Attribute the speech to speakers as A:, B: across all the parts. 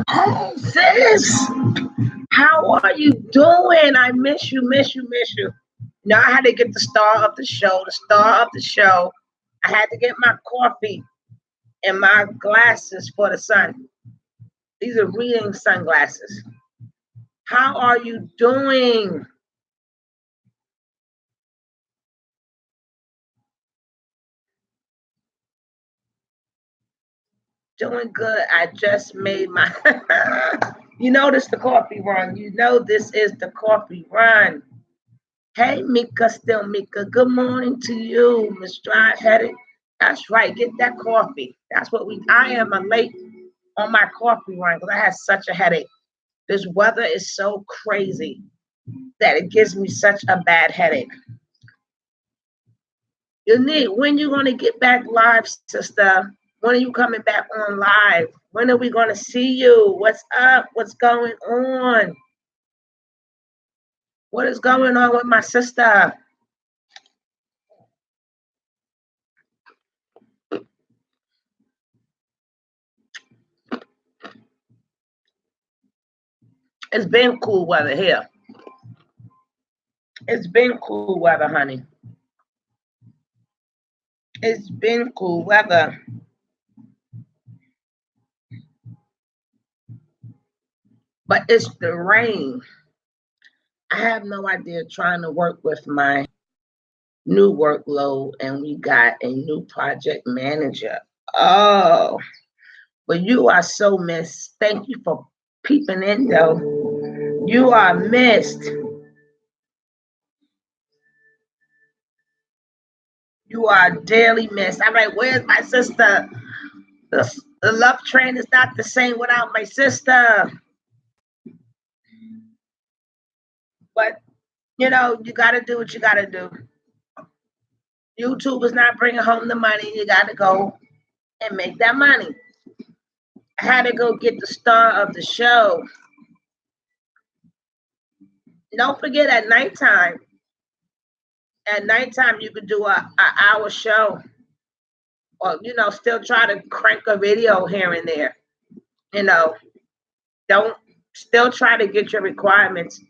A: Oh, sis, how are you doing? I miss you, miss you, miss you. Now I had to get the star of the show, the star of the show. I had to get my coffee and my glasses for the sun. These are reading sunglasses. How are you doing? Doing good. I just made my you notice the coffee run. You know this is the coffee run. Hey Mika, still Mika. Good morning to you, Miss Dry Headed. That's right. Get that coffee. That's what we I am a late on my coffee run because I had such a headache. This weather is so crazy that it gives me such a bad headache. You need when you gonna get back live, sister? When are you coming back on live? When are we going to see you? What's up? What's going on? What is going on with my sister? It's been cool weather here. It's been cool weather, honey. It's been cool weather. But it's the rain. I have no idea trying to work with my new workload, and we got a new project manager. Oh, but you are so missed. Thank you for peeping in, though. You are missed. You are dearly missed. All right, where's my sister? The love train is not the same without my sister. But, you know, you got to do what you got to do. YouTube is not bringing home the money. You got to go and make that money. I had to go get the star of the show. Don't forget at nighttime. At nighttime, you could do an hour show, or still try to crank a video here and there. Don't still try to get your requirements.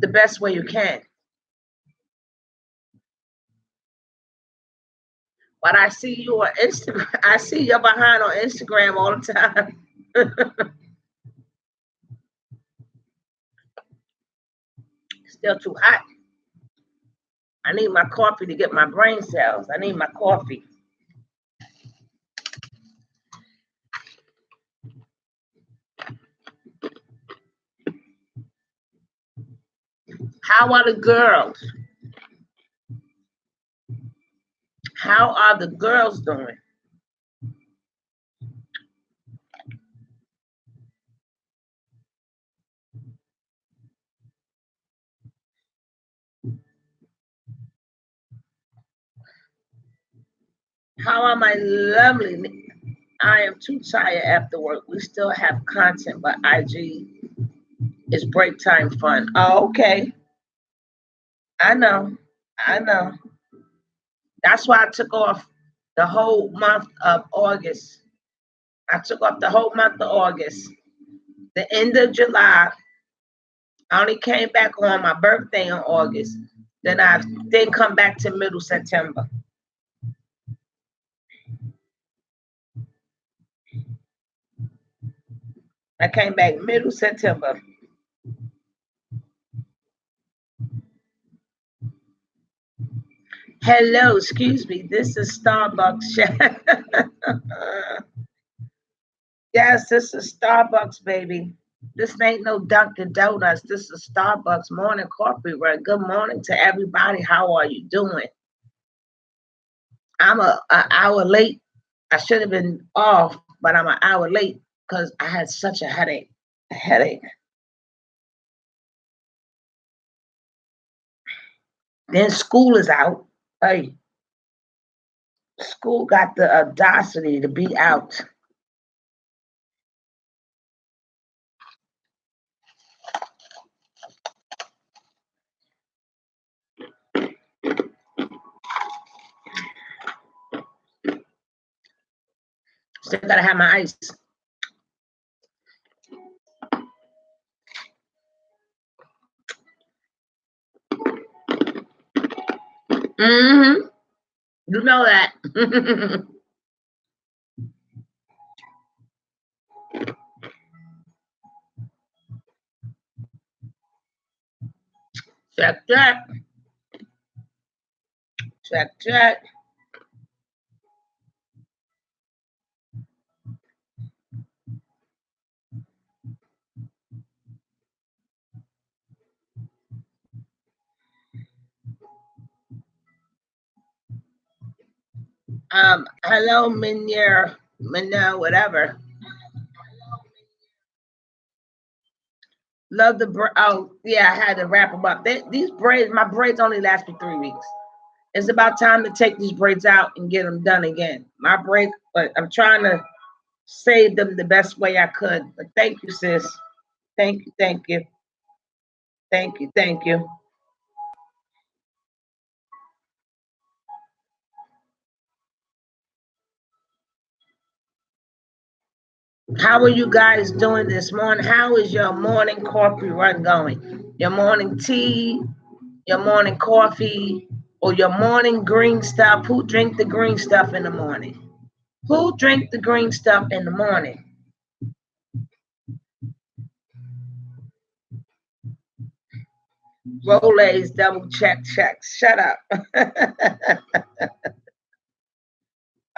A: The best way you can. But I see you on Instagram. I see you're behind on Instagram all the time. Still too hot. I need my coffee to get my brain cells. I need my coffee. How are the girls? How are the girls doing? How are my lovely? I am too tired after work. We still have content, but IG is break time fun. Oh, okay. I know. I know. That's why I took off the whole month of August. I took off the whole month of August. The end of July. I only came back on my birthday in August. Then I didn't come back to middle September. I came back middle September. Hello, excuse me. This is Starbucks. Yes, this is Starbucks, baby. This ain't no Dunkin' Donuts. This is Starbucks morning coffee run. Good morning to everybody. How are you doing? I'm an hour late. I should have been off, but I'm an hour late because I had such a headache. A headache. Then school is out. Hey, school got the audacity to be out. Still gotta have my ice. Mm-hmm. You know that. Check, check. Check, check. Hello, Minier, whatever. Love the oh yeah, I had to wrap them up. These braids, my braids only last me 3 weeks. It's about time to take these braids out and get them done again. My break, but I'm trying to save them the best way I could. But thank you, sis. Thank you, thank you, thank you, thank you. How are you guys doing this morning? How is your morning coffee run going? Your morning tea, your morning coffee, or your morning green stuff? Who drink the green stuff in the morning? Who drink the green stuff in the morning? Rolaids, double check, checks. Shut up.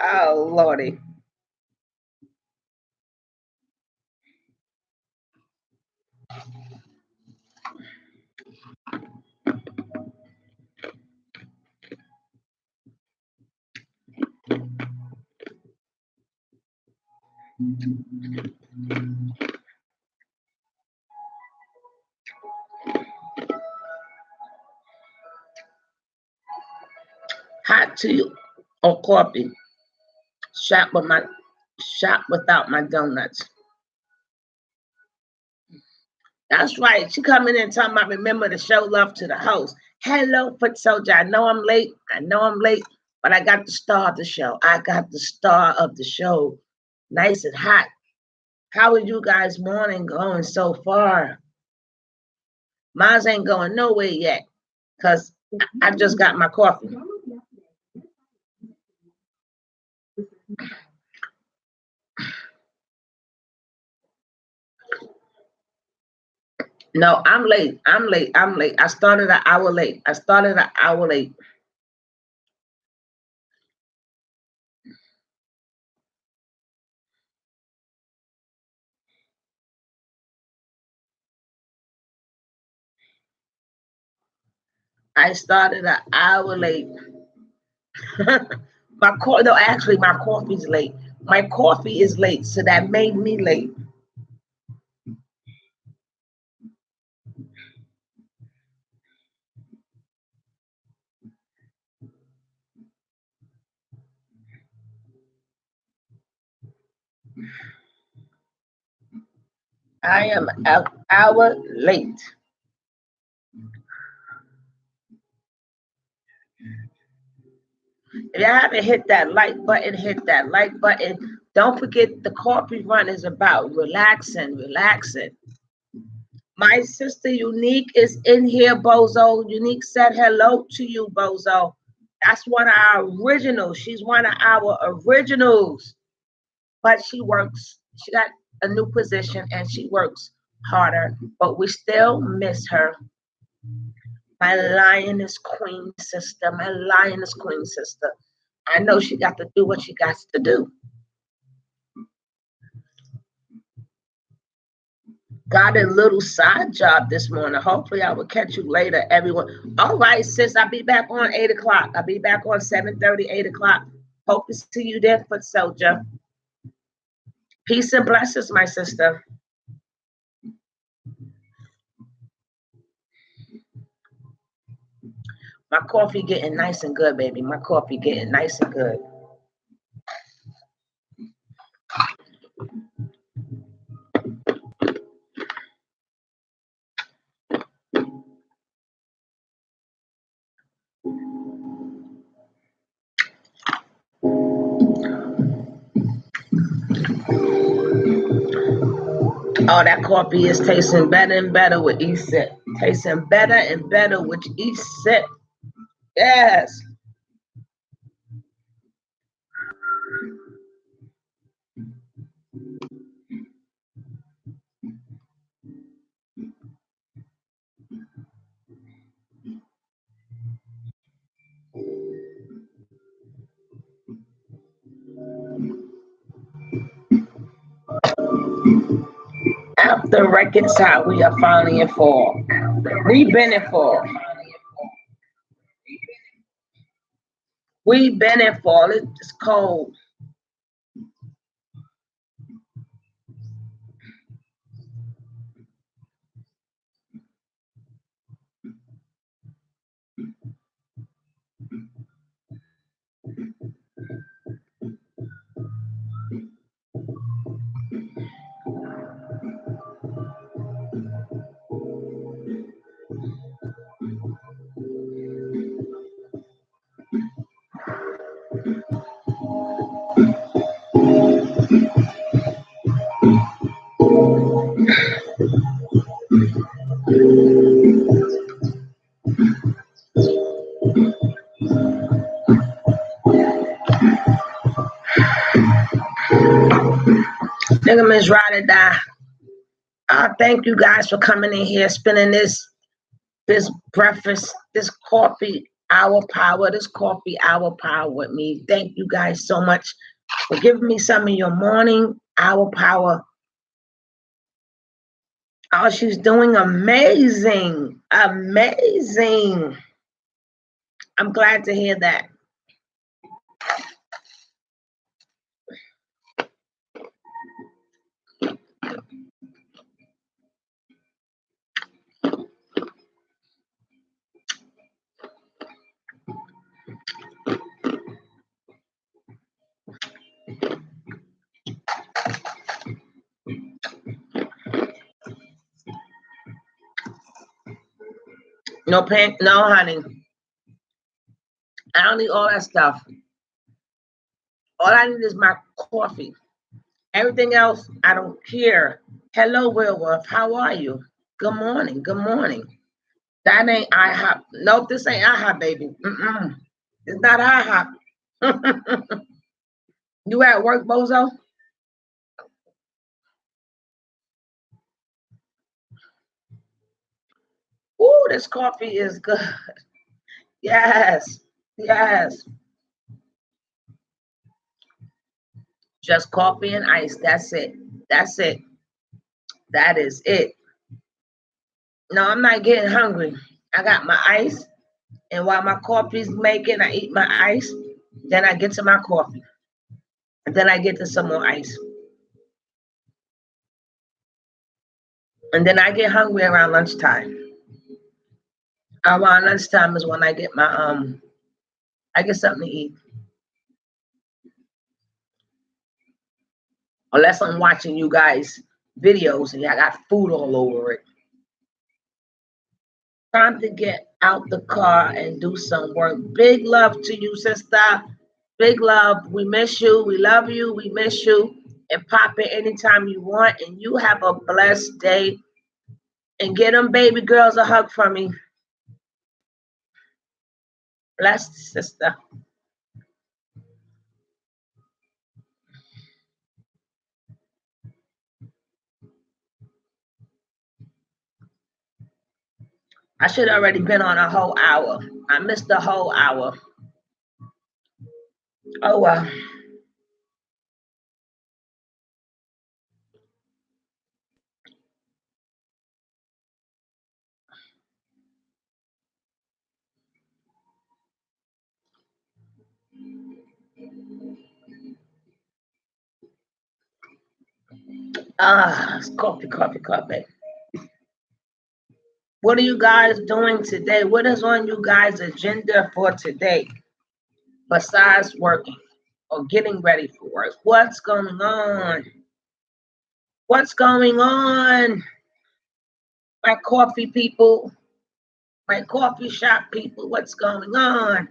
A: Oh, Lordy. Hot tea or coffee? Shop without my donuts. That's right. She coming in talking about remember to show love to the host. Hello, foot soldier. I know I'm late. But I got the star of the show. I got the star of the show. Nice and hot. How are you guys morning going so far? Mine ain't going nowhere yet because I just got my coffee. No, I'm late. I started an hour late. I started an hour late. My coffee's late. My coffee is late, so that made me late. I am an hour late. If you haven't hit that like button, hit that like button. Don't forget the coffee run is about relaxing. My sister Unique is in here, Bozo. Unique said hello to you, Bozo. That's one of our originals. She's one of our originals. But she works, she got a new position and she works harder, but we still miss her. My lioness queen sister, my lioness queen sister. I know she got to do what she got to do. Got a little side job this morning. Hopefully, I will catch you later, everyone. All right, sis, I'll be back on 8 o'clock. I'll be back on 7:30, 8 o'clock. Hope to see you there, foot soldier. Peace and blessings, my sister. My coffee getting nice and good, baby. My coffee getting nice and good. Oh, that coffee is tasting better and better with each sip. Tasting better and better with each sip. Yes. After records out, we are finally in fall. We've been in fall. We've been in fall. It's cold. Nigga, Miss Ride or Die. Thank you guys for coming in here, spending this breakfast, this coffee hour power, with me. Thank you guys so much for giving me some of your morning hour power. Oh, she's doing amazing. Amazing. I'm glad to hear that. No pain, no honey. I don't need all that stuff. All I need is my coffee. Everything else, I don't care. Hello, Wilworth. How are you? Good morning. Good morning. That ain't IHOP. Nope, this ain't IHOP, baby. It's not IHOP. You at work, bozo? Ooh, this coffee is good. Yes. Yes. Just coffee and ice. That's it. That's it. That is it. No, I'm not getting hungry. I got my ice, and while my coffee's making, I eat my ice. Then I get to my coffee, and then I get to some more ice, and then I get hungry around lunchtime. Around lunchtime is when I get my I get something to eat, unless I'm watching you guys videos and I got food all over it. Time to get out the car and do some work. Big love to you, sister. Big love. We miss you. We love you. We miss you. And pop in anytime you want. And you have a blessed day. And get them baby girls a hug from me. Blessed, sister. I should have already been on a whole hour. I missed the whole hour. Oh, well. It's coffee, coffee, coffee. What are you guys doing today? What is on you guys' agenda for today? Besides working or getting ready for work? What's going on? What's going on? My coffee people, my coffee shop people, what's going on?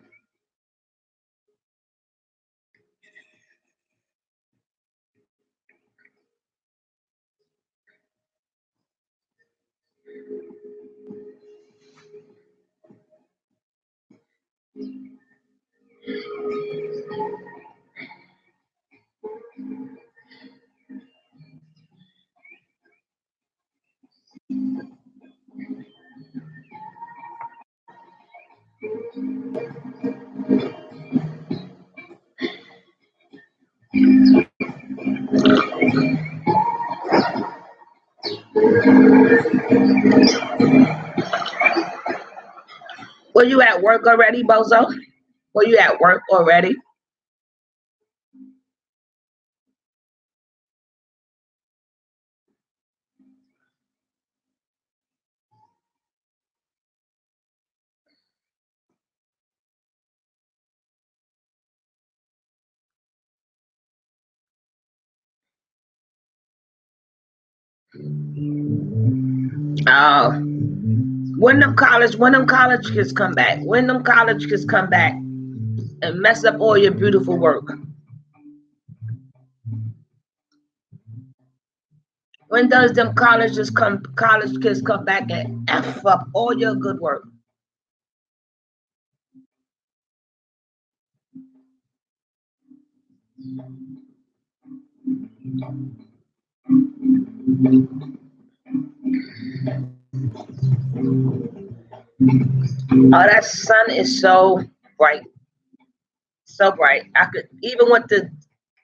A: Were you at work already, bozo? Were you at work already? Oh, when them college kids come back, when them college kids come back and mess up all your beautiful work. When does them college kids come back and F up all your good work? Oh, that sun is so bright, so bright. I could even with the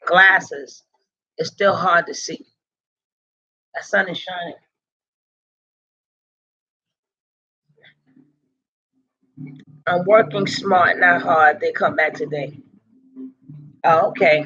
A: glasses, it's still hard to see. That sun is shining. I'm working smart, not hard. They come back today. Oh, okay.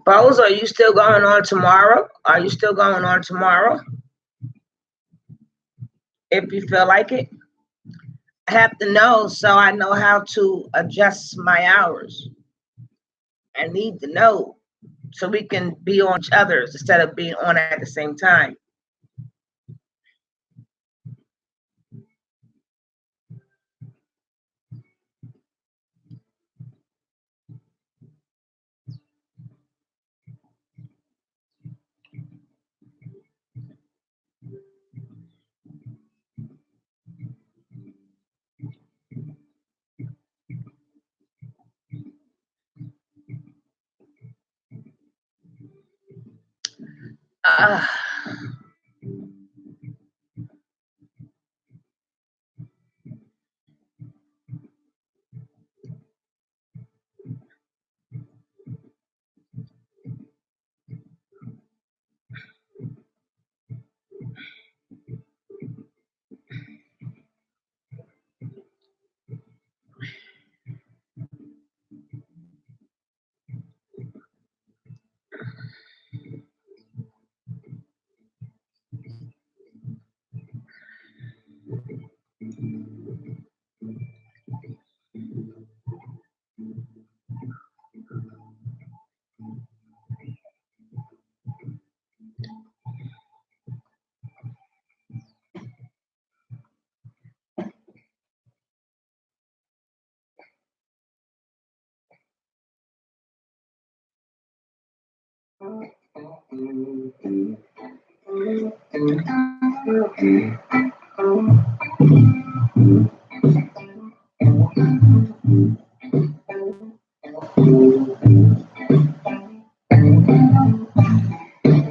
A: Bose, are you still going on tomorrow? Are you still going on tomorrow? If you feel like it, I have to know so I know how to adjust my hours. I need to know so we can be on each other's instead of being on at the same time. Uh,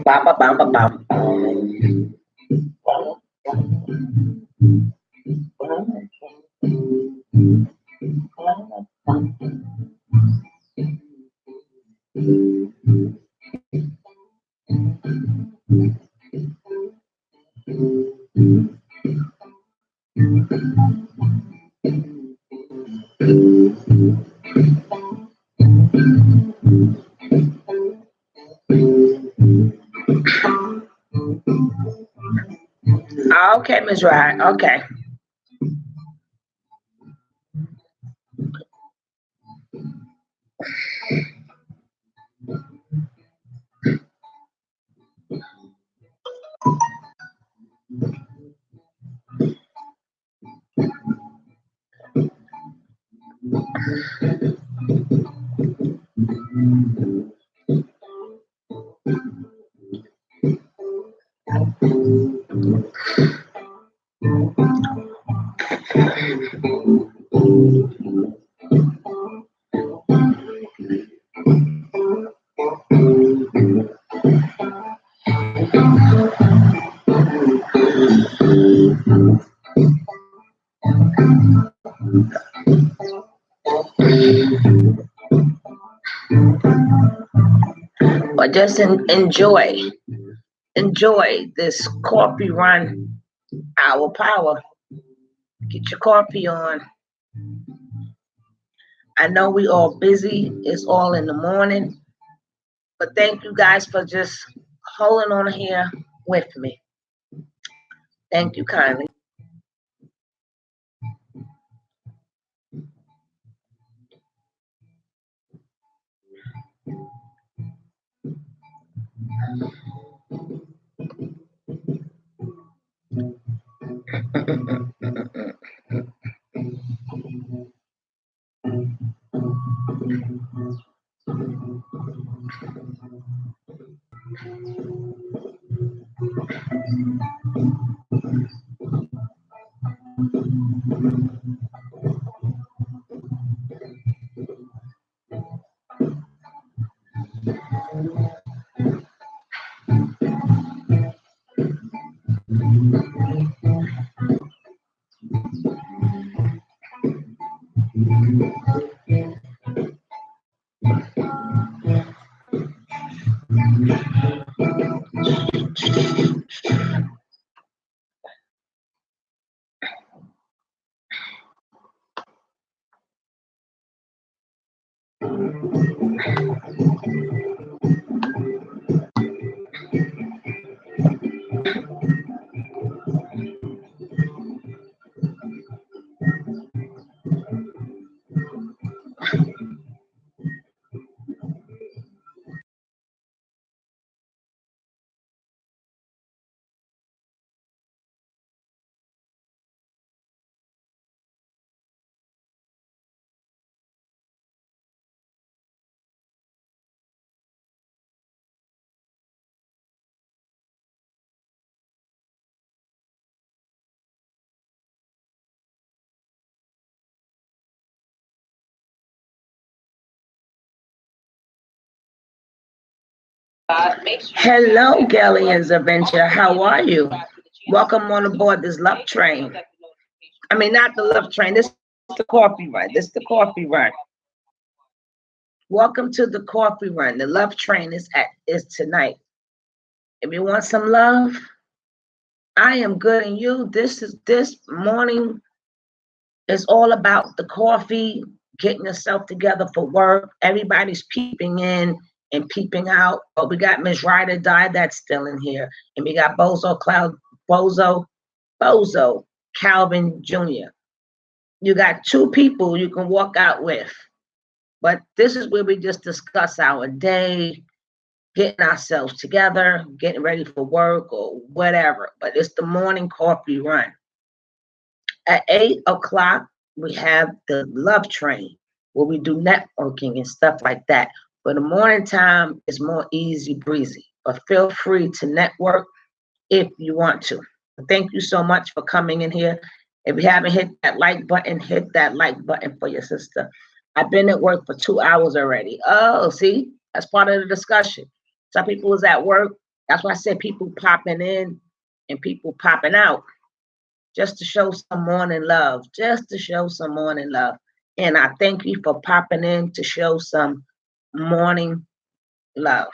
A: bam, bam, bam, bam, Okay, Miss Rod. Okay. But just enjoy this coffee run, our power. Get your coffee on. I know we all busy. It's all in the morning. But thank you guys for just holding on here with me. Thank you kindly. Hello, Galleons Adventure. How are you? Welcome on aboard this love train. I mean, not the love train. This is the coffee run. This is the coffee run. Welcome to the coffee run. The love train is tonight. If you want some love, I am good and you. This morning is all about the coffee, getting yourself together for work. Everybody's peeping in and peeping out. But we got Miss Ryder Die that's still in here. And we got Bozo Calvin Jr. You got two people you can walk out with. But this is where we just discuss our day, getting ourselves together, getting ready for work or whatever. But it's the morning coffee run. At 8 o'clock, we have the love train where we do networking and stuff like that. But the morning time is more easy breezy. But feel free to network if you want to. Thank you so much for coming in here. If you haven't hit that like button, hit that like button for your sister. I've been at work for 2 hours already. Oh, see, that's part of the discussion. Some people is at work. That's why I said people popping in and people popping out just to show some morning love, just to show some morning love. And I thank you for popping in to show some morning love.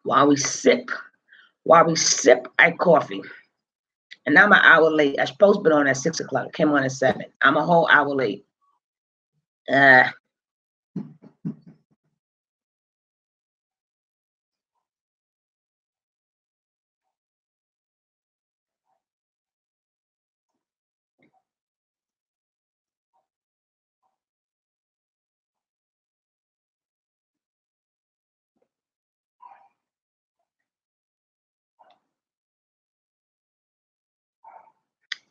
A: While we sip our coffee. And I'm an hour late. I was supposed to be on at 6 o'clock. Came on at 7. I'm a whole hour late.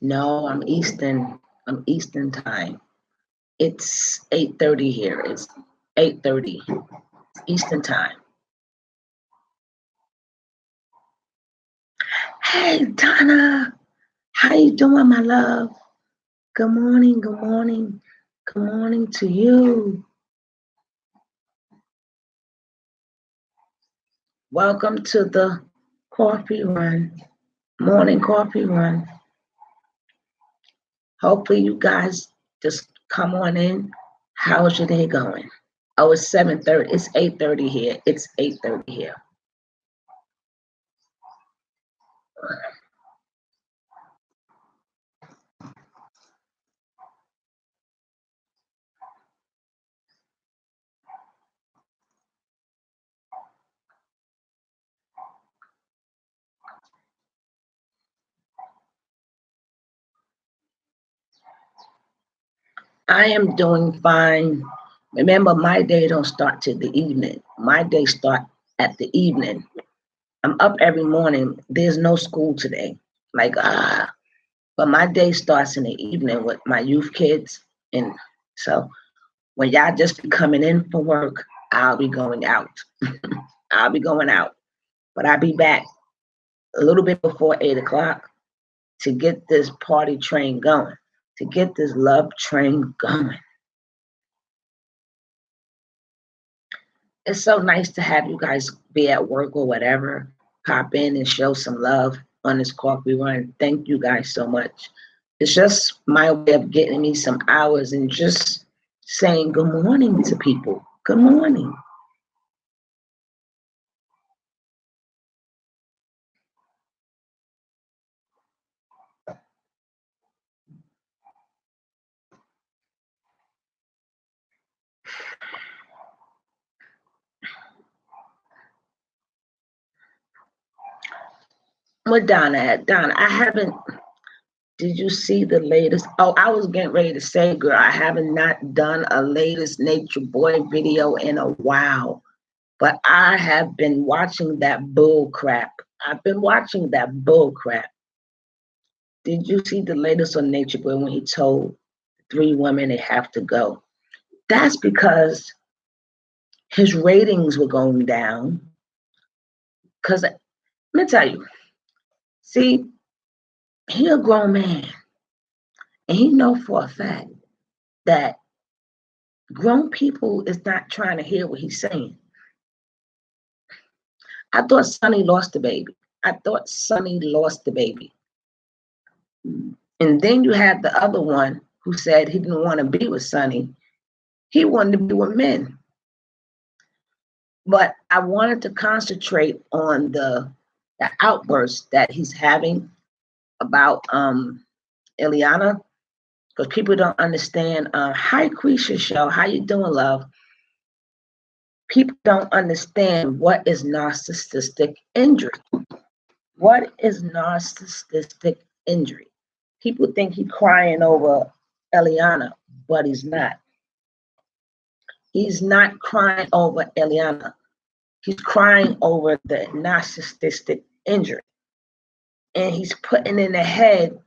A: No, I'm Eastern. I'm Eastern time. It's 8:30 here. It's 8:30 Eastern time. Hey, Donna. How you doing, my love? Good morning, good morning. Good morning to you. Welcome to the coffee run, morning coffee run. Hopefully you guys just come on in, How's your day going? Oh, it's 7:30. It's 8:30 here. It's 8:30 here. I am doing fine. Remember, my day don't start till the evening. My day start at the evening. I'm up every morning. There's no school today. Like, but my day starts in the evening with my youth kids. And so when y'all just be coming in for work, I'll be going out. I'll be going out. But I'll be back a little bit before 8 o'clock to get this party train going, to get this love train going. It's so nice to have you guys be at work or whatever, pop in and show some love on this coffee run. Thank you guys so much. It's just my way of getting me some hours and just saying good morning to people. Good morning. What Donna at? Donna, I haven't. Did you see the latest? Oh, I was getting ready to say, girl, I haven't not done a latest Nature Boy video in a while. But I have been watching that bull crap. I've been watching that bull crap. Did you see the latest on Nature Boy when he told 3 women they have to go? That's because his ratings were going down. Because let me tell you, see, he a grown man, and he know for a fact that grown people is not trying to hear what he's saying. I thought Sonny lost the baby. I thought Sonny lost the baby. And then you had the other one who said he didn't want to be with Sonny. He wanted to be with men. But I wanted to concentrate on the outburst that he's having about Ileana, because people don't understand. Hi, Quisha Show. How you doing, love? People don't understand what is narcissistic injury. What is narcissistic injury? People think he's crying over Eliana, but he's not. He's not crying over Eliana. He's crying over the narcissistic injury. And he's putting in the head,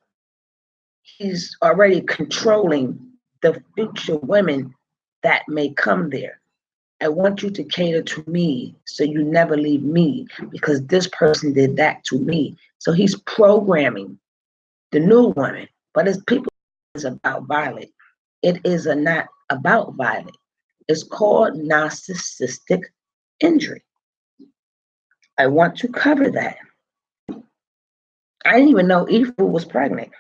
A: he's already controlling the future women that may come there. I want you to cater to me so you never leave me because this person did that to me. So he's programming the new woman, but it's people is about Violet. It is not about Violet. It's called narcissistic injury. I want to cover that. I didn't even know Eva was pregnant.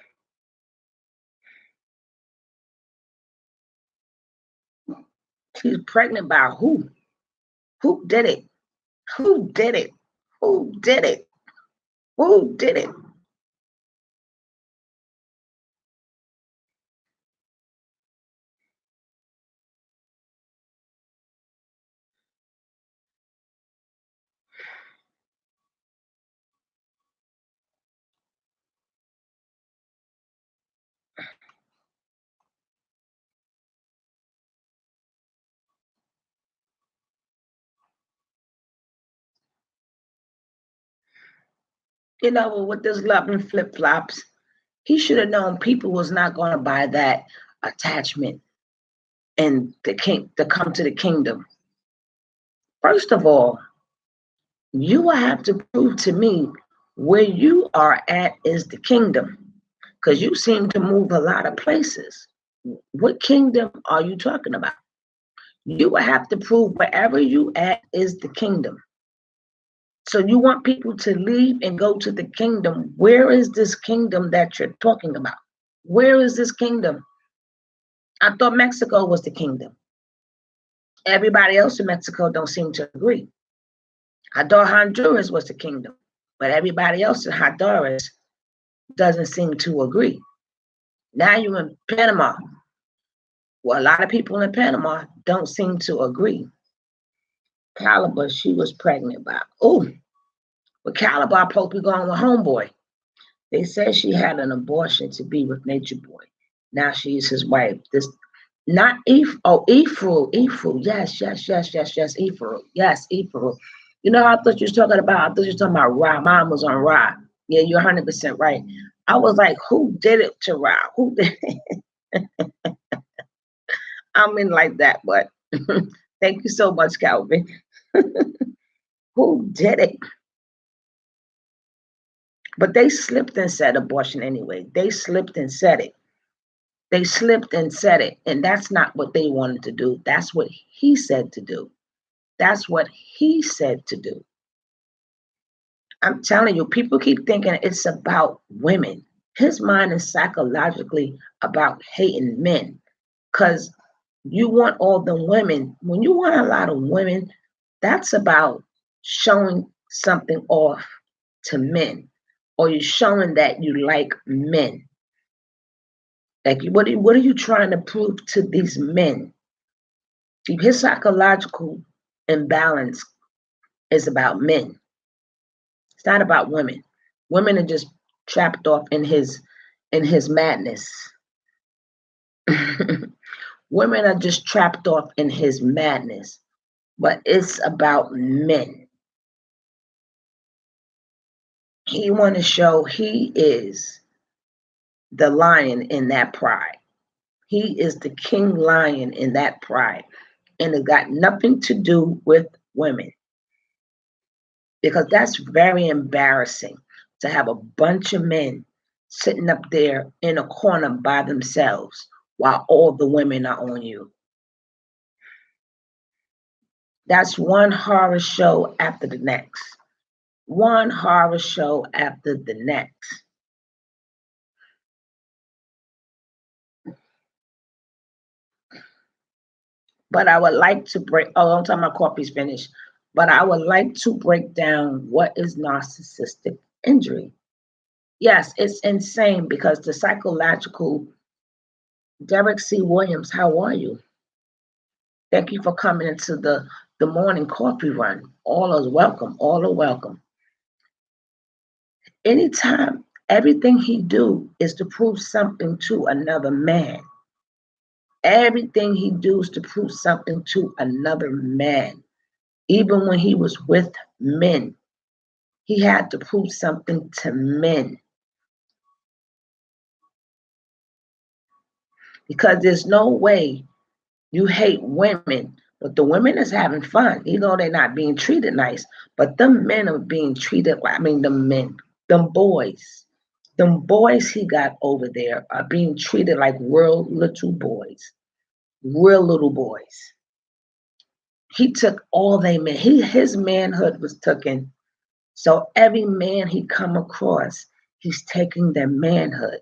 A: She's pregnant by who? Who did it? Who did it? Who did it? Who did it? You know, with this love and flip flops, he should have known people was not going to buy that attachment and the king to come to the kingdom. First of all, you will have to prove to me where you are at is the kingdom, because you seem to move a lot of places. What kingdom are you talking about? You will have to prove wherever you at is the kingdom. So you want people to leave and go to the kingdom. Where is this kingdom that you're talking about? Where is this kingdom? I thought Mexico was the kingdom. Everybody else in Mexico don't seem to agree. I thought Honduras was the kingdom, but everybody else in Honduras doesn't seem to agree. Now you're in Panama. Well, a lot of people in Panama don't seem to agree. Caliber, she was pregnant by. Oh, but Caliber supposed to be going with homeboy. They said she had an abortion to be with Nature Boy. Now she's his wife. This not Ephru. Yes, Ephru. Yes, Ephru. You know, I thought you was talking about. I thought you was talking about Ra. Mom was on Ra. Yeah, you're 100% right. I was like, who did it to Ra? Who did it? I'm in like that, but thank you so much, Calvin. Who did it? But they slipped and said abortion anyway. They slipped and said it. They slipped and said it. And that's not what they wanted to do. That's what he said to do. That's what he said to do. I'm telling you, people keep thinking it's about women. His mind is psychologically about hating men because you want all the women. When you want a lot of women, that's about showing something off to men, or you're showing that you like men. Like, what are you trying to prove to these men? His psychological imbalance is about men. It's not about women. Women are just trapped off in his madness. Women are just trapped off in his madness. But it's about men. He want to show he is the lion in that pride. He is the king lion in that pride. And it got nothing to do with women. Because that's very embarrassing to have a bunch of men sitting up there in a corner by themselves while all the women are on you. That's one horror show after the next. One horror show after the next. But I would like to I'm talking my coffee's finished. But I would like to break down what is narcissistic injury. Yes, it's insane because the psychological. Derek C. Williams, how are you? Thank you for coming into the morning coffee run. All is welcome. All are welcome. Anytime, everything he do is to prove something to another man. Everything he do is to prove something to another man. Even when he was with men, he had to prove something to men. Because there's no way you hate women, but the women is having fun, even though they're not being treated nice. But them men are being treated like, the men, them boys he got over there are being treated like real little boys. Real little boys. He took all they men. His manhood was taken. So every man he come across, he's taking their manhood.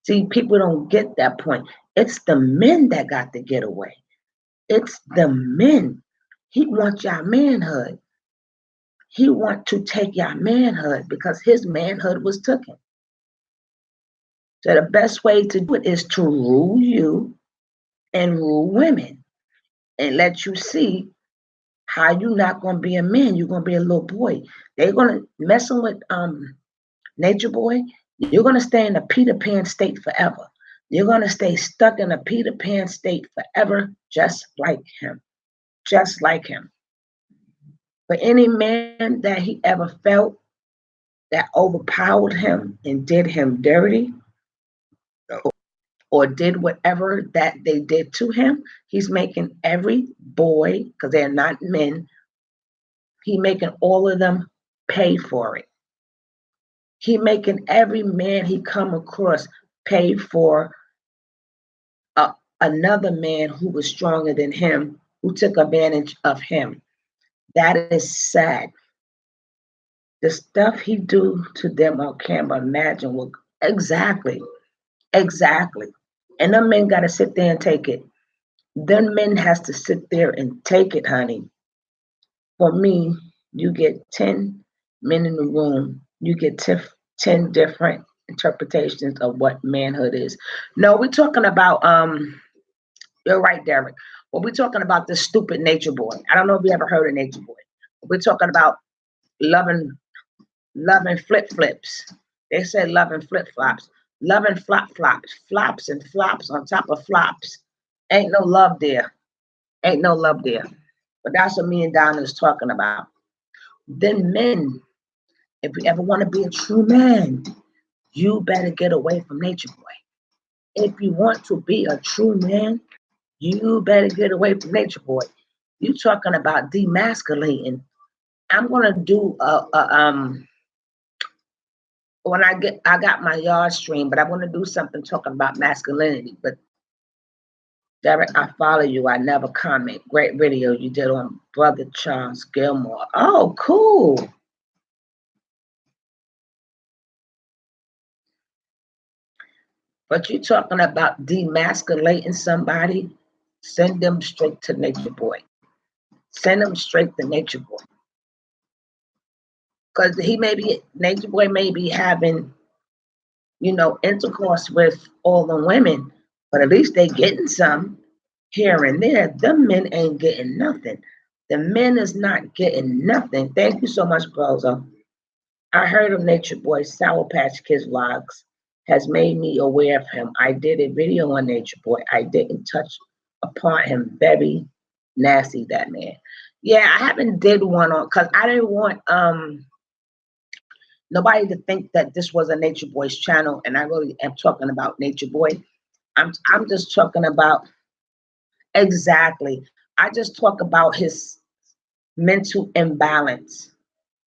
A: See, people don't get that point. It's the men that got to get away. It's the men. He wants your manhood. He want to take your manhood because his manhood was taken. So the best way to do it is to rule you and rule women and let you see how you're not going to be a man. You're going to be a little boy. They're going to messing with Nature Boy. You're going to stay in a Peter Pan state forever. You're going to stay stuck in a Peter Pan state forever, just like him. Just like him. For any man that he ever felt that overpowered him and did him dirty or did whatever that they did to him, he's making every boy, because they're not men, he making all of them pay for it. He making every man he come across pay for another man who was stronger than him, who took advantage of him. That is sad. The stuff he do to them, I can't imagine. What exactly. And them men got to sit there and take it. Then men has to sit there and take it, honey. For me, you get 10 men in the room, you get 10 different interpretations of what manhood is. No, we're talking about you're right, Derek. Well, we're talking about this stupid nature boy. I don't know if you ever heard of nature boy. We're talking about loving loving flip flips. They said loving flip flops. Loving flop flops. Flops and flops on top of flops. Ain't no love there. Ain't no love there. But that's what me and Donna is talking about. Then men, if you ever want to be a true man, you better get away from nature boy. If you want to be a true man, you better get away from nature boy. You talking about demasculating. I'm gonna do a when I got my yard stream, but I want to do something talking about masculinity. But Derek, I follow you. I never comment. Great video you did on Brother Charles Gilmore. Oh, cool. But you talking about demasculating somebody, send them straight to nature boy. Send them straight to nature boy. Because nature boy may be having, intercourse with all the women, but at least they getting some here and there. The men ain't getting nothing. The men is not getting nothing. Thank you so much, Brozo. I heard of Nature Boy Sour Patch Kids vlogs has made me aware of him. I did a video on Nature Boy. I didn't touch upon him. Very nasty, that man. Yeah, I haven't did one on because I didn't want nobody to think that this was a Nature Boy's channel, and I really am talking about Nature Boy. I'm just talking about exactly. I just talk about his mental imbalance.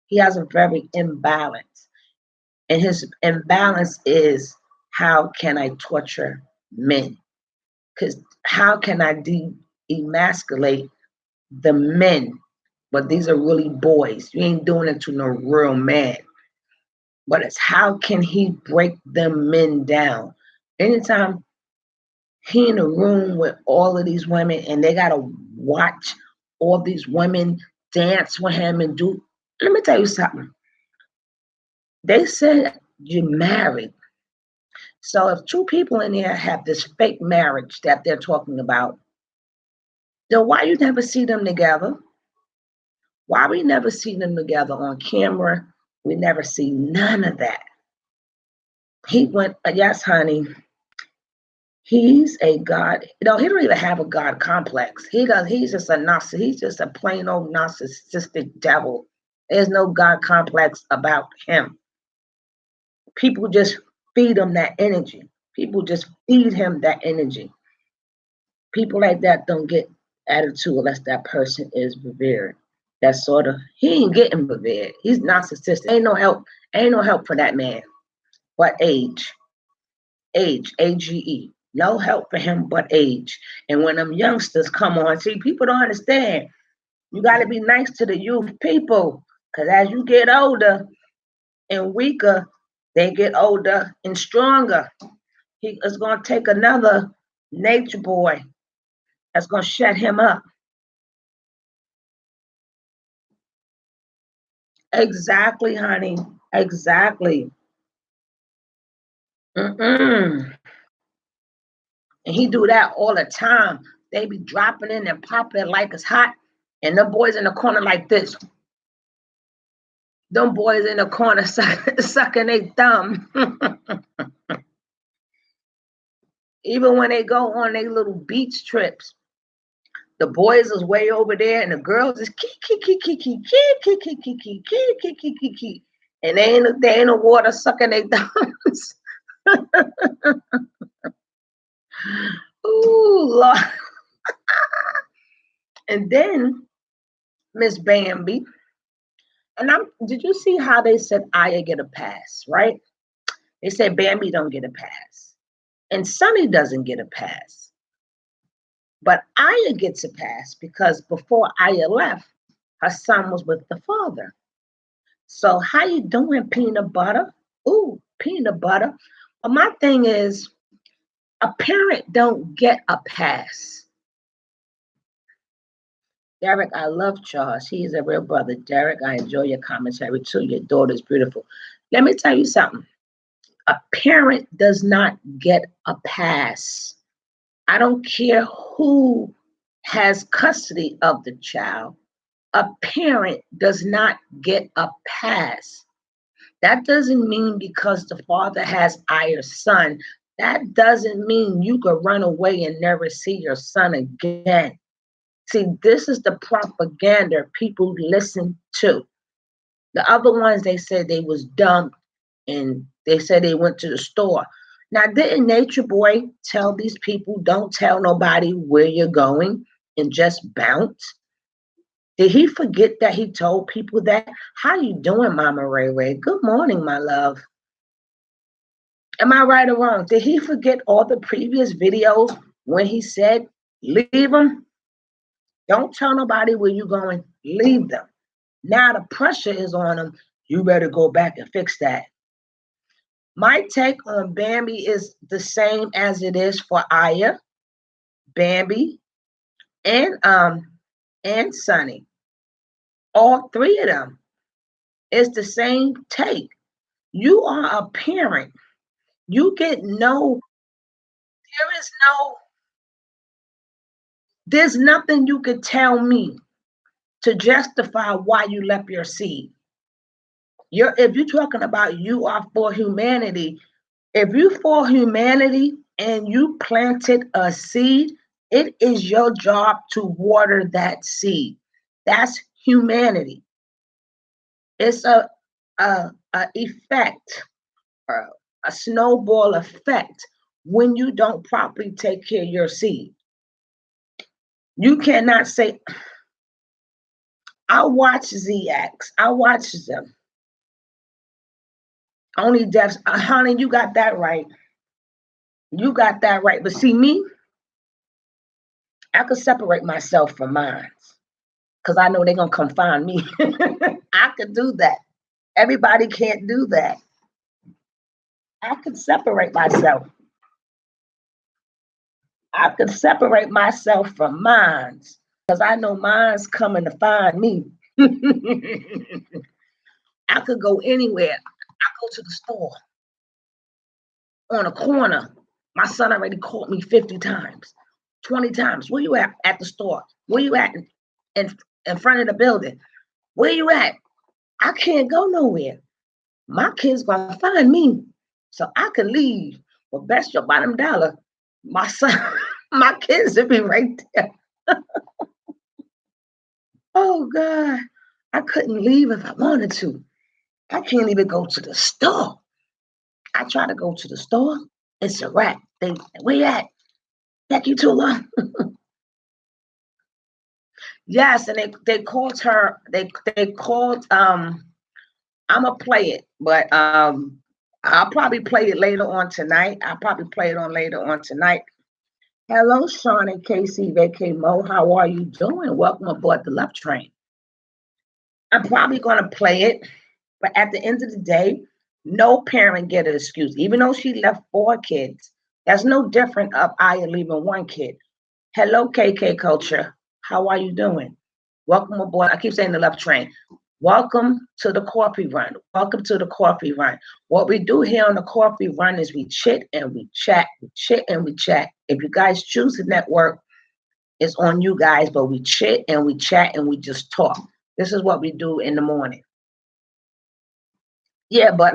A: He has a very imbalance. And his imbalance is, how can I torture men? Because how can I emasculate the men? But these are really boys. You ain't doing it to no real man. But it's how can he break them men down? Anytime he in a room with all of these women and they gotta watch all these women dance with him and do. Let me tell you something. They said you're married. So if two people in there have this fake marriage that they're talking about, then why you never see them together? Why we never see them together on camera? We never see none of that. He went, yes, honey. He's a God. No, he don't even have a God complex. He does. He's just a narcissist. He's just a plain old narcissistic devil. There's no God complex about him. People just feed him that energy. People just feed him that energy. People like that don't get attitude unless that person is revered. That sort of he ain't getting revered. He's narcissistic. Ain't no help. Ain't no help for that man. But age. AGE. No help for him but age. And when them youngsters come on, see, people don't understand. You got to be nice to the youth people, because as you get older and weaker, they get older and stronger. He is going to take another nature boy that's going to shut him up. Exactly, honey. Exactly. Mm-mm. And he do that all the time. They be dropping in and popping like it's hot. And the boys in the corner like this. Them boys in the corner sucking their thumb. Even when they go on their little beach trips, the boys is way over there and the girls is kee kee kee kee kee kee kee kee kee kee kee kee kee kee kee. And they in the water sucking their thumbs. Ooh, Lord. And then Miss Bambi, and did you see how they said Aya get a pass, right? They said Bambi don't get a pass. And Sunny doesn't get a pass. But Aya gets a pass because before Aya left, her son was with the father. So how you doing, peanut butter? Ooh, peanut butter. But my thing is, a parent don't get a pass. Derek, I love Charles. He is a real brother. Derek, I enjoy your commentary too. Your daughter's beautiful. Let me tell you something. A parent does not get a pass. I don't care who has custody of the child. A parent does not get a pass. That doesn't mean because the father has ire son, that doesn't mean you could run away and never see your son again. See, this is the propaganda people listen to. The other ones, they said they was dumped and they said they went to the store. Now, didn't Nature Boy tell these people, don't tell nobody where you're going and just bounce? Did he forget that he told people that? How you doing, Mama Ray Ray? Good morning, my love. Am I right or wrong? Did he forget all the previous videos when he said, leave them? Don't tell nobody where you're going. Leave them. Now the pressure is on them. You better go back and fix that. My take on Bambi is the same as it is for Aya, Bambi, and Sunny. All three of them. It's the same take. You are a parent. You get no, there is no, there's nothing you could tell me to justify why you left your seed. If you're talking about you are for humanity, if you for humanity and you planted a seed, it is your job to water that seed. That's humanity. It's a effect, a snowball effect when you don't properly take care of your seed. You cannot say, I watch ZX. I watch them. Only deaths. Honey, you got that right. You got that right. But see, me, I could separate myself from mine because I know they're going to come find me. I could do that. Everybody can't do that. I could separate myself. I could separate myself from mine because I know mine's coming to find me. I could go anywhere. I go to the store on a corner. My son already called me 50 times, 20 times. Where you at the store? Where you at in front of the building? Where you at? I can't go nowhere. My kids gonna find me, so I can leave. But best your bottom dollar, my son, my kids will be right there. Oh God, I couldn't leave if I wanted to. I can't even go to the store. I try to go to the store. It's a wrap. Where you at? Take you too long. Yes, and they called her. They called. I'm gonna play it, but I'll probably play it later on tonight. I'll probably play it on later on tonight. Hello, Sean and Casey, VK Mo. How are you doing? Welcome aboard the Love Train. I'm probably gonna play it, but at the end of the day, no parent get an excuse. Even though she left 4 kids, that's no different of Aya leaving 1 kid. Hello, KK Culture. How are you doing? Welcome aboard. I keep saying the Love Train. Welcome to the Coffee Run. Welcome to the Coffee Run. What we do here on the Coffee Run is we chit and we chat. We chit and we chat. If you guys choose the network, it's on you guys, but we chit and we chat and we just talk. This is what we do in the morning. Yeah, but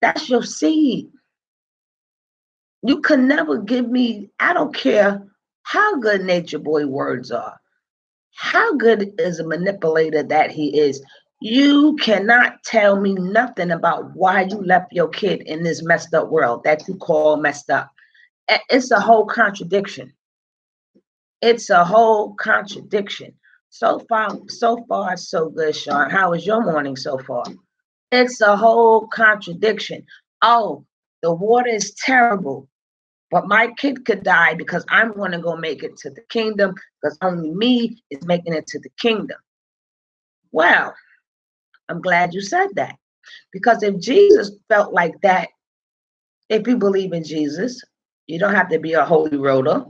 A: that's your seed. You can never give me, I don't care how good Nature Boy words are, how good is a manipulator that he is. You cannot tell me nothing about why you left your kid in this messed up world that you call messed up. It's a whole contradiction. It's a whole contradiction. So far, so good, Sean. How was your morning so far? It's a whole contradiction. Oh, the water is terrible, but my kid could die because I'm going to go make it to the kingdom because only me is making it to the kingdom. Well, I'm glad you said that because if Jesus felt like that, if you believe in Jesus, you don't have to be a holy roller.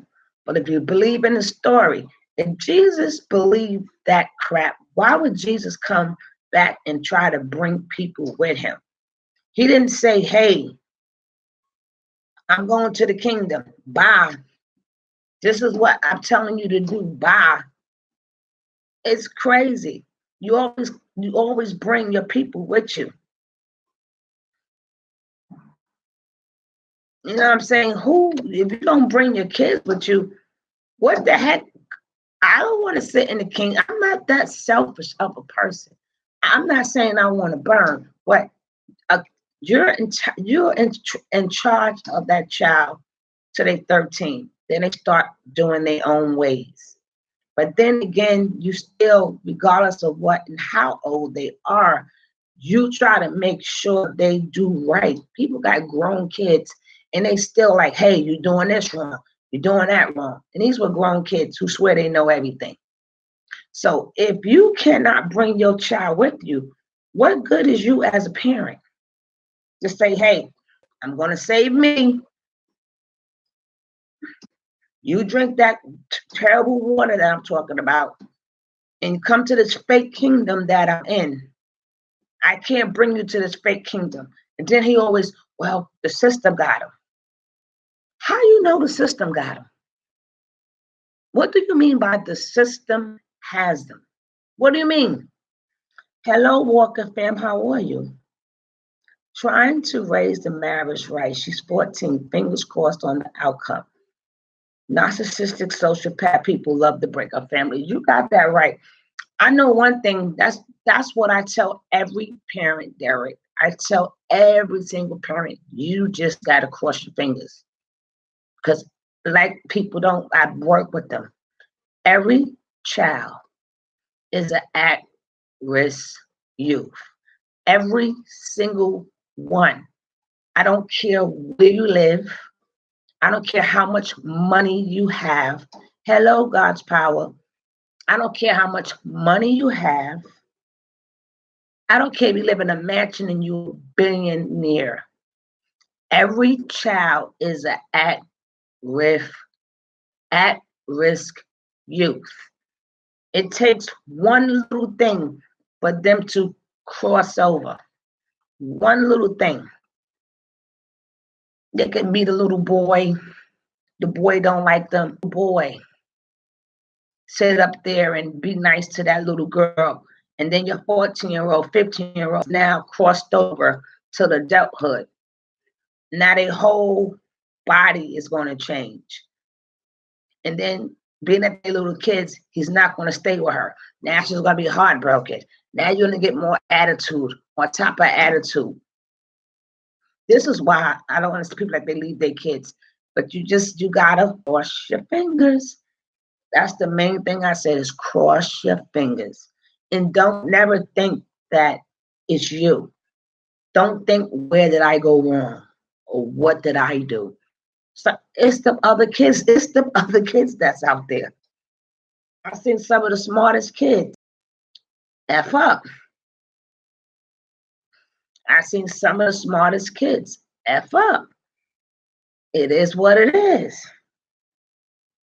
A: But if you believe in the story, if Jesus believed that crap, why would Jesus come back and try to bring people with him? He didn't say, hey, I'm going to the kingdom. Bye. This is what I'm telling you to do. Bye. It's crazy. You always bring your people with you. You know what I'm saying? If you don't bring your kids with you, what the heck? I don't want to sit in the king. I'm not that selfish of a person. I'm not saying I want to burn, but you're in charge of that child till they 13. Then they start doing their own ways. But then again, you still, regardless of what and how old they are, you try to make sure they do right. People got grown kids and they still like, hey, you're doing this wrong. You're doing that wrong. And these were grown kids who swear they know everything. So if you cannot bring your child with you, what good is you as a parent? Just say, hey, I'm going to save me. You drink that terrible water that I'm talking about and come to this fake kingdom that I'm in. I can't bring you to this fake kingdom. And then he always, well, the system got him. How you know the system got him? What do you mean by the system has them? What do you mean? Hello, Walker fam, how are you? Trying to raise the marriage right. She's 14, fingers crossed on the outcome. Narcissistic sociopath people love to break up families. You got that right. I know one thing, that's what I tell every parent, Derek. I tell every single parent, you just gotta cross your fingers. Because like people don't, I work with them. Every child is an at-risk youth. Every single one. I don't care where you live. I don't care how much money you have. Hello, God's power. I don't care how much money you have. I don't care if you live in a mansion and you're a billionaire. Every child is an risk, at-risk youth. It takes one little thing for them to cross over. One little thing. They can be the little boy. The boy don't like them. Boy, sit up there and be nice to that little girl. And then your 14-year-old, 15-year-old now crossed over to the adulthood. Now their whole body is going to change. And then being that they little kids, he's not going to stay with her. Now she's going to be heartbroken. Now you're going to get more attitude on top of attitude. This is why I don't understand people like they leave their kids. But you got to cross your fingers. That's the main thing I said is cross your fingers. And don't never think that it's you. Don't think, where did I go wrong? Or what did I do? So it's the other kids. It's the other kids that's out there. I've seen some of the smartest kids F up. I've seen some of the smartest kids F up. It is what it is.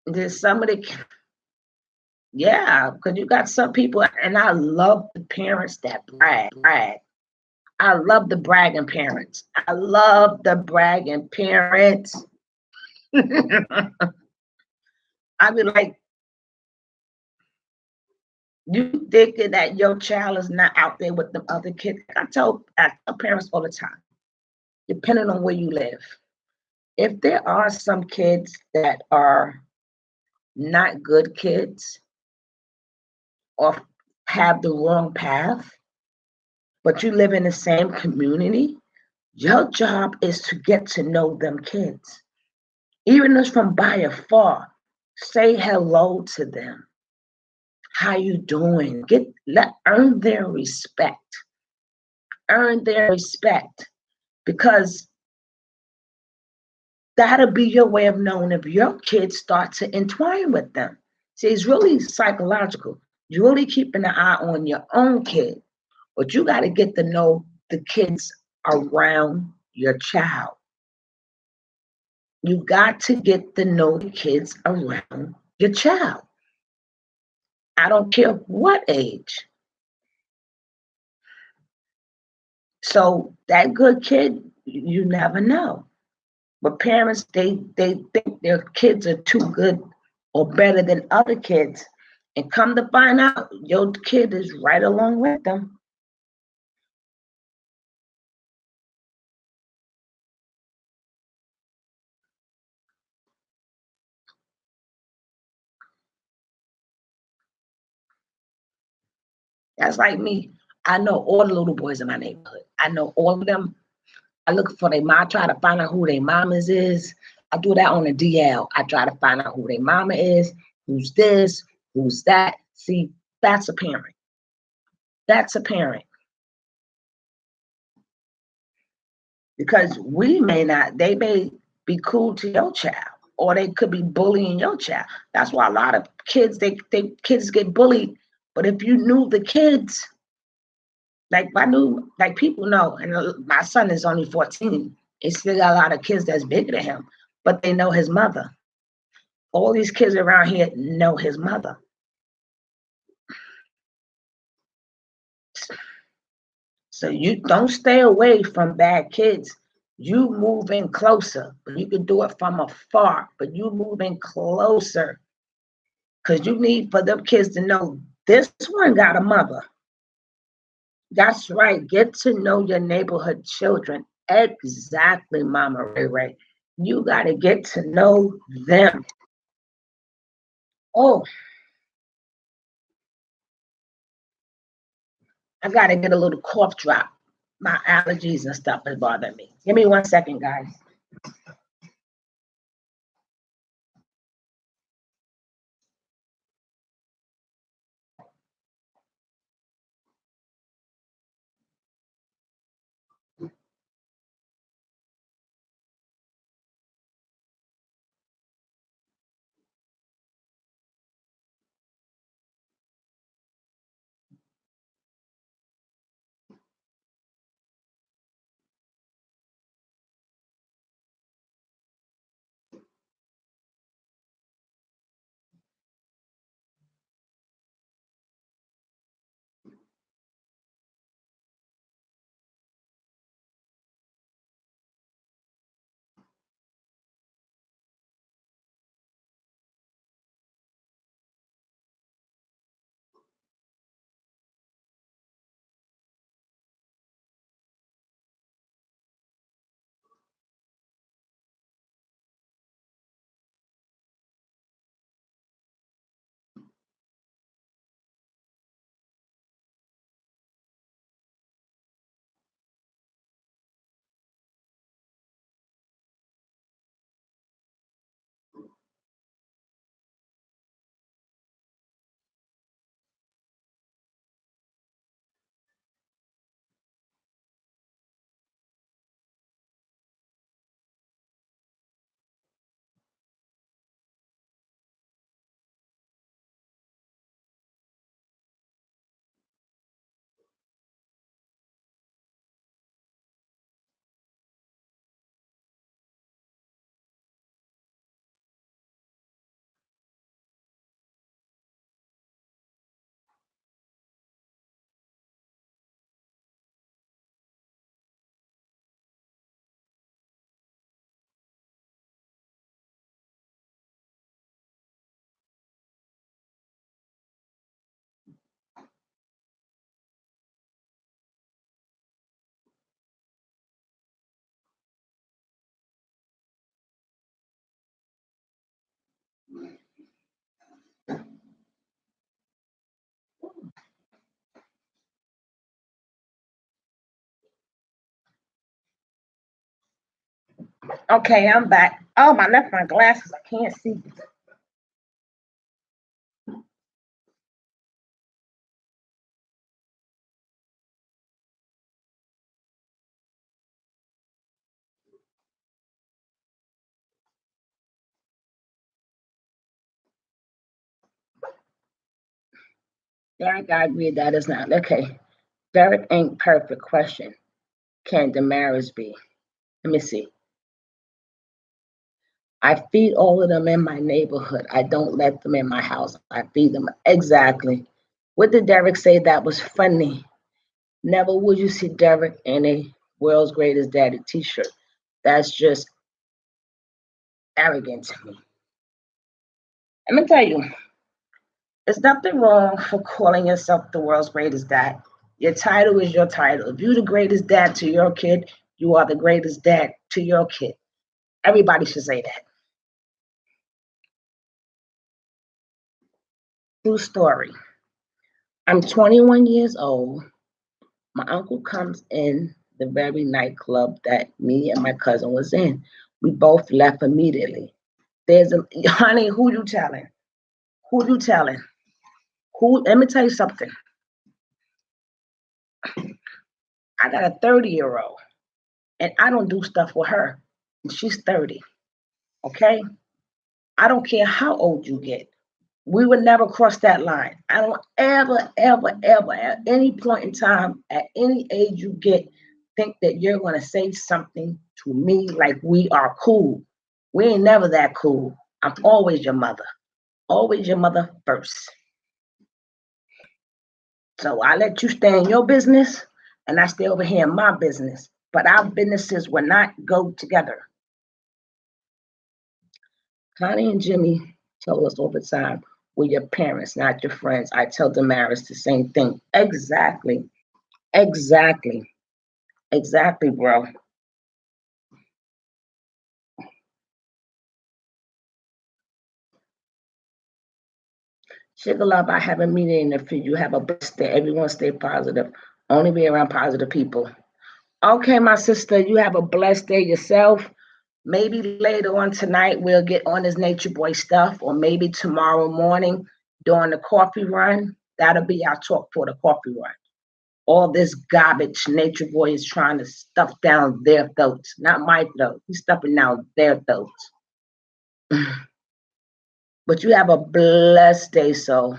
A: There's some of the, yeah, because you got some people, and I love the parents that brag. I love the bragging parents. I love the bragging parents. I be like, you thinking that your child is not out there with the other kids? I tell parents all the time, depending on where you live, if there are some kids that are not good kids or have the wrong path, but you live in the same community, your job is to get to know them kids. Even if from by afar, say hello to them. How you doing? Earn their respect. Earn their respect, because that'll be your way of knowing if your kids start to entwine with them. See, it's really psychological. You're really keeping an eye on your own kid, but you got to get to know the kids around your child. You got to get to know the kids around your child. I don't care what age. So that good kid, you never know. But parents, they think their kids are too good or better than other kids. And come to find out, your kid is right along with them. That's like me. I know all the little boys in my neighborhood. I know all of them. I look for their mom, try to find out who their mamas is. I do that on the DL. I try to find out who their mama is, who's this, who's that. See, that's a parent. That's a parent. Because we may not, they may be cool to your child, or they could be bullying your child. That's why a lot of kids, they kids get bullied. But if you knew the kids, like I knew, like people know, and my son is only 14. He still got a lot of kids that's bigger than him, but they know his mother. All these kids around here know his mother. So you don't stay away from bad kids. You move in closer. You can do it from afar, but you move in closer because you need for them kids to know this one got a mother. That's right. Get to know your neighborhood children. Exactly, Mama Ray Ray. You got to get to know them. Oh, I got to get a little cough drop. My allergies and stuff is bothering me. Give me 1 second, guys. Okay, I'm back. Oh, I left my glasses. I can't see. Derek, I agree that is not. Okay. Derek ain't perfect question. Can the marriage be? Let me see. I feed all of them in my neighborhood. I don't let them in my house. I feed them exactly. What did Derek say that was funny? Never would you see Derek in a world's greatest daddy t-shirt. That's just arrogant to me. Let me tell you, there's nothing wrong for calling yourself the world's greatest dad. Your title is your title. If you're the greatest dad to your kid, you are the greatest dad to your kid. Everybody should say that. True story. I'm 21 years old. My uncle comes in the very nightclub that me and my cousin was in. We both left immediately. There's a honey, who you telling? Who you telling? Who let me tell you something. I got a 30-year-old and I don't do stuff with her. And she's 30. Okay? I don't care how old you get. We would never cross that line. I don't ever, ever, ever, at any point in time, at any age you get, think that you're going to say something to me like we are cool. We ain't never that cool. I'm always your mother. Always your mother first. So I let you stay in your business and I stay over here in my business. But our businesses will not go together. Connie and Jimmy tell us all the time, we're your parents, not your friends. I tell Damaris the same thing. Exactly. Exactly. Exactly, bro. Sugar love, I haven't meeting in for you. Have a blessed day. Everyone stay positive. Only be around positive people. Okay, my sister, you have a blessed day yourself. Maybe later on tonight we'll get on this Nature Boy stuff, or maybe tomorrow morning during the coffee run. That'll be our talk for the coffee run. All this garbage Nature Boy is trying to stuff down their throats, not my throat. He's stuffing down their throats. But you have a blessed day, so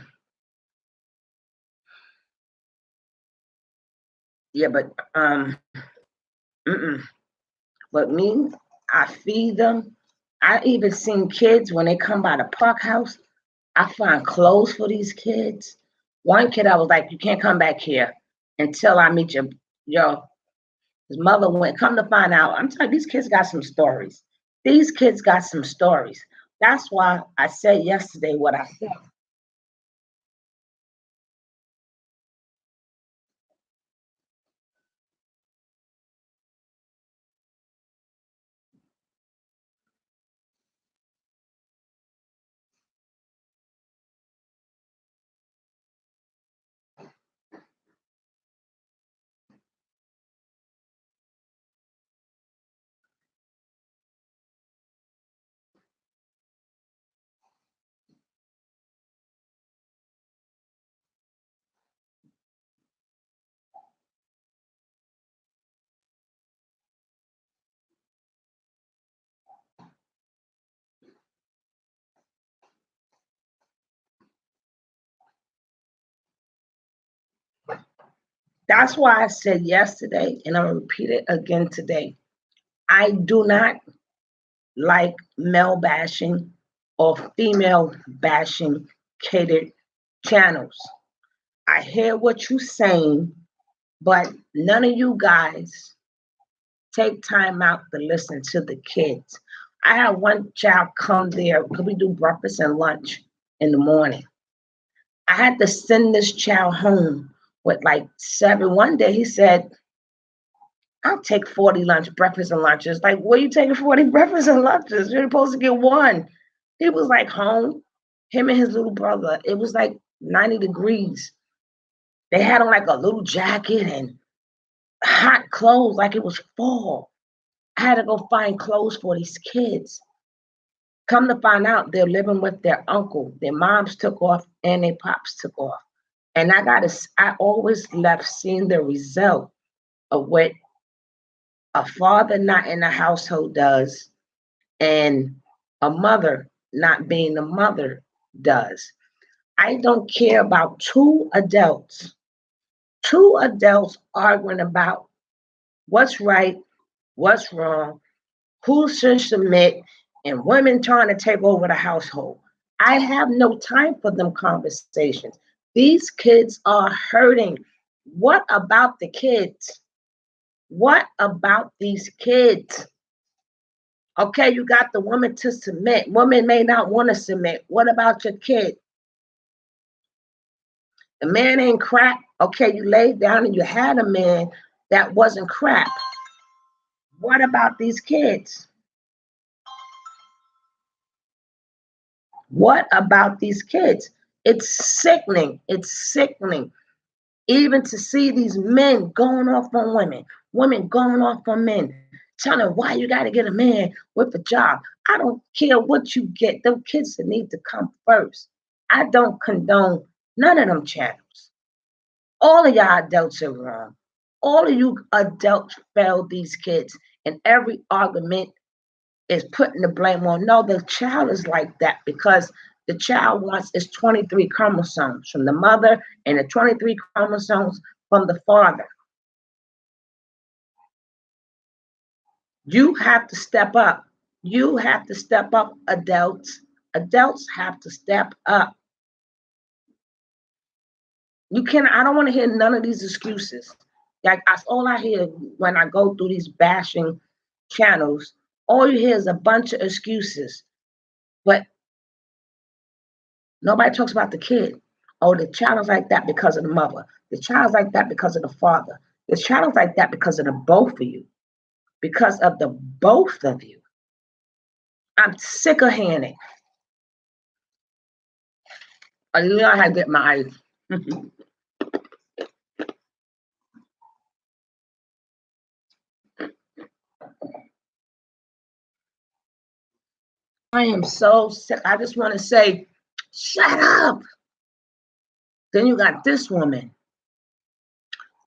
A: yeah. But mm-mm. But me, I feed them. I even seen kids when they come by the park house. I find clothes for these kids. One kid, I was like, you can't come back here until I meet your his mother went. Come to find out, I'm telling you, these kids got some stories. These kids got some stories. That's why I said yesterday what I said. That's why I said yesterday, and I'm gonna repeat it again today. I do not like male bashing or female bashing catered channels. I hear what you're saying, but none of you guys take time out to listen to the kids. I had one child come there because we do breakfast and lunch in the morning. I had to send this child home with like seven. One day he said, I'll take 40 lunch, breakfast and lunches. Like, where you taking 40 breakfast and lunches? You're supposed to get one. He was like home, him and his little brother. It was like 90 degrees. They had on like a little jacket and hot clothes, like it was fall. I had to go find clothes for these kids. Come to find out, they're living with their uncle. Their moms took off and their pops took off. And I always left seeing the result of what a father not in the household does and a mother not being a mother does. I don't care about two adults arguing about what's right, what's wrong, who should submit, and women trying to take over the household. I have no time for them conversations. These kids are hurting. What about the kids? What about these kids? Okay, you got the woman to submit. Women may not want to submit. What about your kid? The man ain't crap. Okay, you laid down and you had a man that wasn't crap. What about these kids? What about these kids? It's sickening. It's sickening. Even to see these men going off on women, women going off on men, telling them why you got to get a man with a job. I don't care what you get. Them kids that need to come first. I don't condone none of them channels. All of y'all adults are wrong. All of you adults failed these kids, and every argument is putting the blame on. No, the child is like that because the child wants is 23 chromosomes from the mother and the 23 chromosomes from the father. You have to step up. You have to step up, adults. Adults have to step up. You can I don't want to hear none of these excuses. Like that's all I hear when I go through these bashing channels. All you hear is a bunch of excuses. But nobody talks about the kid. Oh, the child is like that because of the mother. The child's like that because of the father. The child is like that because of the both of you. Because of the both of you. I'm sick of hearing it. I knew I had to get my eyes. I am so sick. I just want to say, shut up. Then you got this woman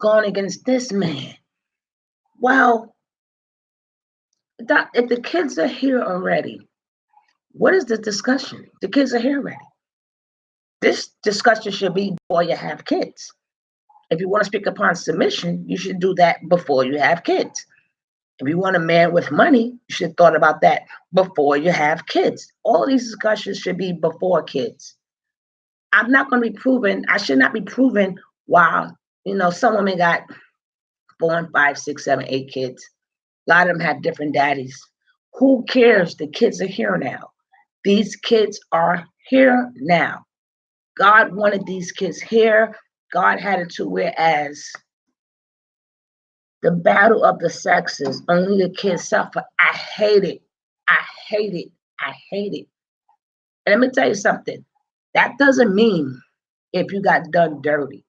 A: going against this man. Well, if the kids are here already, what is the discussion? The kids are here already. This discussion should be before you have kids. If you want to speak upon submission, you should do that before you have kids. If you want a man with money, you should have thought about that before you have kids. All of these discussions should be before kids. I'm not going to be proven, I should not be proven while, some women got 4, 5, 6, 7, 8 kids. A lot of them have different daddies. Who cares? The kids are here now. These kids are here now. God wanted these kids here. God had it to whereas the battle of the sexes, only the kids suffer. I hate it. I hate it. I hate it. And let me tell you something. That doesn't mean if you got done dirty.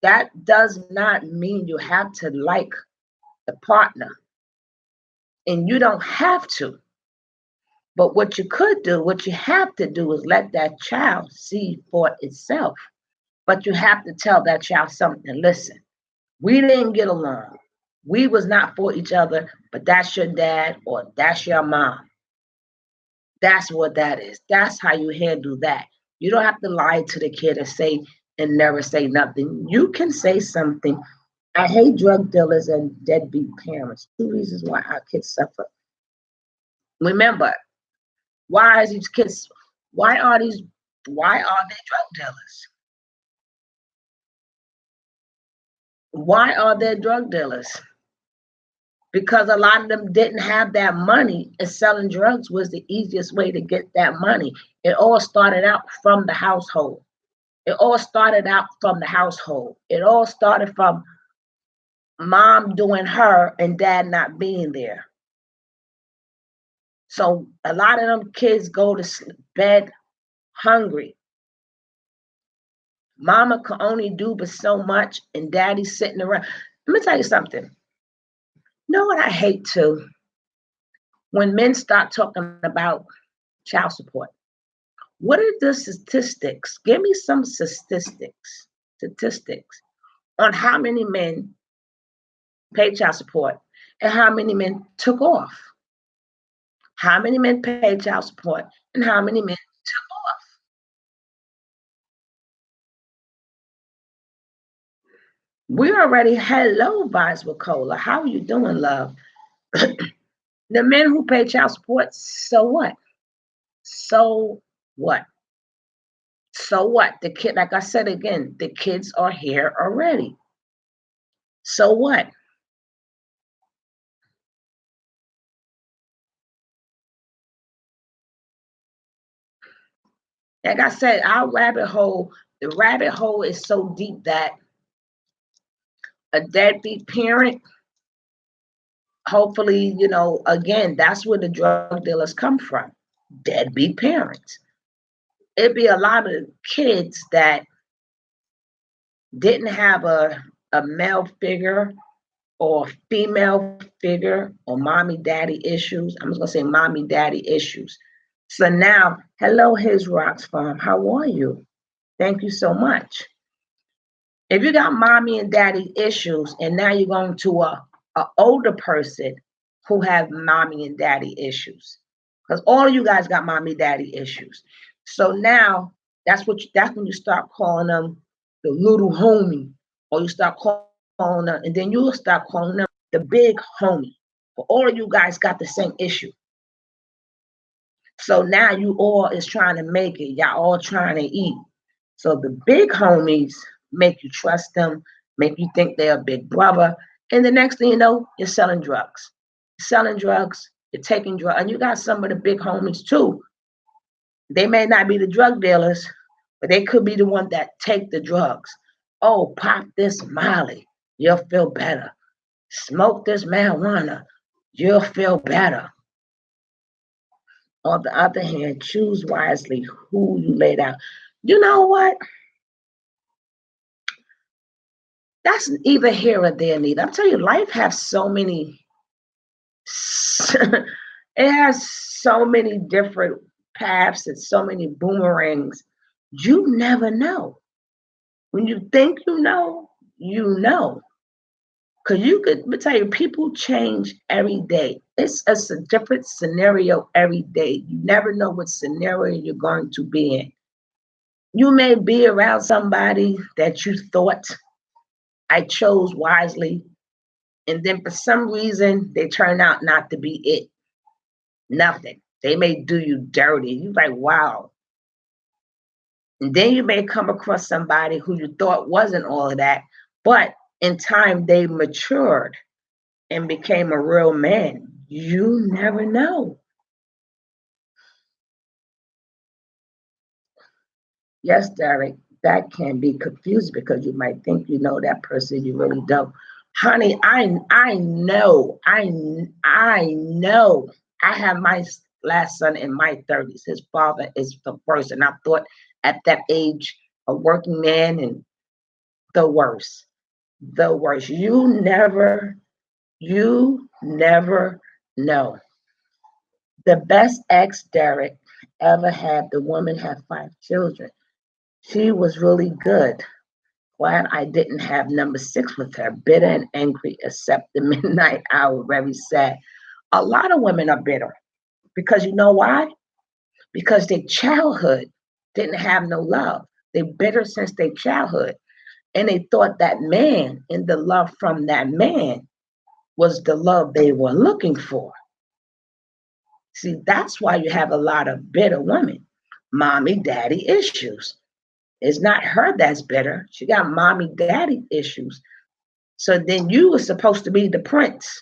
A: That does not mean you have to like the partner. And you don't have to. But what you could do, what you have to do is let that child see for itself. But you have to tell that child something. Listen, we didn't get along. We was not for each other, but that's your dad or that's your mom. That's what that is. That's how you handle that. You don't have to lie to the kid and say and never say nothing. You can say something. I hate drug dealers and deadbeat parents. 2 reasons why our kids suffer. Remember, why is these kids? Why are these? Why are they drug dealers? Why are they drug dealers? Because a lot of them didn't have that money, and selling drugs was the easiest way to get that money. It all started out from the household. It all started out from the household. It all started from mom doing her and dad not being there. So a lot of them kids go to bed hungry. Mama can only do but so much, and daddy's sitting around. Let me tell you something. You know what I hate too? When men start talking about child support. What are the statistics? Give me some statistics on how many men paid child support and how many men took off. How many men paid child support and how many men took off? We already hello, Vibes with Cola. How are you doing, love? The men who pay child support, so what? So what? So what? The kid, like I said again, the kids are here already. So what? Like I said, our rabbit hole, the rabbit hole is so deep that a deadbeat parent, hopefully, again, that's where the drug dealers come from. Deadbeat parents. It'd be a lot of kids that didn't have a male figure or female figure or mommy daddy issues. I'm just gonna say mommy daddy issues. So now, hello, his rocks farm. How are you? Thank you so much. If you got mommy and daddy issues, and now you're going to a older person who have mommy and daddy issues, because all of you guys got mommy daddy issues. So now that's when you start calling them the little homie, or you start calling them, and then you'll start calling them the big homie. But all of you guys got the same issue. So now you all is trying to make it. Y'all all trying to eat. So the big homies make you trust them, make you think they're a big brother. And the next thing you know, you're selling drugs. You're selling drugs, you're taking drugs. And you got some of the big homies too. They may not be the drug dealers, but they could be the one that take the drugs. Oh, pop this Molly, you'll feel better. Smoke this marijuana, you'll feel better. On the other hand, choose wisely who you lay down. You know what? That's either here or there, neither. I'm telling you, life has so many, it has so many different paths and so many boomerangs. You never know. When you think you know, you know. Because let me tell you, people change every day. It's a different scenario every day. You never know what scenario you're going to be in. You may be around somebody that you thought I chose wisely, and then for some reason they turn out not to be it. Nothing. They may do you dirty. You're like, wow. And then you may come across somebody who you thought wasn't all of that, but in time they matured and became a real man. You never know. Yes, Derek, that can be confused because you might think you know that person, you really don't. Honey, I know, I know. I have my last son in my 30s. His father is the worst, and I thought at that age, a working man and the worst, the worst. You never know. The best ex Derek ever had. The woman had 5 children. She was really good. Glad I didn't have number 6 with her, bitter and angry, except the midnight hour, very sad. A lot of women are bitter because you know why? Because their childhood didn't have no love. They're bitter since their childhood. And they thought that man and the love from that man was the love they were looking for. See, that's why you have a lot of bitter women, mommy, daddy issues. It's not her that's bitter. She got mommy, daddy issues. So then you were supposed to be the prince.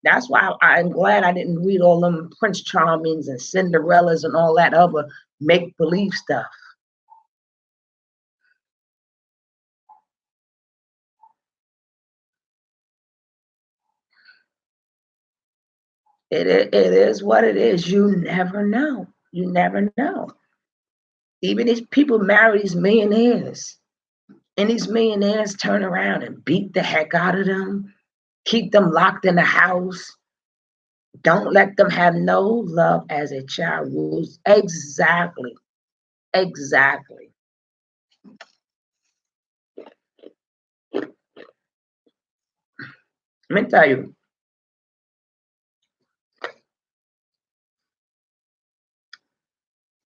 A: That's why I'm glad I didn't read all them Prince Charmings and Cinderellas and all that other make believe stuff. It is what it is. You never know. You never know. Even these people marry these millionaires, and these millionaires turn around and beat the heck out of them, keep them locked in the house, don't let them have no love as a child rules. Exactly. Exactly. Let me tell you,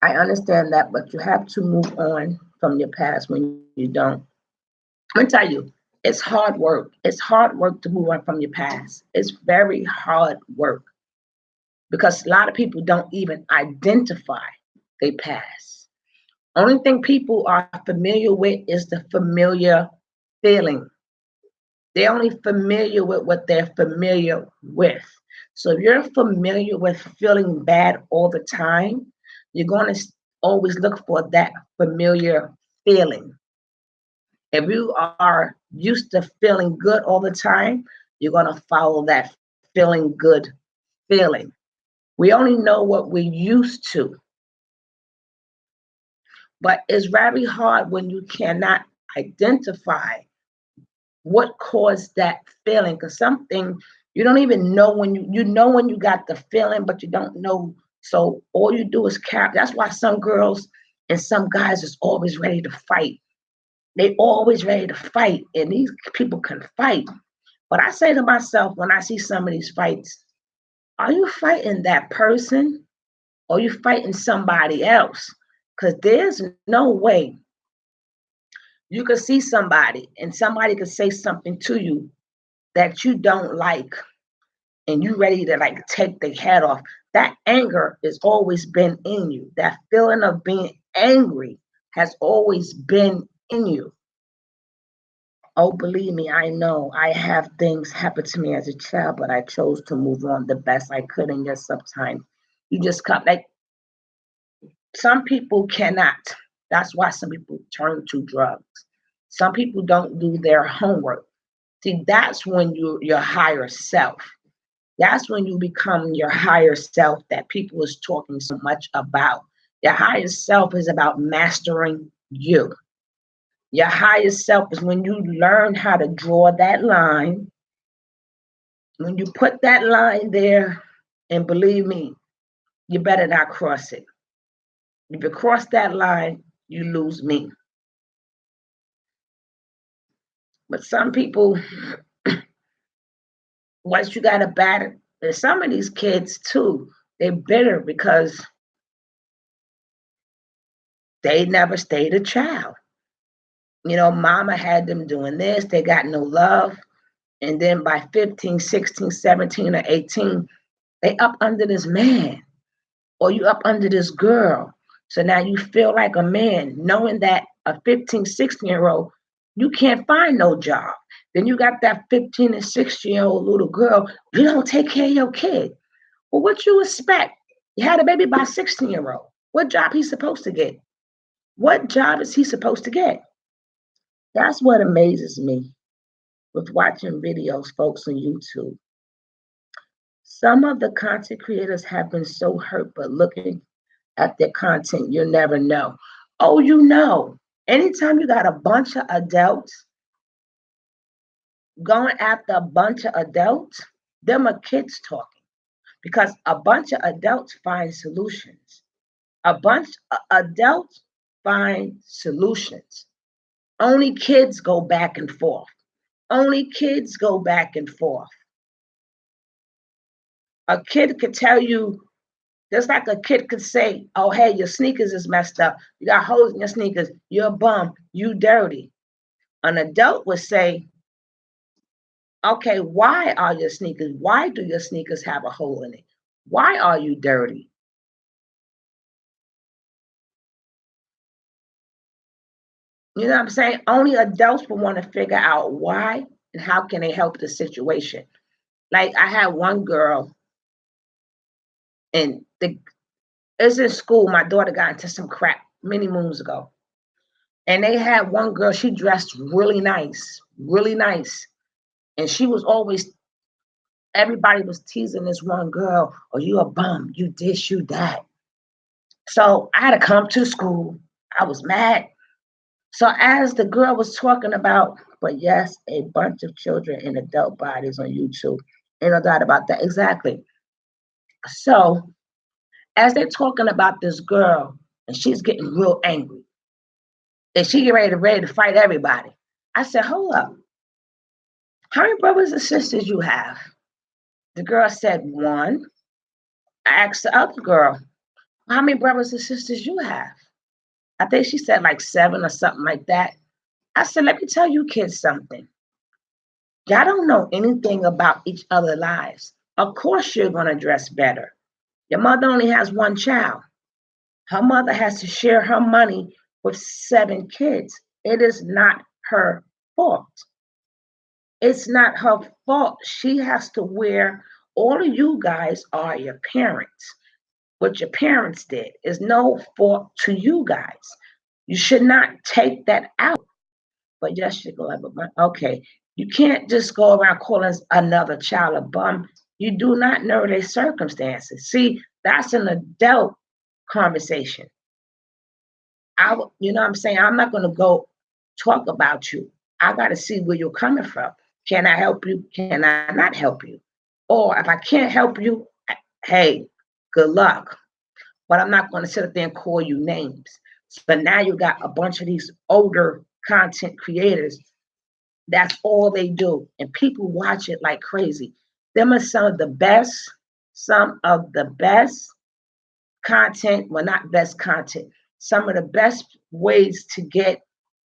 A: I understand that, but you have to move on from your past when you don't. Let me tell you, it's hard work. It's hard work to move on from your past. It's very hard work. because a lot of people don't even identify their past. Only thing people are familiar with is the familiar feeling. They're only familiar with what they're familiar with. So if you're familiar with feeling bad all the time, you're going to always look for that familiar feeling. If you are used to feeling good all the time, you're going to follow that feeling good feeling. We only know what we're used to, but it's very hard when you cannot identify what caused that feeling, because something you don't even know when you know when you got the feeling, but you don't know. So all you do is carry. That's why some girls and some guys is always ready to fight. They always ready to fight, and these people can fight. But I say to myself when I see some of these fights, are you fighting that person or are you fighting somebody else? Because there's no way you could see somebody and somebody could say something to you that you don't like and you ready to like take the head off. That anger has always been in you. That feeling of being angry has always been in you. Oh, believe me, I know I have things happen to me as a child, but I chose to move on the best I could. And yes, sometimes you just come like some people cannot. That's why some people turn to drugs. Some people don't do their homework. See, that's when your higher self. That's when you become your higher self that people is talking so much about. Your higher self is about mastering you. Your higher self is when you learn how to draw that line. When you put that line there, and believe me, you better not cross it. If you cross that line, you lose me. But some people, once you got a bad, and some of these kids too, they're bitter because they never stayed a child. You know, mama had them doing this, they got no love. And then by 15, 16, 17, or 18, they up under this man or you up under this girl. So now you feel like a man, knowing that a 15, 16-year-old, you can't find no job. Then you got that 15 and 16-year-old little girl, you don't take care of your kid. Well, what you expect? You had a baby by a 16-year-old. What job he supposed to get? What job is he supposed to get? That's what amazes me with watching videos, folks, on YouTube. Some of the content creators have been so hurt, but looking at their content, you'll never know. Oh, you know, anytime you got a bunch of adults going after a bunch of adults, them are kids talking because a bunch of adults find solutions. A bunch of adults find solutions. Only kids go back and forth. Only kids go back and forth. A kid could tell you, just like a kid could say, oh, hey, your sneakers is messed up. You got holes in your sneakers. You're a bum. You dirty. An adult would say, okay, why are your sneakers? Why do your sneakers have a hole in it? Why are you dirty? You know what I'm saying? Only adults will want to figure out why and how can they help the situation. Like I had one girl and it's in school. My daughter got into some crap many moons ago. And they had one girl, she dressed really nice, really nice. And she was always, everybody was teasing this one girl, oh, you a bum, you this, you that. So I had to come to school. I was mad. So as the girl was talking about, but yes, a bunch of children in adult bodies on YouTube. Ain't no doubt about that. Exactly. So as they're talking about this girl, and she's getting real angry, and she get ready to fight everybody. I said, hold up. How many brothers and sisters you have? The girl said one. I asked the other girl, how many brothers and sisters you have? I think she said like seven or something like that. I said, let me tell you kids something. Y'all don't know anything about each other's lives. Of course you're going to dress better. Your mother only has one child. Her mother has to share her money with 7 kids. It is not her fault. It's not her fault. She has to wear, all of you guys are your parents. What your parents did is no fault to you guys. You should not take that out. But yes, you go like, okay, you can't just go around calling another child a bum. You do not know their circumstances. See, that's an adult conversation. You know what I'm saying? I'm not going to go talk about you. I got to see where you're coming from. Can I help you? Can I not help you? Or if I can't help you, hey, good luck. But I'm not going to sit up there and call you names. But now you got a bunch of these older content creators. That's all they do. And people watch it like crazy. Them are some of the best content, well, not best content, some of the best ways to get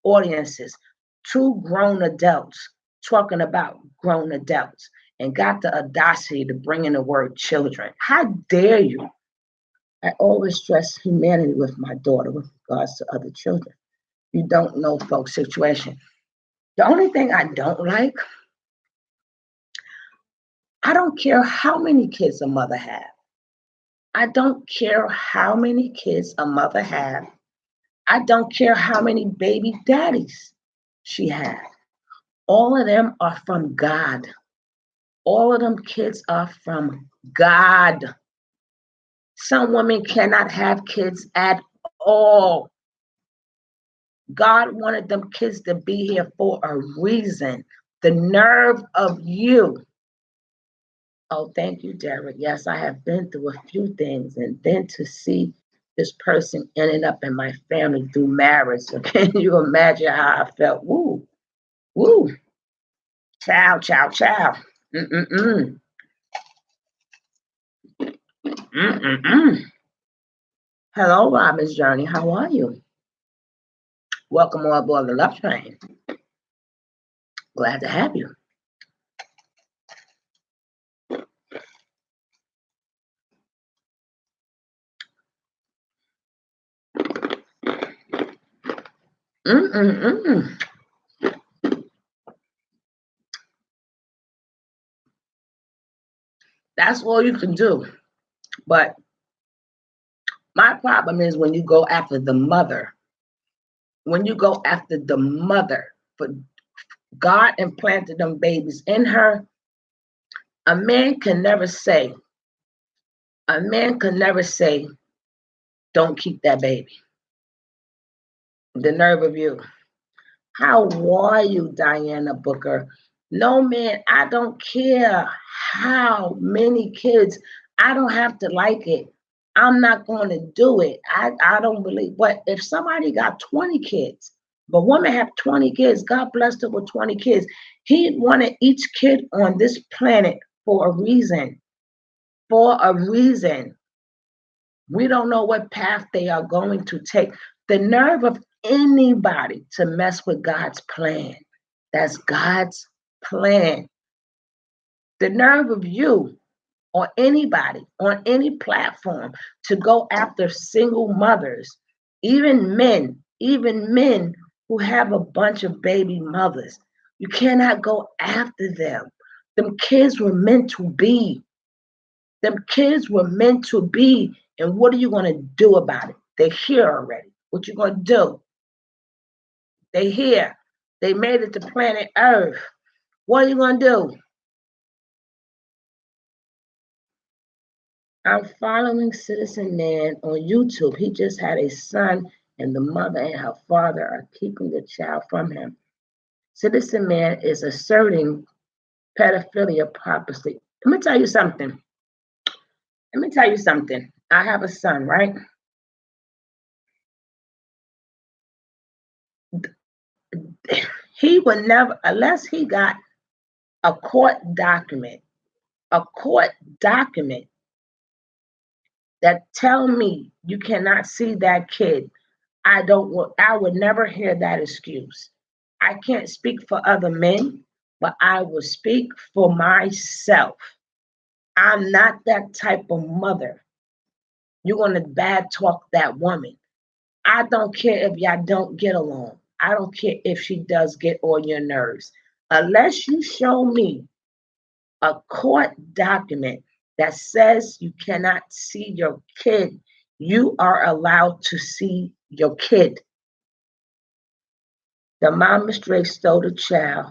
A: audiences. Two grown adults talking about grown adults and got the audacity to bring in the word children. How dare you? I always stress humanity with my daughter with regards to other children. You don't know folks' situation. The only thing I don't like, I don't care how many kids a mother has. I don't care how many kids a mother has. I don't care how many baby daddies she had. All of them are from God. All of them kids are from God. Some women cannot have kids at all. God wanted them kids to be here for a reason. The nerve of you. Oh, thank you, Derek. Yes, I have been through a few things, and then to see this person ended up in my family through marriage. So can you imagine how I felt? Woo, woo, chow, chow, chow. Mm-mm-mm. Mm-mm-mm. Hello, Robin's Journey. How are you? Welcome on board the Love Train. Glad to have you. Mm-mm-mm. That's all you can do. But my problem is when you go after the mother. When you go after the mother, for God implanted them babies in her, a man can never say, a man can never say, don't keep that baby. The nerve of you. How are you, Diana Booker? No, man, I don't care how many kids. I don't have to like it. I'm not going to do it. I don't believe. But if somebody got 20 kids, but woman have 20 kids, God blessed her with 20 kids. He wanted each kid on this planet for a reason. For a reason. We don't know what path they are going to take. The nerve of anybody to mess with God's plan. That's God's plan. The nerve of you or anybody on any platform to go after single mothers, even men who have a bunch of baby mothers. You cannot go after them. Them kids were meant to be. Them kids were meant to be. And what are you going to do about it? They're here already. What you going to do? They're here. They made it to planet Earth. What are you going to do? I'm following Citizen Man on YouTube. He just had a son, and the mother and her father are keeping the child from him. Citizen Man is asserting pedophilia purposely. Let me tell you something. Let me tell you something. I have a son, right? He would never, unless he got a a court document that tell me you cannot see that kid. I would never hear that excuse. I can't speak for other men, but I will speak for myself. I'm not that type of mother You're going to bad talk that woman. I don't care if y'all don't get along. I don't care if she does get on your nerves. Unless you show me a court document that says you cannot see your kid, you are allowed to see your kid. The mom straight stole the child,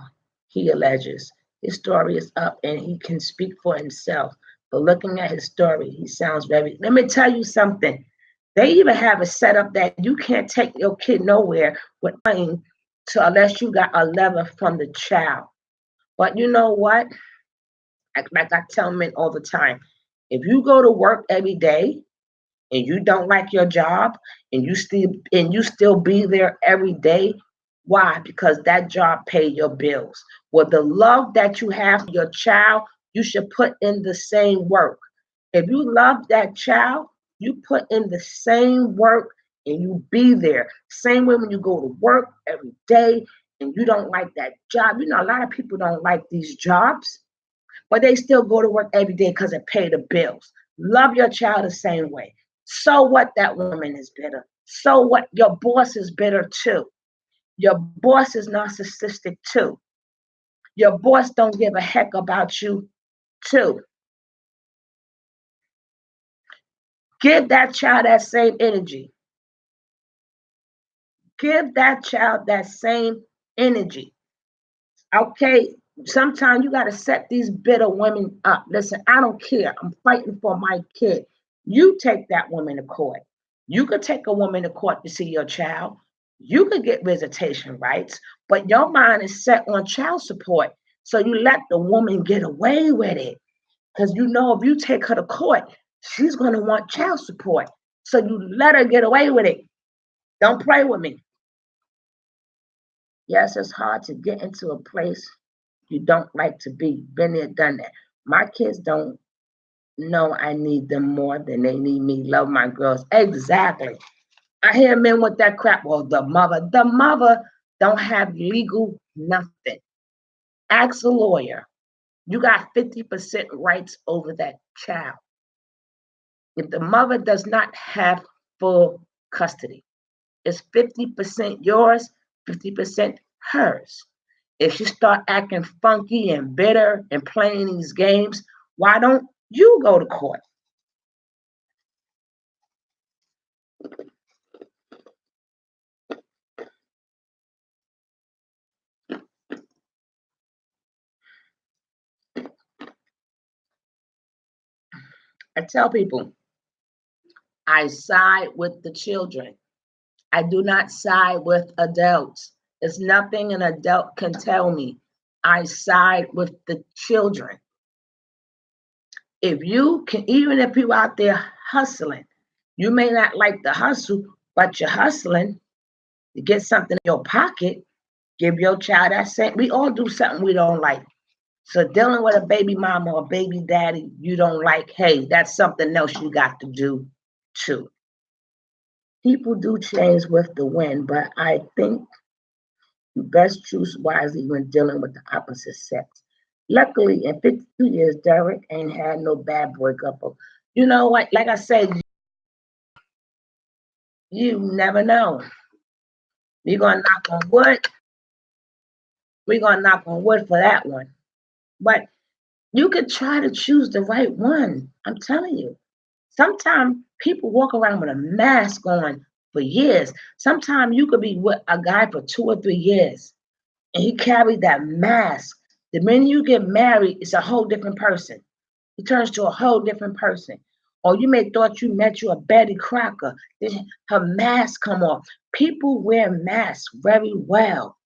A: he alleges. His story is up and he can speak for himself. But looking at his story, he sounds very. Let me tell you something. They even have a setup that you can't take your kid nowhere with money to unless you got a letter from the child. But you know what? Like I tell men all the time, if you go to work every day and you don't like your job and you still be there every day, why? Because that job pay your bills. With the love that you have for your child, you should put in the same work. If you love that child, you put in the same work and you be there. Same way when you go to work every day and you don't like that job. You know, a lot of people don't like these jobs, but they still go to work every day because it pay the bills. Love your child the same way. So what that woman is bitter. So what your boss is bitter too. Your boss is narcissistic too. Your boss don't give a heck about you too. Give that child that same energy. Give that child that same energy. Okay, sometimes you got to set these bitter women up. Listen, I don't care. I'm fighting for my kid. You take that woman to court. You could take a woman to court to see your child. You could get visitation rights, but your mind is set on child support. So you let the woman get away with it. Because you know if you take her to court, she's going to want child support. So you let her get away with it. Don't play with me. Yes, it's hard to get into a place you don't like to be. Been there, done that. My kids don't know I need them more than they need me. Love my girls. Exactly. I hear men with that crap. Well, the mother don't have legal nothing. Ask a lawyer. You got 50% rights over that child. If the mother does not have full custody, it's 50% yours, 50% hers. If she start acting funky and bitter and playing these games, why don't you go to court? I tell people, I side with the children. I do not side with adults. There's nothing an adult can tell me. I side with the children. If you can, even if you're out there hustling, you may not like the hustle, but you're hustling to get something in your pocket. Give your child that same. We all do something we don't like. So dealing with a baby mama or baby daddy you don't like, hey, that's something else you got to do too. People do change with the wind, but I think you best choose wisely when dealing with the opposite sex. Luckily, in 52 years, Derek ain't had no bad boy couple. You know what? Like I said, you never know. We're gonna knock on wood. We're gonna knock on wood for that one. But you could try to choose the right one. I'm telling you. Sometimes people walk around with a mask on for years. Sometimes you could be with a guy for 2 or 3 years and he carried that mask. The minute you get married, it's a whole different person. He turns to a whole different person. Or you may thought you met you a Betty Crocker. Then her mask come off. People wear masks very well.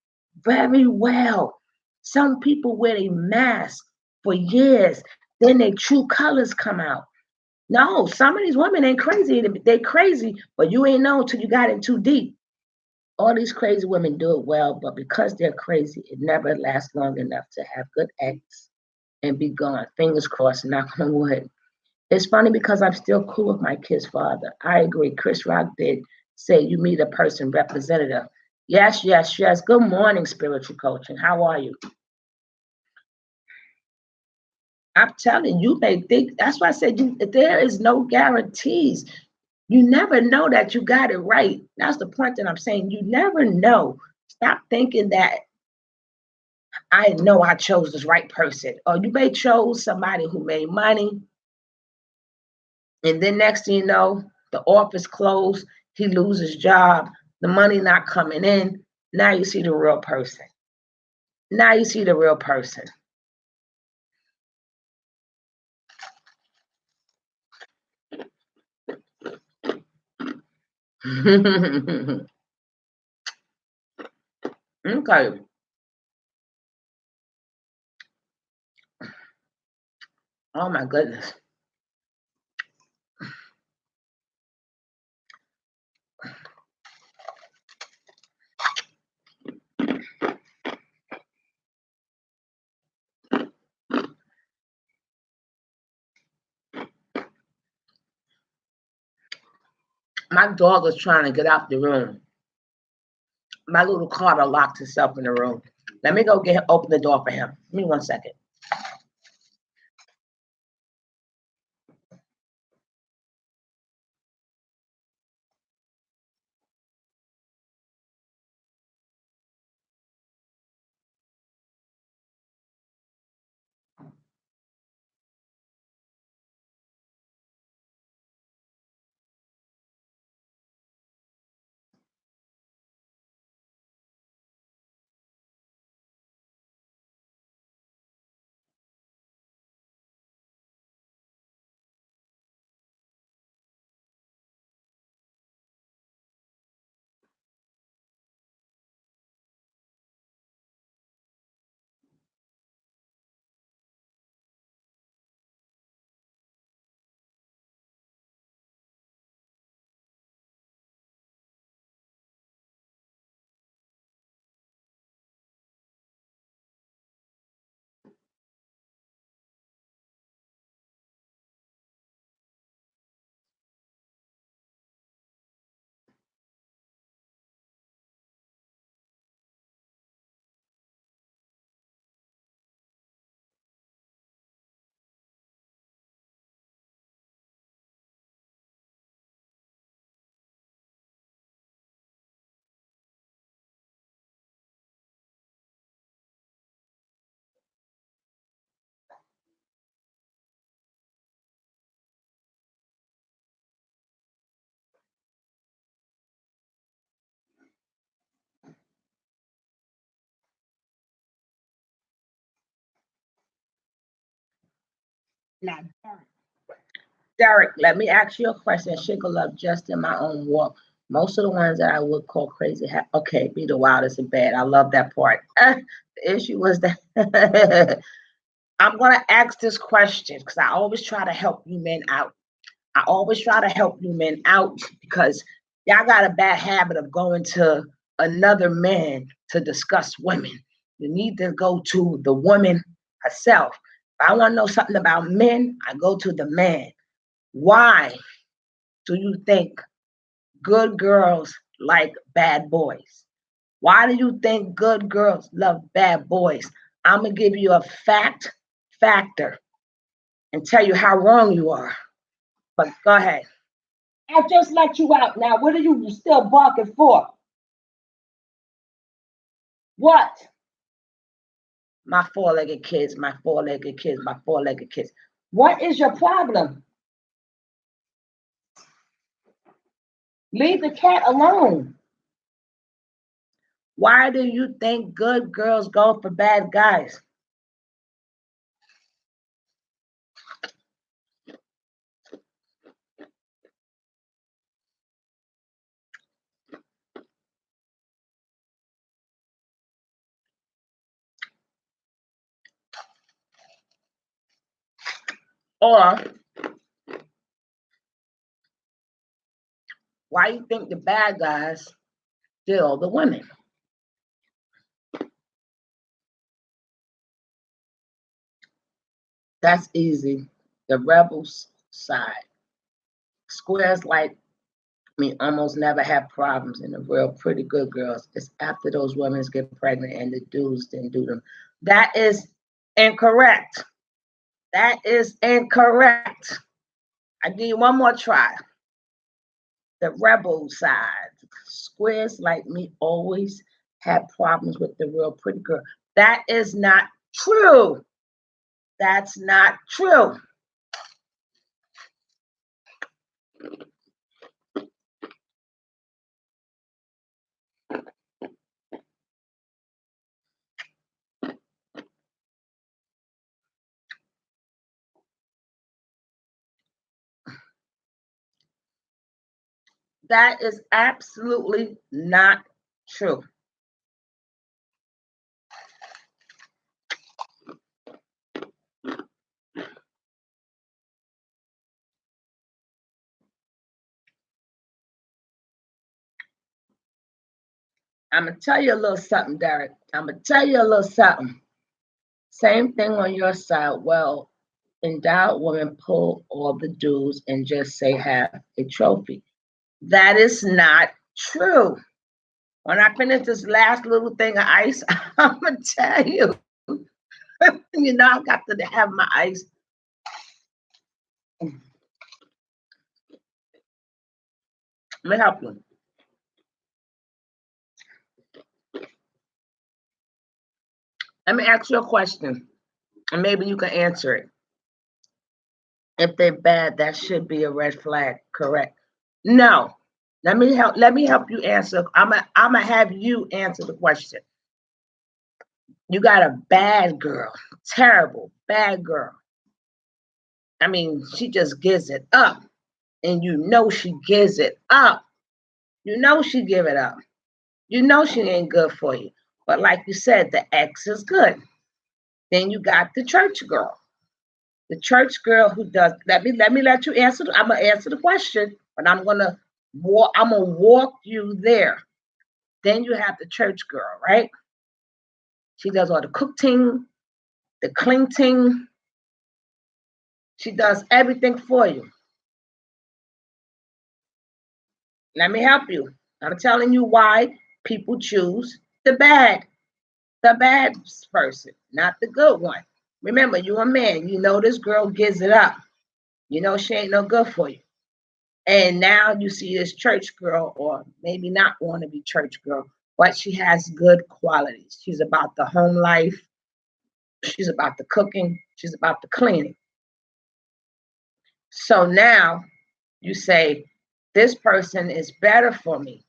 A: Very well. Some people wear a mask for years. Then their true colors come out. No, some of these women ain't crazy. They crazy, but you ain't know until you got in too deep. All these crazy women do it well, but because they're crazy, it never lasts long enough to have good eggs and be gone. Fingers crossed, knock on wood. It's funny because I'm still cool with my kid's father. I agree. Chris Rock did say you meet a person representative. Yes, yes, yes. Good morning, spiritual coaching. How are you? I'm telling you, may think that's why I said there is no guarantees. You never know that you got it right. That's the point that I'm saying. You never know. Stop thinking that I know I chose this right person. Or you may chose somebody who made money, and then next thing you know, the office closed, he loses his job, the money not coming in. Now you see the real person. Now you see the real person. Okay. Oh my goodness. My dog is trying to get out the room. My little Carter locked himself in the room. Let me go open the door for him. Give me 1 second. Now, Derek, let me ask you a question. Shickle up just in my own walk. Most of the ones that I would call crazy, okay, be the wildest and bad. I love that part. The issue was that I'm going to ask this question because I always try to help you men out. I always try to help you men out because y'all got a bad habit of going to another man to discuss women. You need to go to the woman herself. If I want to know something about men, I go to the man. Why do you think good girls like bad boys? Why do you think good girls love bad boys? I'm going to give you a factor and tell you how wrong you are. But go ahead. I just let you out. Now, what are you still barking for? What? My four-legged kids, my four-legged kids, my four-legged kids. What is your problem? Leave the cat alone. Why do you think good girls go for bad guys? Or why you think the bad guys steal the women? That's easy. The rebels side. Squares like me almost never have problems, and the real pretty good girls. It's after those women get pregnant and the dudes didn't do them. That is incorrect. That is incorrect. I give you one more try. the rebel side. Squares like me always have problems with the real pretty girl. That is not true. That's not true. That is absolutely not true. I'm going to tell you a little something, Derek. I'm going to tell you a little something. Same thing on your side. Well, endowed women pull all the dues and just say have a trophy. That is not true. When I finish this last little thing of ice, I'm going to tell you. You know, I got to have my ice. Let me help you. Let me ask you a question, and maybe you can answer it. If they're bad, that should be a red flag, correct? No. Let me help you answer. I'm gonna have you answer the question. You got a bad girl, terrible, bad girl. I mean, she just gives it up. And you know she gives it up. You know she give it up. You know she ain't good for you. But like you said, the ex is good. Then you got the church girl. The church girl who does let you answer. I'm gonna answer the question, but I'm gonna walk you there. Then you have the church girl, right? She does all the cooking, the cleaning. She does everything for you. Let me help you. I'm telling you why people choose the bad person, not the good one. Remember, you're a man. You know this girl gives it up. You know she ain't no good for you. And now you see this church girl, or maybe not want to be church girl, but she has good qualities. She's about the home life. She's about the cooking. She's about the cleaning. So now you say, this person is better for me.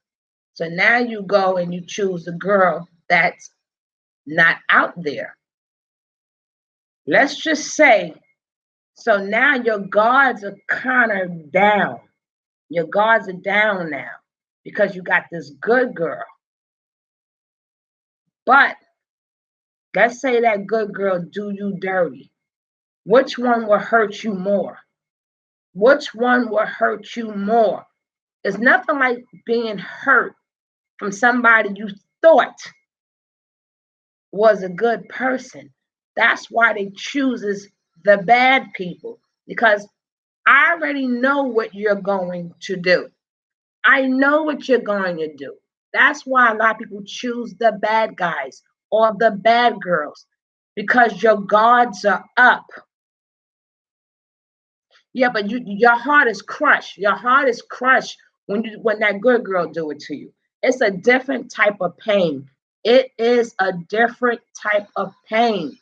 A: So now you go and you choose a girl that's not out there. Let's just say, so now your guards are kind of down. Your guards are down now because you got this good girl. But let's say that good girl do you dirty. Which one will hurt you more? Which one will hurt you more? It's nothing like being hurt from somebody you thought was a good person. That's why they chooses the bad people, because I already know what you're going to do. I know what you're going to do. That's why a lot of people choose the bad guys or the bad girls, because your guards are up. Yeah, but your heart is crushed. Your heart is crushed when that good girl do it to you. It's a different type of pain. It is a different type of pain.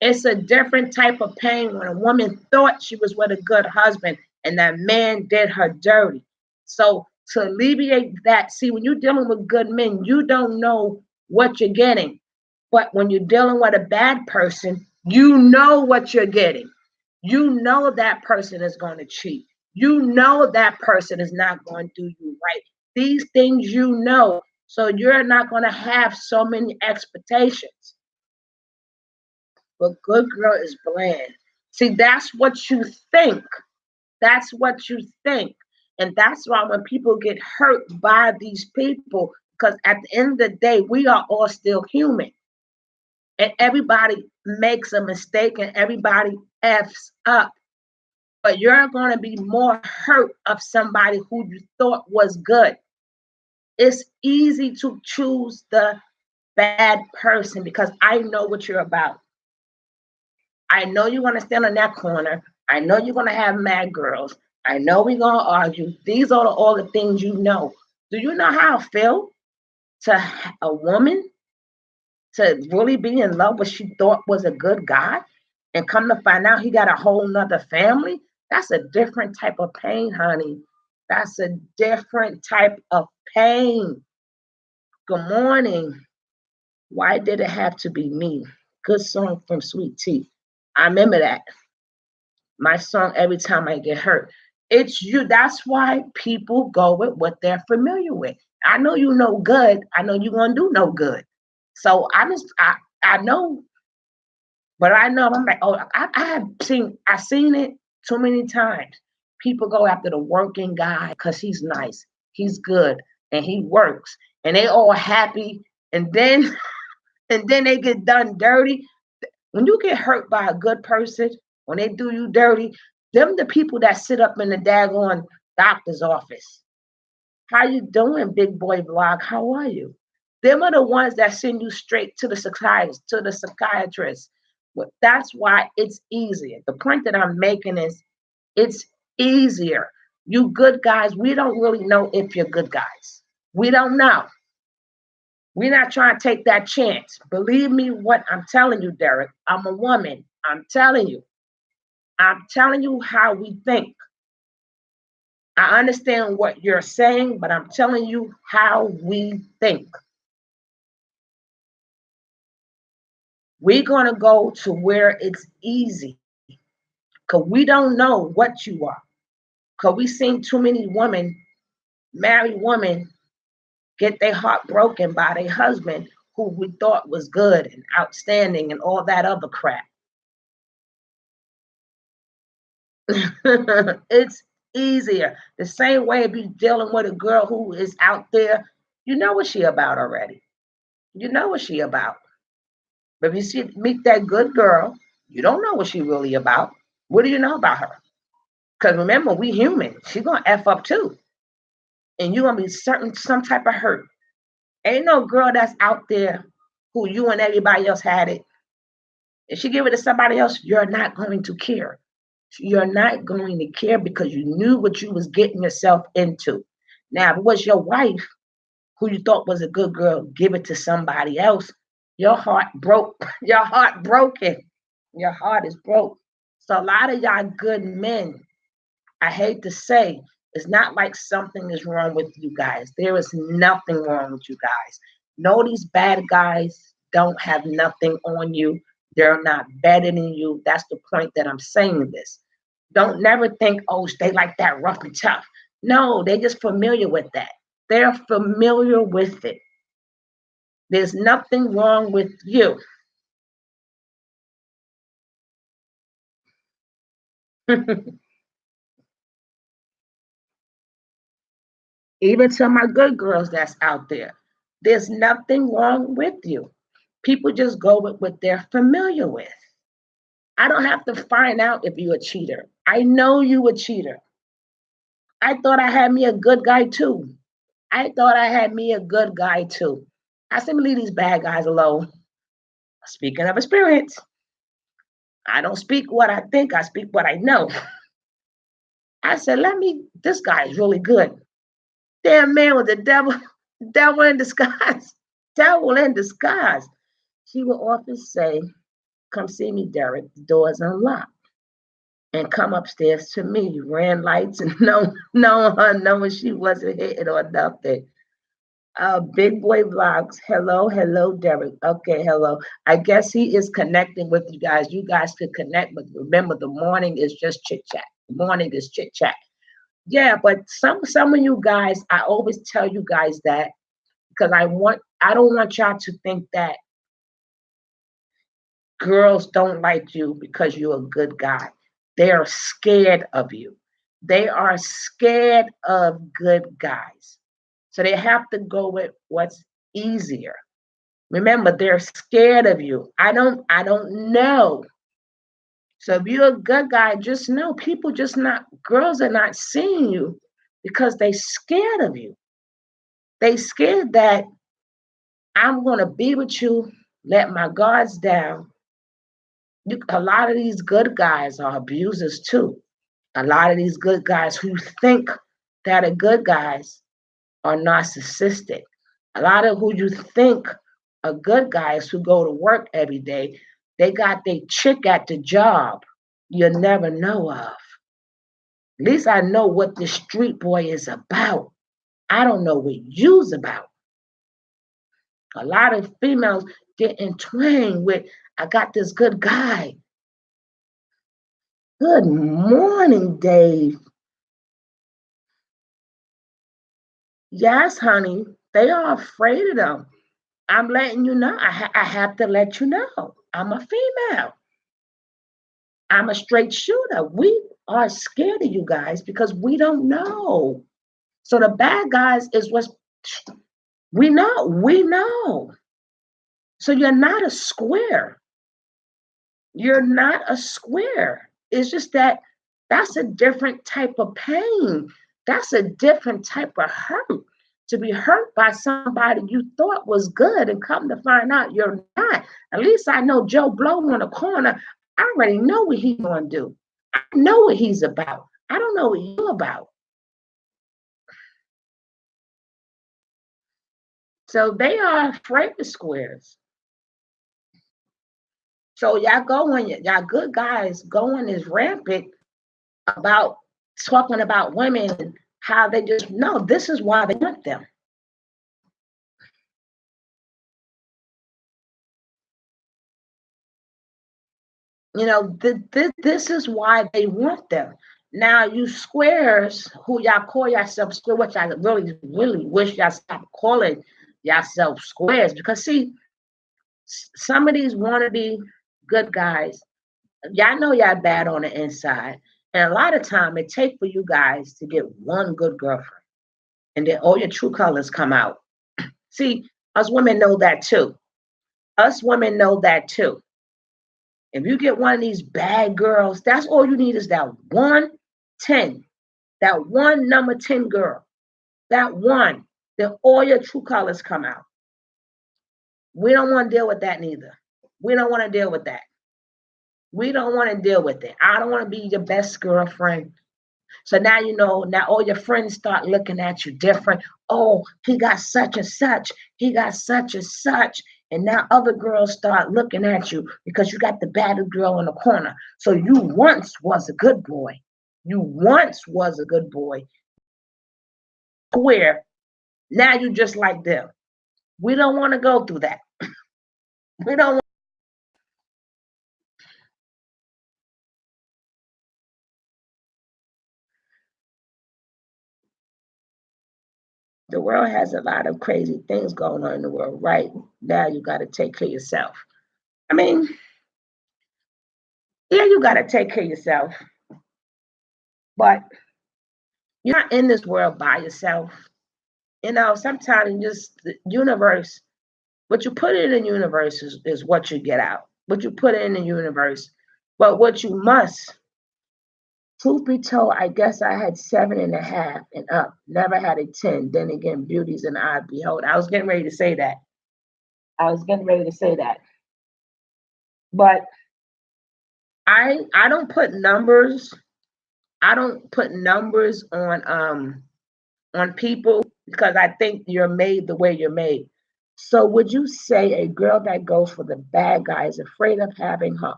A: It's a different type of pain when a woman thought she was with a good husband and that man did her dirty. So to alleviate that, see, when you're dealing with good men, you don't know what you're getting. But when you're dealing with a bad person, you know what you're getting. You know that person is going to cheat. You know that person is not going to do you right. These things you know. So you're not going to have so many expectations. But good girl is bland. See, that's what you think. That's what you think. And that's why when people get hurt by these people, because at the end of the day, we are all still human. And everybody makes a mistake and everybody F's up. But you're going to be more hurt of somebody who you thought was good. It's easy to choose the bad person because I know what you're about. I know you're going to stand on that corner. I know you're going to have mad girls. I know we're gonna argue. These are all the things you know. Do you know how I feel to a woman to really be in love what she thought was a good guy and come to find out he got a whole nother family? That's a different type of pain, honey. That's a different type of pain. Good morning. Why did it have to be me? Good song from Sweet Tea. I remember that. My song every time I get hurt. It's you. That's why people go with what they're familiar with. I know you know good. I know you're gonna do no good. So I know, but I know I'm like, oh, I have seen it too many times. People go after the working guy because he's nice, he's good, and he works, and they all happy, and then and then they get done dirty. When you get hurt by a good person, when they do you dirty, them the people that sit up in the daggone doctor's office. How you doing, big boy vlog? How are you? Them are the ones that send you straight to the psychiatrist. But that's why it's easier. The point that I'm making is it's easier. You good guys, we don't really know if you're good guys. We don't know. We're not trying to take that chance. Believe me, what I'm telling you, Derek. I'm a woman. I'm telling you. I'm telling you how we think. I understand what you're saying, but I'm telling you how we think. We're going to go to where it's easy because we don't know what you are. Because we've seen too many women, married women, get their heart broken by their husband who we thought was good and outstanding and all that other crap. It's easier. The same way if you're dealing with a girl who is out there, you know what she about already. You know what she about. But if you meet that good girl, you don't know what she really about. What do you know about her? Because remember, we human. She gonna F up too. And you're gonna be certain some type of hurt. Ain't no girl that's out there who you and everybody else had it. If she give it to somebody else, you're not going to care. You're not going to care because you knew what you was getting yourself into. Now, if it was your wife who you thought was a good girl, give it to somebody else, your heart broke. Your heart broken. Your heart is broke. So a lot of y'all good men, I hate to say, it's not like something is wrong with you guys. There is nothing wrong with you guys. No, these bad guys don't have nothing on you. They're not better than you. That's the point that I'm saying this. Don't never think, oh, they like that rough and tough. No, they're just familiar with that. They're familiar with it. There's nothing wrong with you. Even to my good girls that's out there, there's nothing wrong with you. People just go with what they're familiar with. I don't have to find out if you're a cheater. I know you a cheater. I thought I had me a good guy too. I thought I had me a good guy too. I said, leave these bad guys alone. Speaking of experience, I don't speak what I think, I speak what I know. I said, this guy is really good. Damn man with the devil, devil in disguise. Devil in disguise. She would often say, come see me, Derek. The door's unlocked. And come upstairs to me. Ran lights and no her knowing she wasn't hitting or nothing. Big boy vlogs. Hello, Derek. Okay, hello. I guess he is connecting with you guys. You guys could connect, but remember the morning is just chit chat. The morning is chit chat. Yeah, but some of you guys, I always tell you guys that because I don't want y'all to think that girls don't like you because you're a good guy. They are scared of you. They are scared of good guys. So they have to go with what's easier. Remember, they're scared of you. I don't know. So if you're a good guy, just know girls are not seeing you because they scared of you. They scared that I'm gonna be with you, let my guards down. A lot of these good guys are abusers too. A lot of these good guys who think that are good guys are narcissistic. A lot of who you think are good guys who go to work every day, they got their chick at the job you'll never know of. At least I know what this street boy is about. I don't know what you's about. A lot of females get entwined with, I got this good guy. Good morning, Dave. Yes, honey, they are afraid of them. I'm letting you know. I have to let you know. I'm a female. I'm a straight shooter. We are scared of you guys because we don't know. So the bad guys is what's we know. We know. So you're not a square. You're not a square. It's just that that's a different type of pain. That's a different type of hurt. To be hurt by somebody you thought was good and come to find out you're not. At least I know Joe Blow on the corner. I already know what he's going to do. I know what he's about. I don't know what you're about. So they are afraid of squares. So y'all going, y'all good guys going is rampant about talking about women and how they just know this is why they want them. You know, this is why they want them. Now, you squares who y'all call yourself square, which I really, really wish y'all stop calling yourself squares because see, some of these wannabe good guys, y'all know y'all bad on the inside. And a lot of time it takes for you guys to get one good girlfriend and then all your true colors come out. See, us women know that too. Us women know that too. If you get one of these bad girls, that's all you need is that 110, that one number 10 girl, that one, then all your true colors come out. We don't want to deal with that neither. We don't want to deal with that. We don't want to deal with it. I don't want to be your best girlfriend. So now you know, now all your friends start looking at you different. Oh, he got such and such. He got such and such. And now other girls start looking at you because you got the battered girl in the corner. So you once was a good boy. You once was a good boy. Where now you just like them. We don't want to go through that. We don't. The world has a lot of crazy things going on in the world right now. You got to take care of yourself. I mean, yeah, you got to take care of yourself, but you're not in this world by yourself. You know, sometimes just the universe, what you put in the universe is what you get out. What you put in the universe, but what you must, truth be told, I guess I had 7.5 and up. Never had a 10. Then again, beauty's an eye behold. I was getting ready to say that. I was getting ready to say that. But I don't put numbers. I don't put numbers on people because I think you're made the way you're made. So would you say a girl that goes for the bad guy is afraid of having her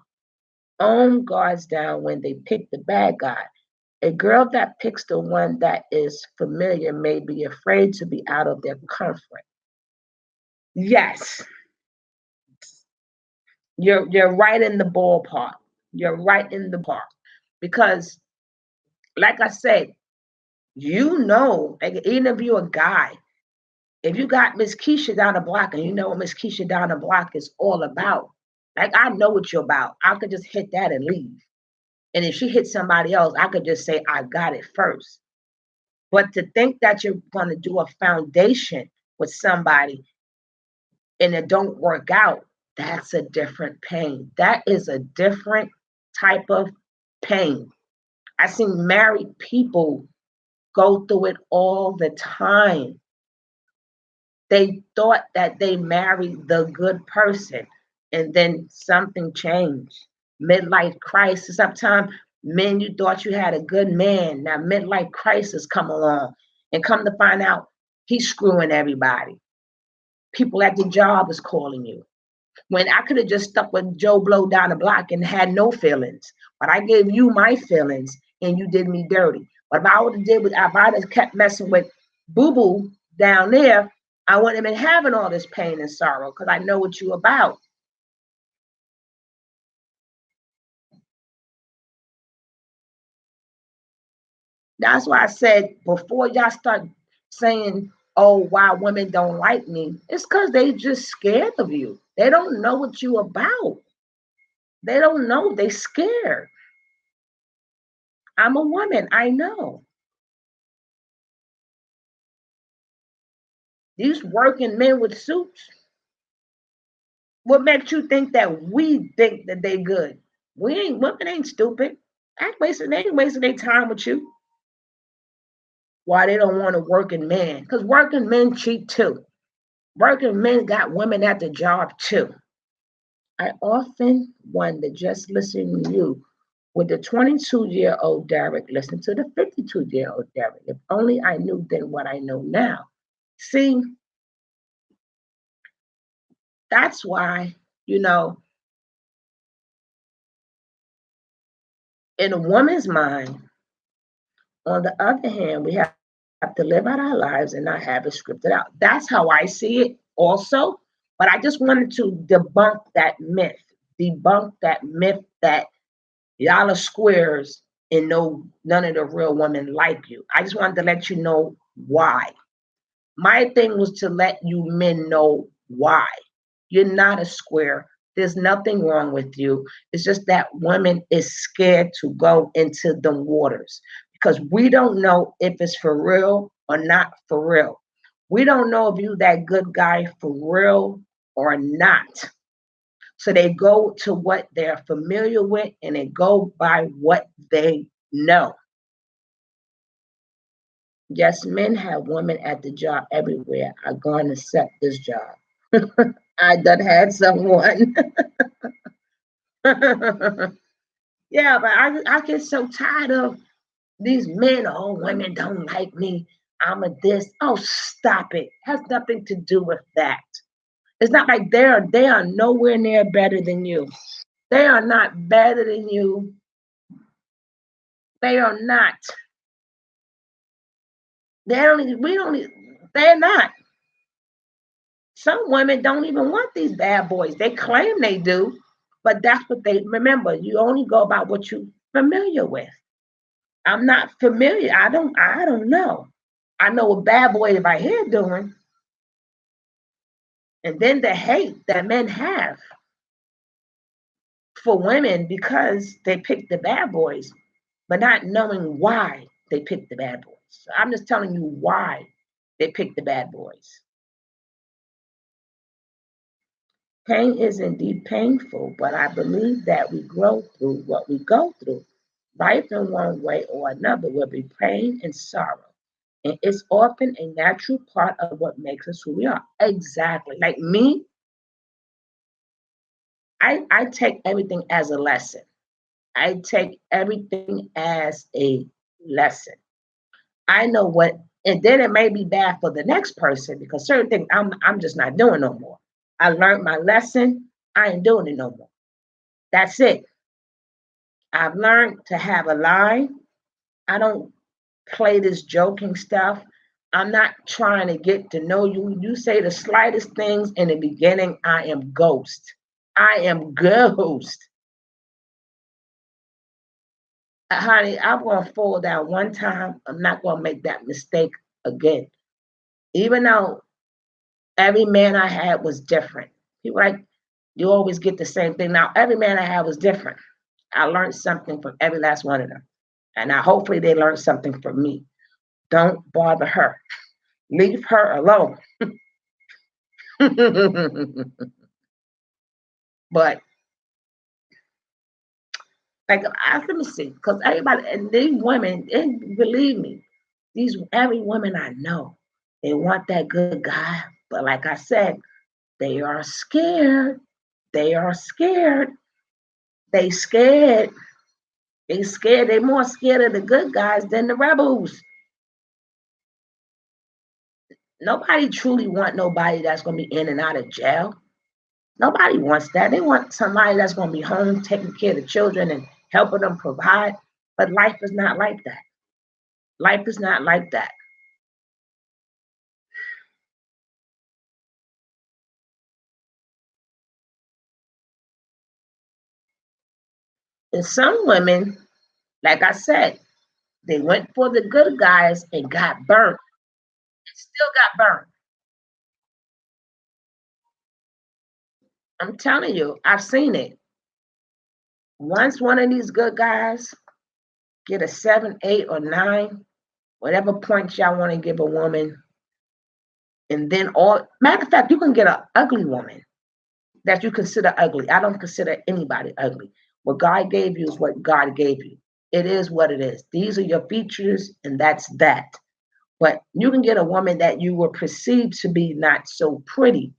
A: own guards down when they pick the bad guy? A girl that picks the one that is familiar may be afraid to be out of their comfort. Yes, you're right in the ballpark. You're right in the park because, like I said, you know, like, even if you're a guy, if you got Miss Keisha down the block and you know what Miss Keisha down the block is all about, like I know what you're about. I could just hit that and leave. And if she hits somebody else, I could just say I got it first. But to think that you're going to do a foundation with somebody and it don't work out, that's a different pain. That is a different type of pain. I've seen married people go through it all the time. They thought that they married the good person and then something changed. Midlife crisis. Sometimes Men, you thought you had a good man. Now midlife crisis come along, and come to find out he's screwing everybody. People at the job is calling you. When I could have just stuck with Joe Blow down the block and had no feelings, but I gave you my feelings and you did me dirty. But if I would have did, if I'd have kept messing with Boo Boo down there, I wouldn't have been having all this pain and sorrow because I know what you about. That's why I said before y'all start saying, oh, why women don't like me, it's because they just scared of you. They don't know what you about. They don't know. They scared. I'm a woman. I know. These working men with suits, what makes you think that we think that they good? We ain't, women ain't stupid. They ain't wasting their time with you. Why they don't want a working man? Because working men cheat too. Working men got women at the job too. I often wonder, just listening to you, would the 22-year-old Derek listen to the 52-year-old Derek? If only I knew then what I know now. See, that's why, you know, in a woman's mind, on the other hand, we have to live out our lives and not have it scripted out. That's how I see it also. But I just wanted to debunk that myth that y'all are squares and no none of the real women like you. I just wanted to let you know why. My thing was to let you men know why. You're not a square. There's nothing wrong with you. It's just that women is scared to go into the waters because we don't know if it's for real or not for real. We don't know if you that good guy for real or not. So they go to what they're familiar with and they go by what they know. Yes, men have women at the job everywhere. I'm going to accept this job. I done had someone. Yeah, but I get so tired of these men. Oh, women don't like me. I'm a this. Oh, stop it. Has nothing to do with that. It's not like they are nowhere near better than you. They are not better than you. They are not. They don't. We don't. They're not. Some women don't even want these bad boys. They claim they do, but that's what they remember. You only go about what you're familiar with. I'm not familiar. I don't know. I know what bad boy right here doing. And then the hate that men have for women because they pick the bad boys, but not knowing why they pick the bad boys. So I'm just telling you why they pick the bad boys. Pain is indeed painful, but I believe that we grow through what we go through. Life in one way or another will be pain and sorrow. And it's often a natural part of what makes us who we are. Exactly. Like me, I take everything as a lesson. I take everything as a lesson. I know what, and then it may be bad for the next person because certain things I'm just not doing no more. I learned my lesson. I ain't doing it no more. That's it. I've learned to have a line. I don't play this joking stuff. I'm not trying to get to know you. You say the slightest things in the beginning, I am ghost. I am ghost. Honey, I'm going to fall down one time. I'm not going to make that mistake again. Even though every man I had was different. People like, you always get the same thing. Now, every man I had was different. I learned something from every last one of them. And I hopefully they learned something from me. Don't bother her. Leave her alone. But like, let me see, because everybody and these women, and believe me, these every woman I know, they want that good guy. But like I said, they are scared. They are scared. They scared. They scared. They more scared of the good guys than the rebels. Nobody truly want nobody that's gonna be in and out of jail. Nobody wants that. They want somebody that's gonna be home taking care of the children and helping them provide. But life is not like that. Life is not like that. And some women, like I said, they went for the good guys and got burnt. Still got burnt. I'm telling you, I've seen it. Once one of these good guys get a 7, 8, or 9, whatever points y'all want to give a woman, and then all matter of fact, you can get an ugly woman that you consider ugly. I don't consider anybody ugly. What God gave you is what God gave you. It is what it is. These are your features, and that's that. But you can get a woman that you were perceived to be not so pretty.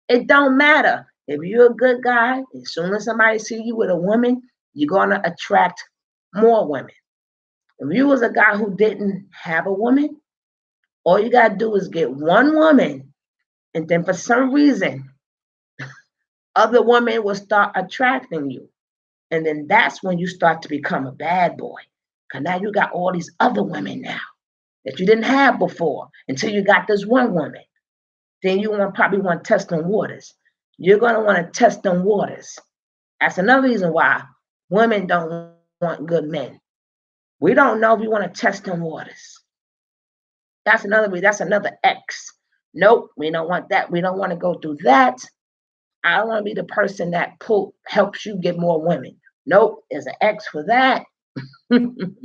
A: It don't matter. If you're a good guy, as soon as somebody see you with a woman, you're gonna attract more women. If you was a guy who didn't have a woman, all you gotta do is get one woman, and then for some reason, other women will start attracting you. And then that's when you start to become a bad boy. Because now you got all these other women now that you didn't have before until you got this one woman. Then you probably want to test them waters. You're going to want to test them waters. That's another reason why women don't want good men. We don't know if we want to test them waters. That's another reason. That's another X. Nope, we don't want that. We don't want to go through that. I don't want to be the person that helps you get more women. Nope, there's an X for that. And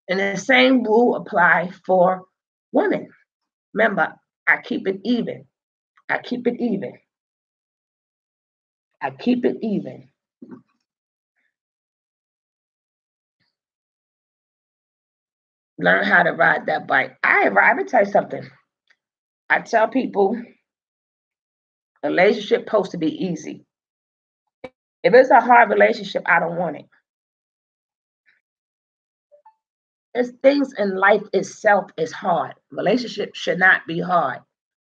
A: the same rule apply for women. Remember, I keep it even. I keep it even. I keep it even. Learn how to ride that bike. I would tell you something. I tell people a relationship supposed to be easy. If it's a hard relationship, I don't want it. It's things in life itself is hard. Relationship should not be hard.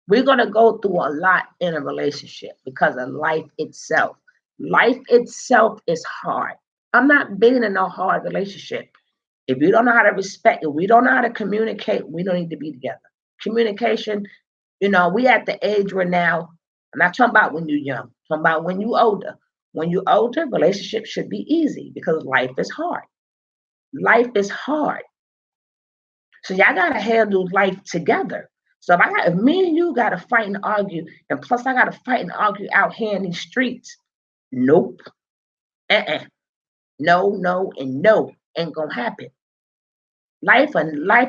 A: We're going to go through a lot in a relationship because of life itself. Life itself is hard. I'm not being in no hard relationship. If you don't know how to respect, if we don't know how to communicate, we don't need to be together. Communication, we at the age where now, I'm not talking about when you're young, I'm talking about when you're older. When you're older, relationships should be easy because life is hard. Life is hard. So y'all gotta handle life together. So if me and you gotta fight and argue, and plus I gotta fight and argue out here in these streets, nope. Uh-uh. No, no, and no. Ain't gonna happen. Life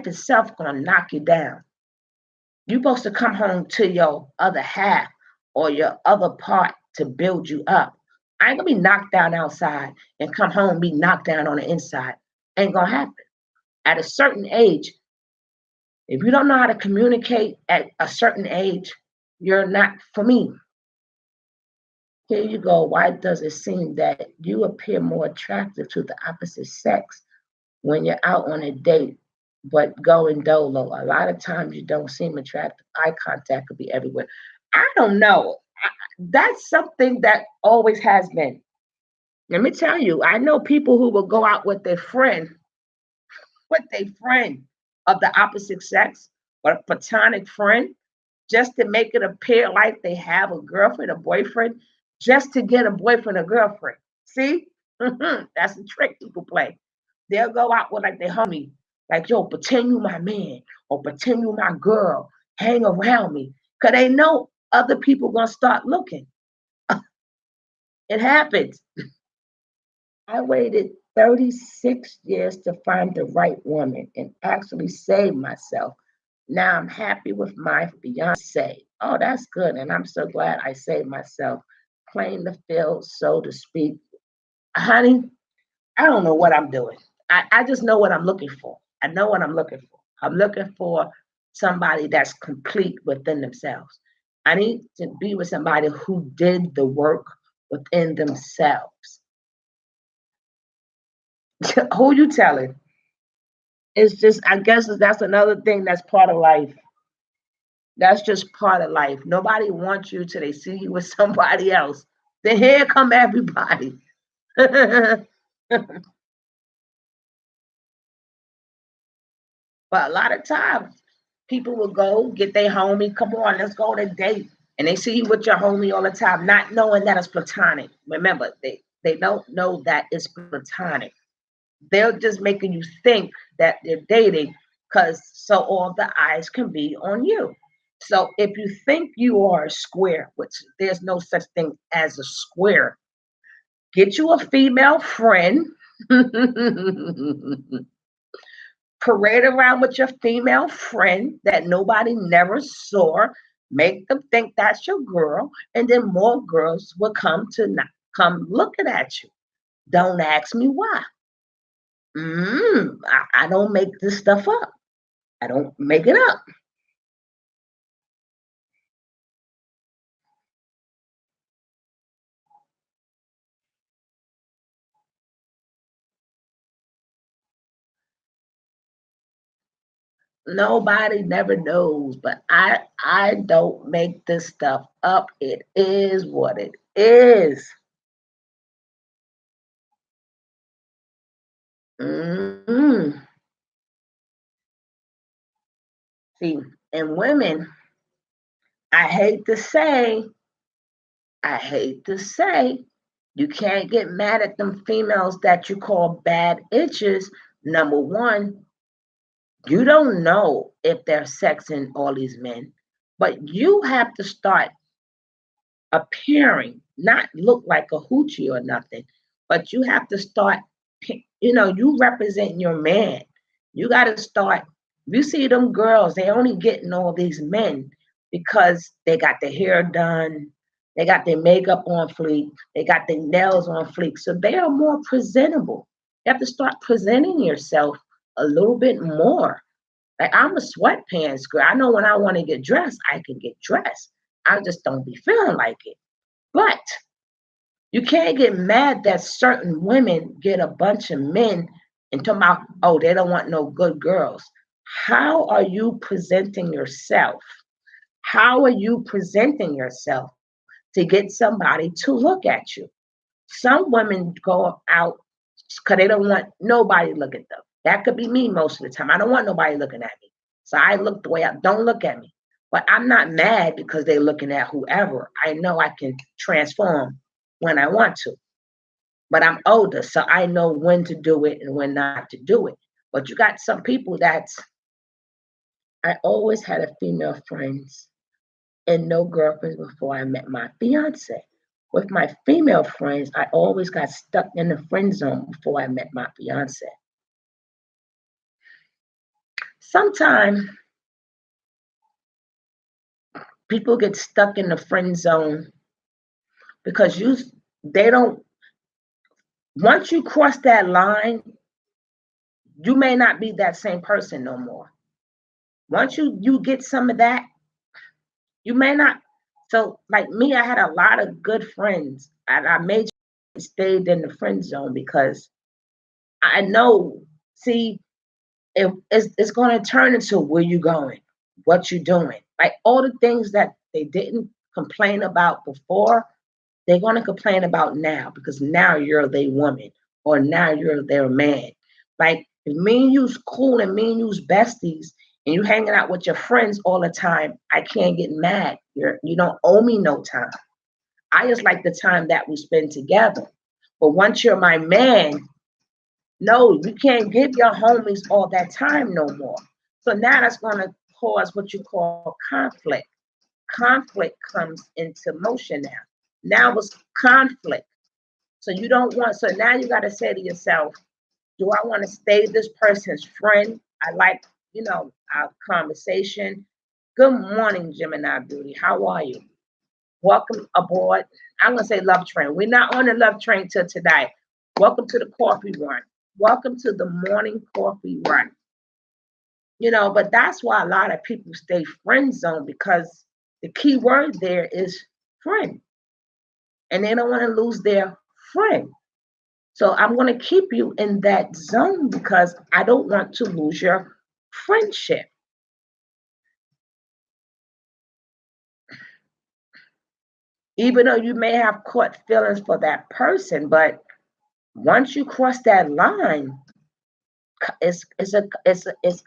A: itself gonna knock you down. You're supposed to come home to your other half or your other part to build you up. I ain't gonna be knocked down outside and come home and be knocked down on the inside. Ain't gonna happen. At a certain age, if you don't know how to communicate at a certain age, you're not for me. Here you go. Why does it seem that you appear more attractive to the opposite sex when you're out on a date, but going dolo? A lot of times you don't seem attractive. Eye contact could be everywhere. I don't know. That's something that always has been. Let me tell you, I know people who will go out with a friend of the opposite sex or a platonic friend just to make it appear like they have a girlfriend, a boyfriend, just to get a boyfriend or girlfriend. See? That's the trick people play. They'll go out with like their homie, like, yo, pretend you my man or pretend you my girl, hang around me. Because they know other people gonna start looking. It happens. I waited 36 years to find the right woman and actually save myself. Now I'm happy with my fiance. Oh, that's good. And I'm so glad I saved myself. Playing the field, so to speak. Honey, I don't know what I'm doing. I just know what I'm looking for. I know what I'm looking for. I'm looking for somebody that's complete within themselves. I need to be with somebody who did the work within themselves. Who you telling? It's just, I guess that's another thing that's part of life. That's just part of life. Nobody wants you till they see you with somebody else. Then here come everybody. But a lot of times, people will go get their homie. Come on, let's go on a date, and they see you with your homie all the time, not knowing that it's platonic. Remember, they don't know that it's platonic. They're just making you think that they're dating because so all the eyes can be on you. So if you think you are a square, which there's no such thing as a square, get you a female friend, parade around with your female friend that nobody never saw, make them think that's your girl, and then more girls will come to come looking at you. Don't ask me why. I don't make this stuff up. I don't make it up. Nobody never knows, but I don't make this stuff up. It is what it is. Mm. See, and women, I hate to say, I hate to say, you can't get mad at them females that you call bad itches. Number one, you don't know if they're sexing all these men, but you have to start appearing, not look like a hoochie or nothing, but you have to start, you represent your man. You got to start. You see them girls, they only getting all these men because they got their hair done, they got their makeup on fleek, they got their nails on fleek. So they are more presentable. You have to start presenting yourself a little bit more. Like I'm a sweatpants girl. I know when I want to get dressed, I can get dressed. I just don't be feeling like it. But you can't get mad that certain women get a bunch of men and talk about, oh, they don't want no good girls. How are you presenting yourself? How are you presenting yourself to get somebody to look at you? Some women go out because they don't want nobody to look at them. That could be me most of the time. I don't want nobody looking at me. So I look the way I don't look at me. But I'm not mad because they're looking at whoever. I know I can transform when I want to. But I'm older, so I know when to do it and when not to do it. But you got some people that's, I always had a female friends and no girlfriends before I met my fiance. With my female friends, I always got stuck in the friend zone before I met my fiance. Sometimes people get stuck in the friend zone because they don't, once you cross that line, you may not be that same person no more. Once you get some of that, you may not. So like me, I had a lot of good friends, and I made sure I stayed in the friend zone because I know, see, it's going to turn into where you going, what you doing, like all the things that they didn't complain about before, they're going to complain about now because now you're their woman or now you're their man. Like if me and you's cool and me and you's besties and you hanging out with your friends all the time, I can't get mad. You don't owe me no time. I just like the time that we spend together. But once you're my man, no, you can't give your homies all that time no more. So now that's going to cause what you call conflict. Conflict comes into motion now. Now it's conflict. So you don't want, so now you got to say to yourself, do I want to stay this person's friend? I like, our conversation. Good morning, Gemini Beauty. How are you? Welcome aboard. I'm going to say love train. We're not on the love train till today. Welcome to the coffee run. Welcome to the morning coffee run. But that's why a lot of people stay friend zone because the key word there is friend. And they don't want to lose their friend. So I'm going to keep you in that zone because I don't want to lose your friendship. Even though you may have caught feelings for that person, but once you cross that line, it's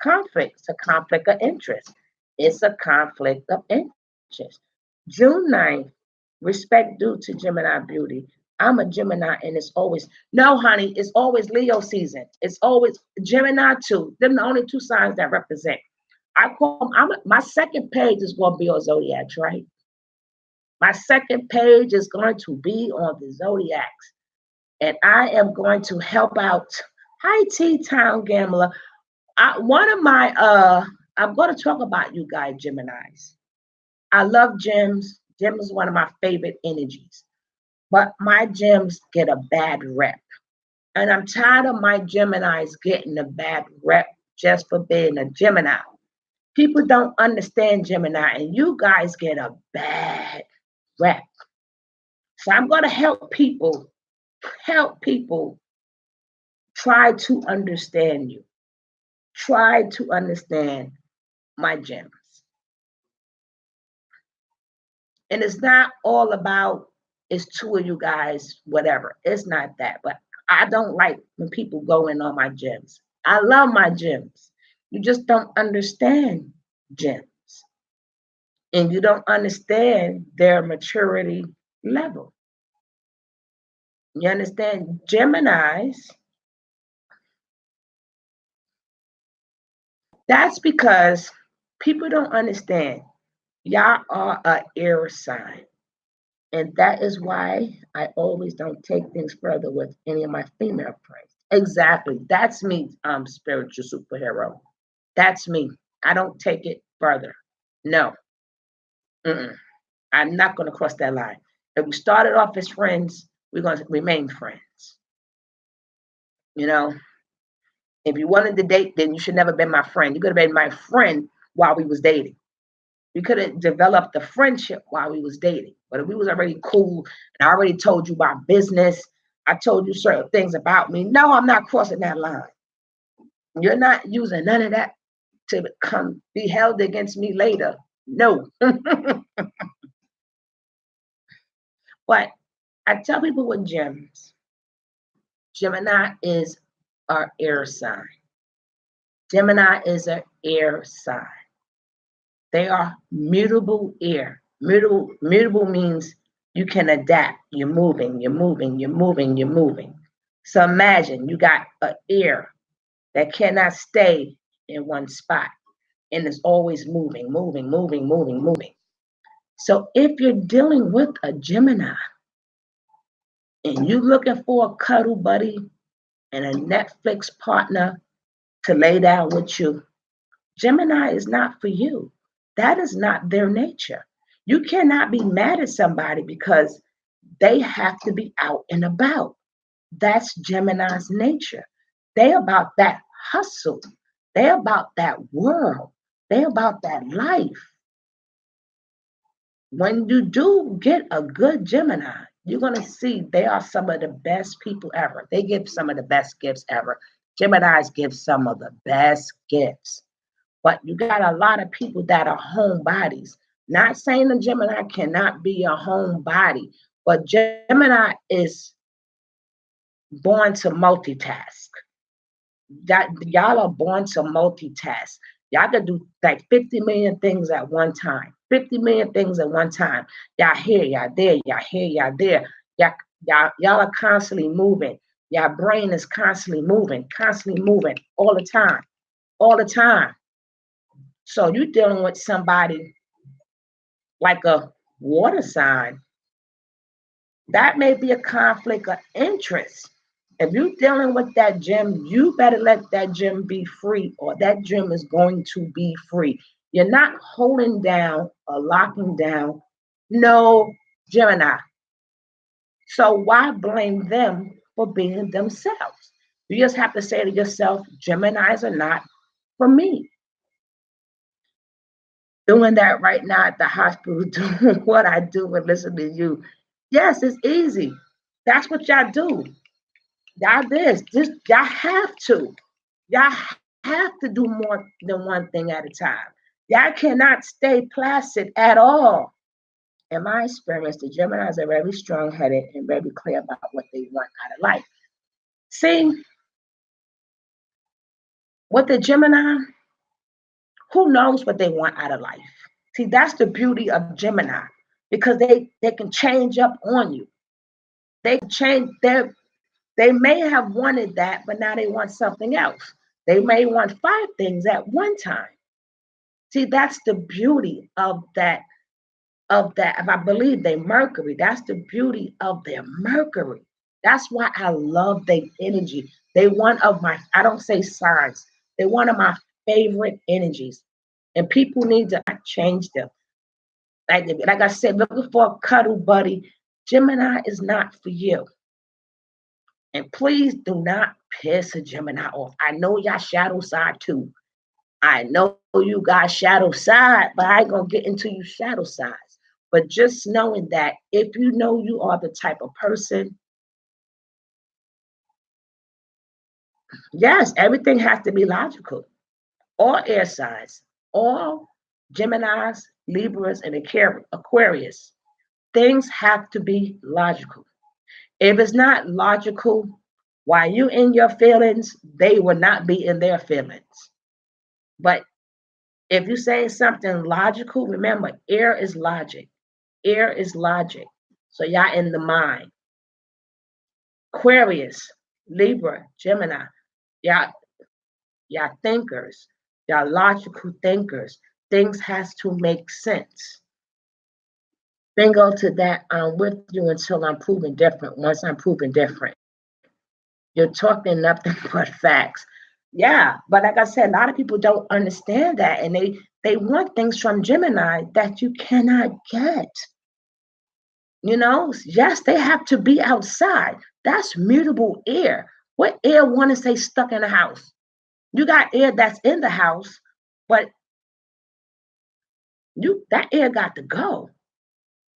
A: conflict. It's a conflict of interest. It's a conflict of interest. June 9th, respect due to Gemini beauty. I'm a Gemini and it's always no honey, it's always Leo season. It's always Gemini too. Them the only two signs that represent. I call my second page is going to be on zodiacs, right? My second page is going to be on the zodiacs. And I am going to help out. Hi, T Town Gambler. One of my I'm going to talk about you guys, Geminis. I love gems. Gems is one of my favorite energies. But my gems get a bad rep. And I'm tired of my Geminis getting a bad rep just for being a Gemini. People don't understand Gemini, and you guys get a bad rep. So I'm going to help people try to understand you. Try to understand my gems. And it's not all about it's two of you guys, whatever. It's not that. But I don't like when people go in on my gems. I love my gems. You just don't understand gems. And you don't understand their maturity level. You understand? Geminis, that's because people don't understand. Y'all are a air sign. And that is why I always don't take things further with any of my female friends. Exactly. That's me, spiritual superhero. That's me. I don't take it further. No. Mm-mm. I'm not going to cross that line. If we started off as friends, we're going to remain friends. You know, if you wanted to date, then you should never been my friend. You could have been my friend while we was dating. We could have developed the friendship while we was dating. But if we was already cool and I already told you about business, I told you certain things about me. No, I'm not crossing that line. You're not using none of that to come be held against me later. No. But I tell people with gems, Gemini is our air sign. Gemini is an air sign. They are mutable air. Mutable means you can adapt. You're moving, you're moving, you're moving, you're moving. So imagine you got an air that cannot stay in one spot and is always moving, moving, moving, moving, moving. So if you're dealing with a Gemini and you're looking for a cuddle buddy and a Netflix partner to lay down with you, Gemini is not for you. That is not their nature. You cannot be mad at somebody because they have to be out and about. That's Gemini's nature. They about that hustle. They about that world. They about that life. When you do get a good Gemini, you're going to see they are some of the best people ever. They give some of the best gifts ever. Geminis give some of the best gifts. But you got a lot of people that are homebodies. Not saying a Gemini cannot be a homebody, but Gemini is born to multitask. That y'all are born to multitask. Y'all can do like 50 million things at one time. 50 million things at one time. Y'all here, y'all there, y'all here, y'all there. Y'all are constantly moving. Your brain is constantly moving all the time, all the time. So you're dealing with somebody like a water sign. That may be a conflict of interest. If you're dealing with that gem, you better let that gem be free, or that gem is going to be free. You're not holding down or locking down no Gemini. So why blame them for being themselves? You just have to say to yourself, Geminis are not for me. Doing that right now at the hospital, doing what I do and listening to you. Yes, it's easy. That's what y'all do. Y'all this. Just y'all have to. Y'all have to do more than one thing at a time. Y'all cannot stay placid at all. In my experience, the Geminis are very strong headed and very clear about what they want out of life. See, with the Gemini, who knows what they want out of life? See, that's the beauty of Gemini because they can change up on you. They change they may have wanted that, but now they want something else. They may want five things at one time. See, that's the beauty of that. If I believe they Mercury, that's the beauty of their Mercury. That's why I love their energy. They one of my, I don't say signs, they're one of my favorite energies. And people need to change them. Like I said, looking for a cuddle buddy. Gemini is not for you. And please do not piss a Gemini off. I know y'all shadow side too. I know you got shadow side, but I ain't gonna get into you shadow sides. But just knowing that if you know you are the type of person, yes, everything has to be logical. All air signs, all Geminis, Libras, and Aquarius, things have to be logical. If it's not logical, while you in your feelings, they will not be in their feelings. But if you say something logical, remember, air is logic. Air is logic. So y'all in the mind. Aquarius, Libra, Gemini, y'all, y'all thinkers, y'all logical thinkers. Things has to make sense. Bingo to that. I'm with you until I'm proven different. Once I'm proven different, you're talking nothing but facts. Yeah, but like I said, a lot of people don't understand that, and they want things from Gemini that you cannot get. Yes, they have to be outside. That's mutable air. What air want to say stuck in the house? You got air that's in the house, but that air got to go.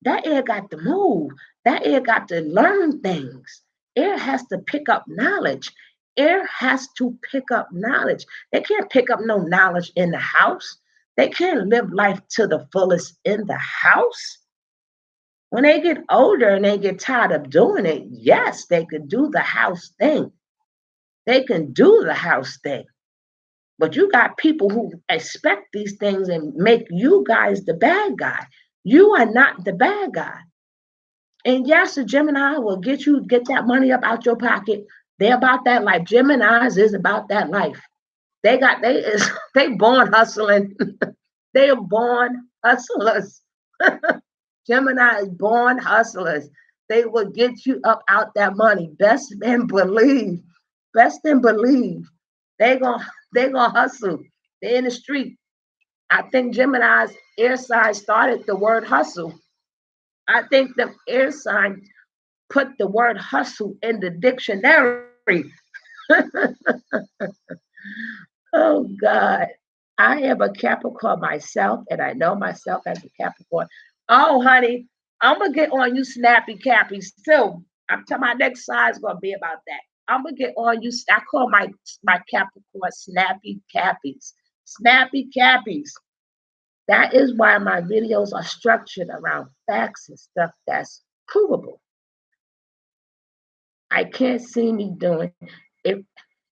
A: That air got to move. That air got to learn things. Air has to pick up knowledge. Air has to pick up knowledge. They can't pick up no knowledge in the house. They can't live life to the fullest in the house. When they get older and they get tired of doing it, yes, they could do the house thing. They can do the house thing. But you got people who expect these things and make you guys the bad guy. You are not the bad guy. And yes, the Gemini will get that money up out your pocket. They're about that life. Geminis is about that life. They born hustling. They are born hustlers. Gemini is born hustlers. They will get you up out that money. Best and believe. Best and believe. They gonna hustle. They're in the street. I think Gemini's air sign started the word hustle. I think the air sign put the word hustle in the dictionary. Oh God. I am a Capricorn myself, and I know myself as a Capricorn. Oh, honey, I'm gonna get on you, snappy cappies too. I'm telling my next side's gonna be about that. I'm gonna get on you. I call my Capricorn snappy cappies. Snappy cappies. That is why my videos are structured around facts and stuff that's provable. I can't see me doing it,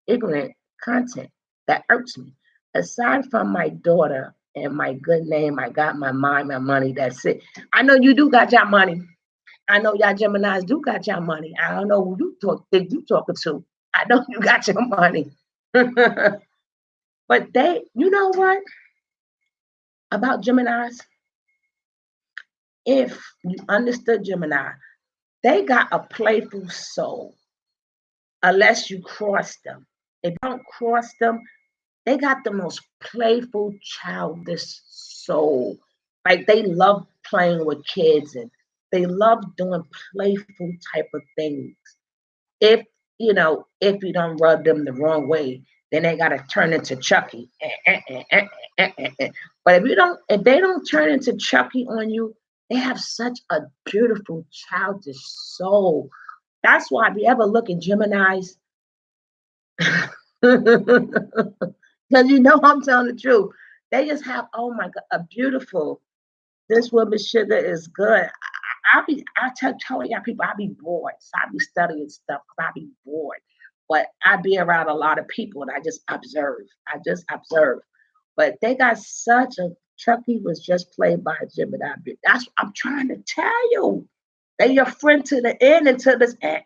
A: ignorant content that irks me. Aside from my daughter and my good name, I got my mind, my money. That's it. I know you do got your money. I know y'all Geminis do got your money. I don't know who think you talking to. I know you got your money. But you know what about Geminis? If you understood Gemini, they got a playful soul unless you cross them. If you don't cross them, they got the most playful, childish soul. Like they love playing with kids and they love doing playful type of things. If if you don't rub them the wrong way, then they gotta turn into Chucky. But if they don't turn into Chucky on you, they have such a beautiful childish soul. That's why if you ever look at Gemini's, because you know I'm telling the truth. They just have, oh my God, a beautiful. This woman sugar is good. I tell y'all people I be bored. So I be studying stuff because I be bored. But I be around a lot of people and I just observe. I just observe. But they got such a Chucky was just played by a Gemini. That's what I'm trying to tell you. They your friend to the end until this and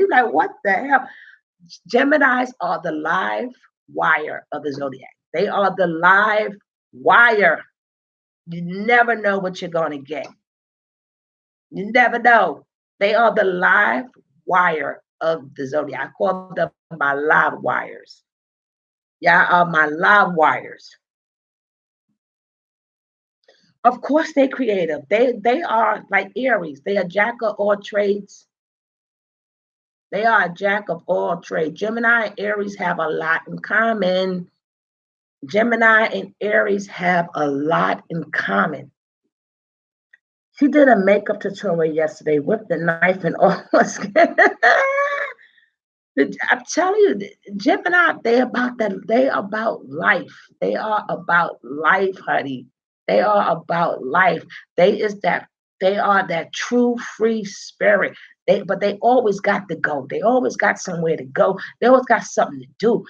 A: you're like, what the hell? Geminis are the live wire of the zodiac. They are the live wire. You never know what you're going to get. You never know. They are the live wire of the zodiac. I call them my live wires. Yeah, are my live wires. Of course, they're creative. They are like Aries. They are jack of all trades. They are a jack of all trades. Gemini and Aries have a lot in common. Gemini and Aries have a lot in common. She did a makeup tutorial yesterday with the knife and all. I'm telling you, Gemini, they about that. They about life. They are about life, honey. They are about life. They is that. They are that true free spirit. But they always got to go. They always got somewhere to go. They always got something to do.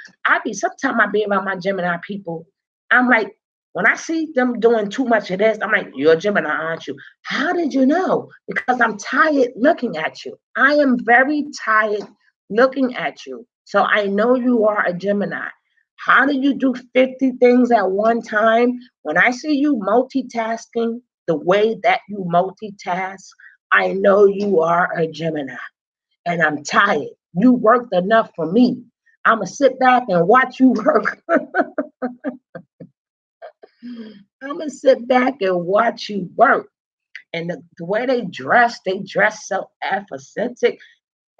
A: Sometimes I be around my Gemini people. I'm like, when I see them doing too much of this, I'm like, you're a Gemini, aren't you? How did you know? Because I'm tired looking at you. I am very tired looking at you. So I know you are a Gemini. How do you do 50 things at one time? When I see you multitasking the way that you multitask, I know you are a Gemini. And I'm tired. You worked enough for me. I'm going to sit back and watch you work. I'm going to sit back and watch you work. And the way they dress so aphocentric,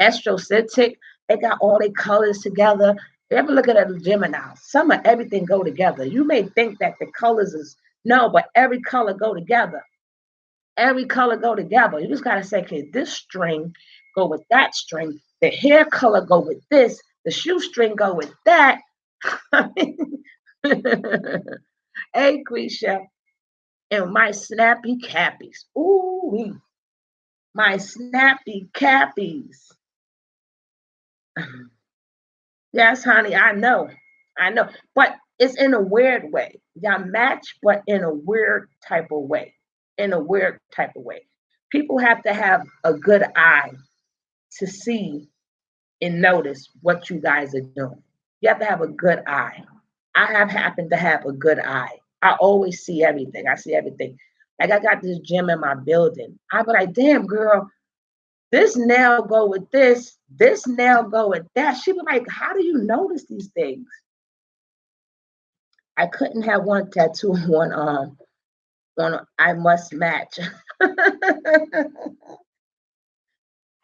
A: astrocentric. They got all their colors together. You ever look at a Gemini? Some of everything go together. You may think that the colors is no, but every color go together. Every color go together. You just gotta say, okay, this string go with that string. The hair color go with this. The shoestring go with that. Hey, Quisha, and my snappy cappies. Ooh, my snappy cappies. Yes, honey, I know. I know. But it's in a weird way. Y'all match, but in a weird type of way. In a weird type of way. People have to have a good eye to see and notice what you guys are doing. You have to have a good eye. I have happened to have a good eye. I always see everything. I see everything. Like I got this gym in my building. I be like, damn girl, this nail go with this nail go with that. She was like, how do you notice these things? I couldn't have one tattoo on one arm. I must match.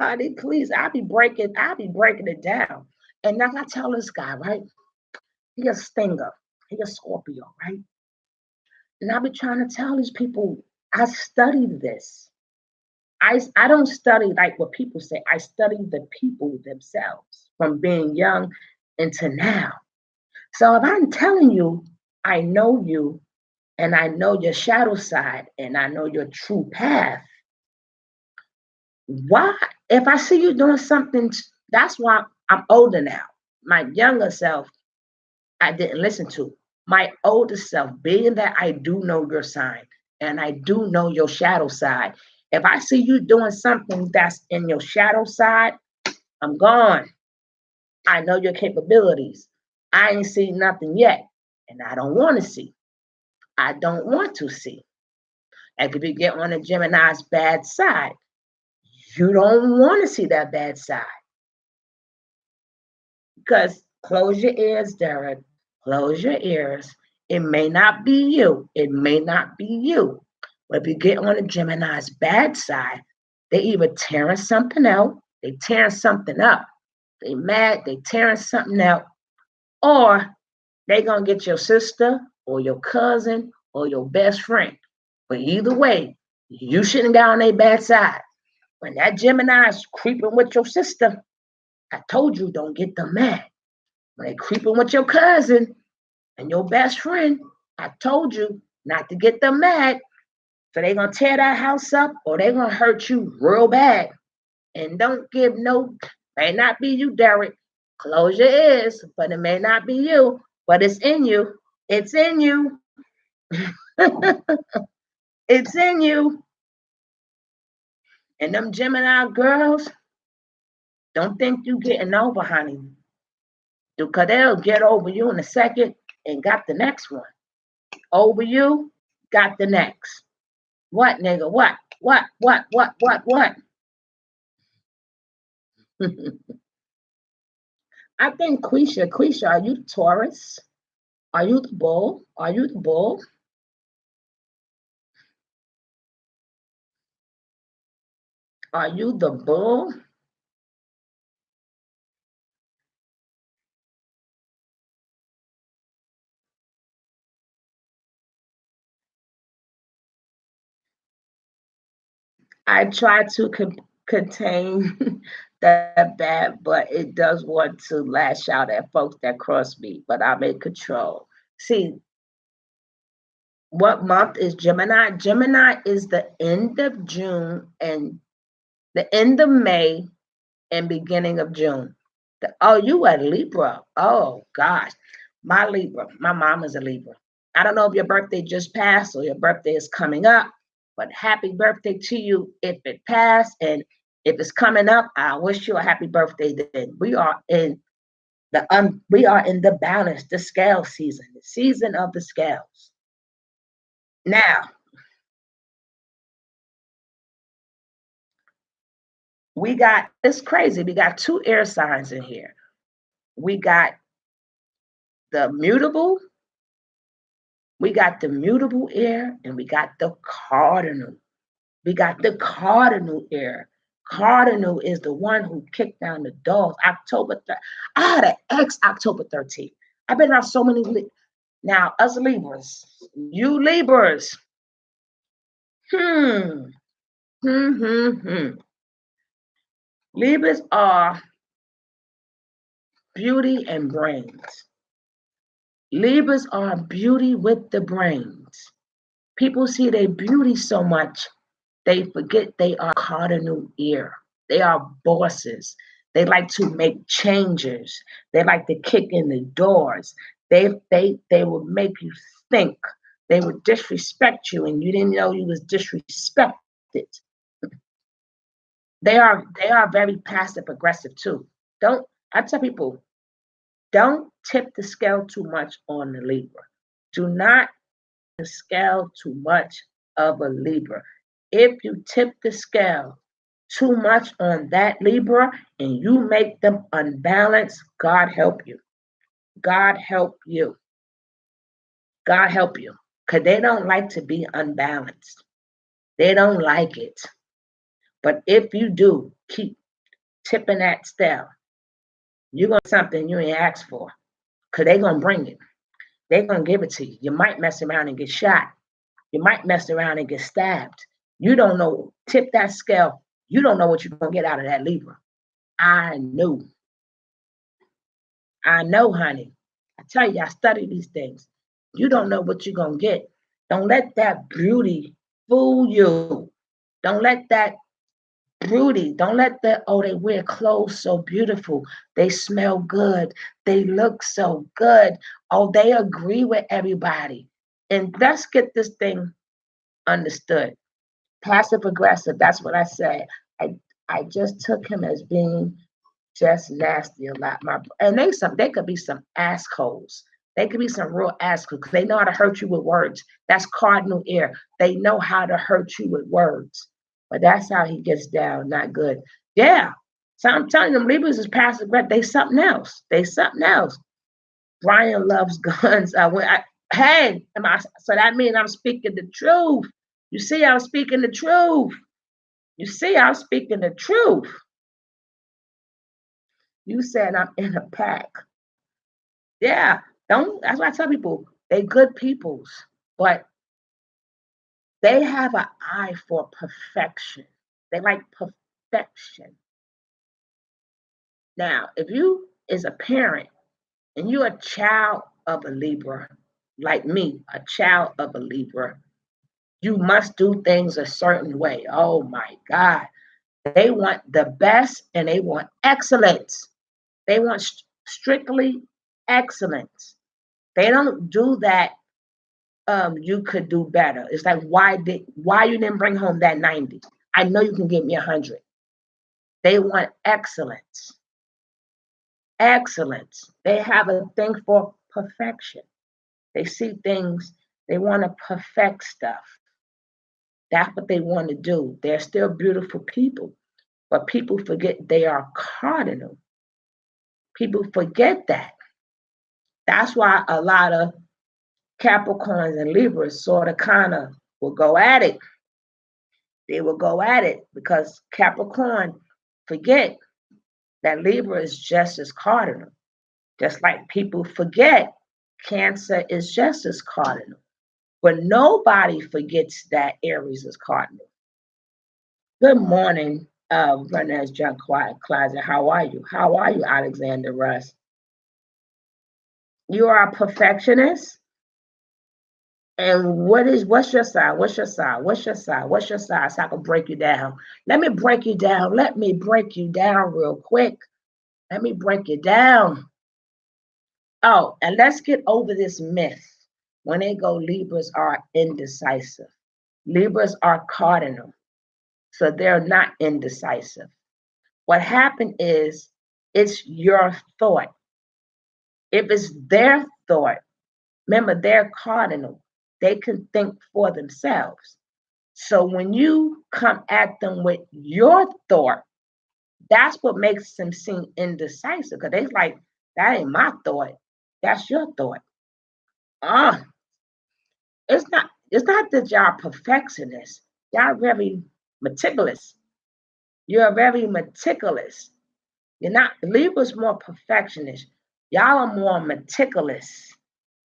A: Honey, please, I'll be breaking it down. And like I tell this guy, right? He a stinger. He a Scorpio, right? And I be trying to tell these people, I studied this. I don't study like what people say. I study the people themselves from being young into now. So if I'm telling you, I know you and I know your shadow side and I know your true path, why? If I see you doing something, that's why I'm older now. My younger self, I didn't listen to. My older self, being that I do know your sign and I do know your shadow side, if I see you doing something that's in your shadow side, I'm gone. I know your capabilities. I ain't seen nothing yet, and I don't want to see. I don't want to see. Like if you get on a Gemini's bad side, you don't want to see that bad side. Because close your ears, Derek. Close your ears. It may not be you. It may not be you. But if you get on a Gemini's bad side, they either tearing something out, they tearing something up, they mad, they tearing something out, or they gonna get your sister or your cousin or your best friend. But either way, you shouldn't get on their bad side. When that Gemini is creeping with your sister, I told you don't get them mad. When they creeping with your cousin and your best friend, I told you not to get them mad. So they gonna tear that house up or they gonna hurt you real bad. And don't give no, may not be you, Derek. Close your ears, but it may not be you, but it's in you. It's in you. It's in you. And them Gemini girls, don't think you getting over, honey. Because they'll get over you in a second and got the next one. Over you, got the next. What, nigga? What? What? I think Quisha, are you Taurus? Are you the bull? Are you the bull? Are you the bull? I try to contain that bad, but it does want to lash out at folks that cross me, but I'm in control. See, what month is Gemini? Gemini is the end of June and the end of May and beginning of June. Oh, you a Libra. Oh gosh. My Libra. My mom is a Libra. I don't know if your birthday just passed or your birthday is coming up, but happy birthday to you if it passed. And if it's coming up, I wish you a happy birthday then. We are in the balance, the scale season, the season of the scales. Now, we got it's crazy. We got two air signs in here. We got the mutable, we got the mutable air, and we got the cardinal. We got the cardinal air. Cardinal is the one who kicked down the doors. October 3rd. I had an ex October 13th. I've been around so many. Now, us Libras, you Libras. Hmm. Hmm. Libras are beauty and brains. Libras are beauty with the brains. People see their beauty so much, they forget they are cardinal ear. They are bosses. They like to make changes. They like to kick in the doors. They will make you think. They would disrespect you and you didn't know you was disrespected. They are very passive aggressive too. Don't I tell people, don't tip the scale too much on the Libra. Do not the scale too much of a Libra. If you tip the scale too much on that Libra and you make them unbalanced, God help you. God help you. God help you. Because they don't like to be unbalanced. They don't like it. But if you do keep tipping that scale, you're going to something you ain't asked for. Because they're going to bring it. They're going to give it to you. You might mess around and get shot. You might mess around and get stabbed. You don't know. Tip that scale. You don't know what you're going to get out of that Libra. I knew. I know, honey. I tell you, I study these things. You don't know what you're going to get. Don't let that beauty fool you. Don't let that beauty, don't let the, oh, they wear clothes so beautiful. They smell good. They look so good. Oh, they agree with everybody. And let's get this thing understood. Passive aggressive, that's what I said. I just took him as being just nasty a lot. And they could be some assholes. They could be some real assholes because they know how to hurt you with words. That's cardinal air. They know how to hurt you with words. But that's how he gets down. Not good. Yeah. So I'm telling them, Libras is passive aggressive. They something else. They something else. Brian loves guns. Hey, so that means I'm speaking the truth. You see, I'm speaking the truth. You see, I'm speaking the truth. You said I'm in a pack. Yeah, don't. That's why I tell people they good peoples, but they have an eye for perfection. They like perfection. Now, if you is a parent and you're a child of a Libra, like me, a child of a Libra, you must do things a certain way. Oh my God. They want the best and they want excellence. They want strictly excellence. They don't do that. You could do better. It's like why you didn't bring home that 90? I know you can give me 100. They want excellence. Excellence. They have a thing for perfection. They see things, they want to perfect stuff. That's what they want to do. They're still beautiful people, but people forget they are cardinal. People forget that. That's why a lot of Capricorns and Libras sort of kind of will go at it. They will go at it because Capricorn forget that Libra is just as cardinal. Just like people forget Cancer is just as cardinal. But nobody forgets that Aries is cardinal. Good morning, Vernez John Quiet Closet. How are you? How are you, Alexander Russ? You are a perfectionist? And what's your side? What's your side? What's your side? What's your side? So I can break you down. Let me break you down. Let me break you down real quick. Let me break you down. Oh, and let's get over this myth. When they go, Libras are indecisive. Libras are cardinal. So they're not indecisive. What happened is it's your thought. If it's their thought, remember they're cardinal. They can think for themselves. So when you come at them with your thought, that's what makes them seem indecisive. Because they're like, that ain't my thought. That's your thought. Ah, it's not that y'all perfectionists. Y'all very meticulous. You're very meticulous. You're not Libra's more perfectionist. Y'all are more meticulous.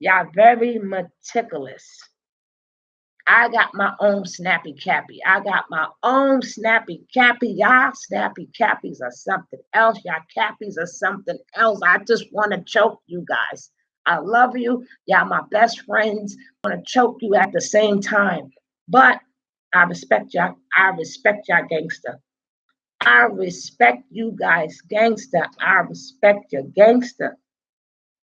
A: Y'all very meticulous. I got my own snappy cappy. I got my own snappy cappy. Y'all snappy cappies are something else. Y'all cappies are something else. I just want to choke you guys. I love you. Y'all my best friends. I want to choke you at the same time. But I respect y'all. I respect y'all gangster. I respect you guys gangster. I respect your gangster.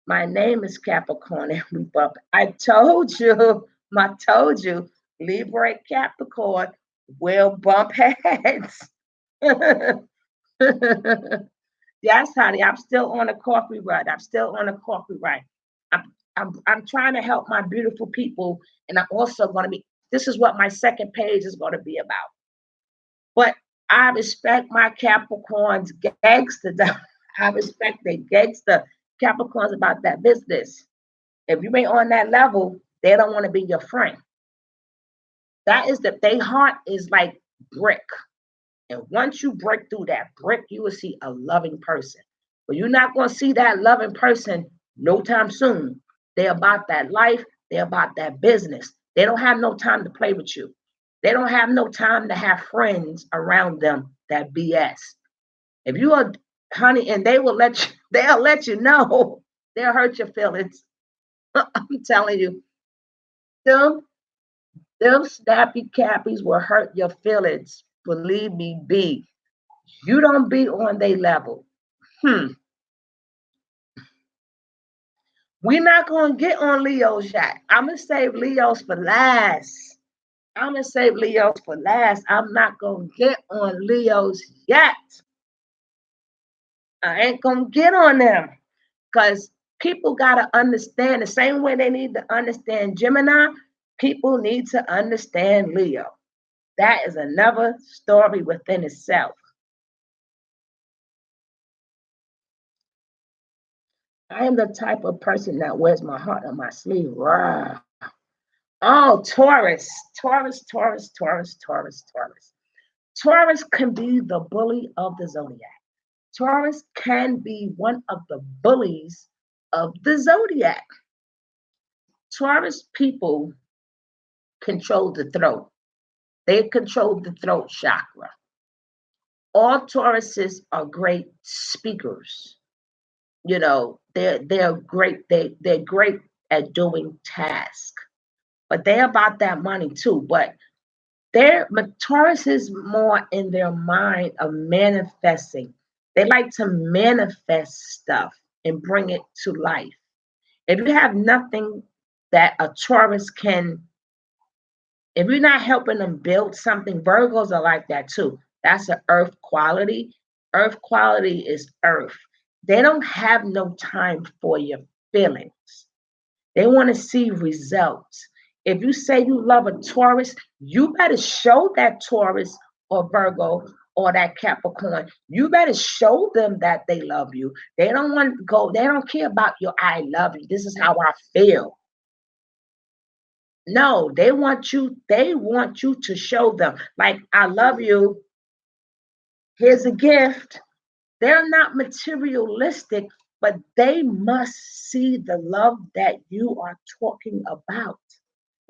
A: My name is Capricorn and we bump. I told you, Libra and Capricorn will bump heads. Yes, honey, I'm still on a coffee run. I'm still on a coffee run. I'm trying to help my beautiful people, and I'm also going to be. This is what my second page is going to be about. But I respect my Capricorns gangster. I respect the gangster Capricorns about that business. If you ain't on that level, they don't want to be your friend. That is their heart is like brick. And once you break through that brick, you will see a loving person. But you're not going to see that loving person no time soon. They're about that life. They're about that business. They don't have no time to play with you. They don't have no time to have friends around them that BS. If you are, honey, and they'll let you know. They'll hurt your feelings. I'm telling you, them, them snappy cappies will hurt your feelings. Believe me, B. You don't be on their level. We're not gonna get on Leo's yet. I'm gonna save Leo's for last. I'm gonna save Leo's for last. I'm not gonna get on Leo's yet. I ain't gonna get on them because people gotta understand the same way they need to understand Gemini. People need to understand Leo. That is another story within itself. I am the type of person that wears my heart on my sleeve. Rah. Oh, Taurus, Taurus, Taurus, Taurus, Taurus, Taurus. Taurus can be the bully of the zodiac. Taurus can be one of the bullies of the zodiac. Taurus people control the throat. They control the throat chakra. All Tauruses are great speakers. They're great. They're great at doing tasks, but they're about that money too. But Taurus is more in their mind of manifesting. They like to manifest stuff and bring it to life. If you have nothing that a Taurus can, if you're not helping them build something, Virgos are like that too. That's an earth quality. Earth quality is earth. They don't have no time for your feelings. They want to see results. If you say you love a Taurus, you better show that Taurus or Virgo or that Capricorn. You better show them that they love you. They don't want to go, they don't care about your I love you. This is how I feel. No, they want you to show them. Like, I love you. Here's a gift. They're not materialistic, but they must see the love that you are talking about.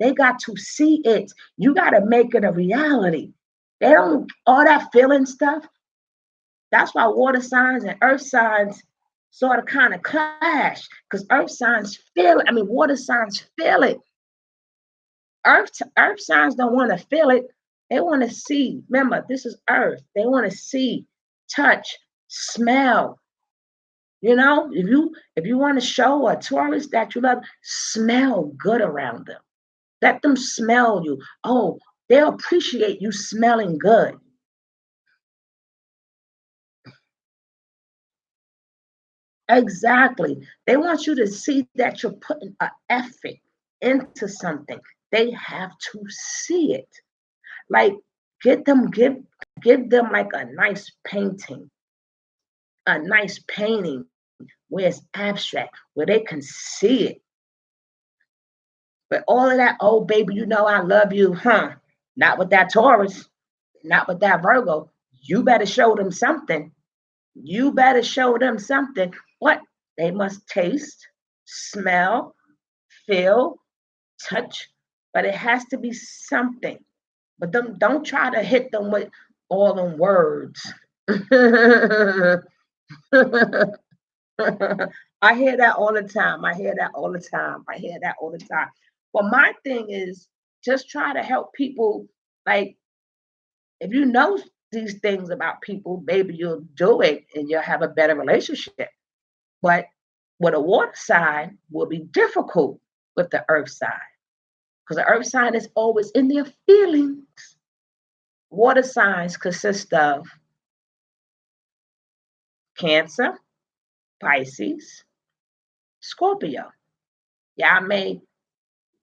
A: They got to see it. You got to make it a reality. They don't, all that feeling stuff. That's why water signs and earth signs sort of kind of clash, because earth signs feel it. I mean, water signs feel it. Earth signs don't want to feel it. They want to see. Remember, this is earth. They want to see, touch, smell. If you want to show a tourist that you love, smell good around them. Let them smell you. Oh, they'll appreciate you smelling good. Exactly. They want you to see that you're putting an effort into something. They have to see it. Like, give them like a nice painting, a nice painting where it's abstract, where they can see it. But all of that, oh baby, I love you, huh? Not with that Taurus, not with that Virgo. You better show them something. You better show them something. What? They must taste, smell, feel, touch, but it has to be something. But don't try to hit them with all them words. I hear that all the time. I hear that all the time. I hear that all the time. Well, my thing is just try to help people. Like, if you know these things about people, maybe you'll do it and you'll have a better relationship. But with a water sign will be difficult with the earth sign, because the earth sign is always in their feelings. Water signs consist of Cancer, Pisces, Scorpio. Y'all may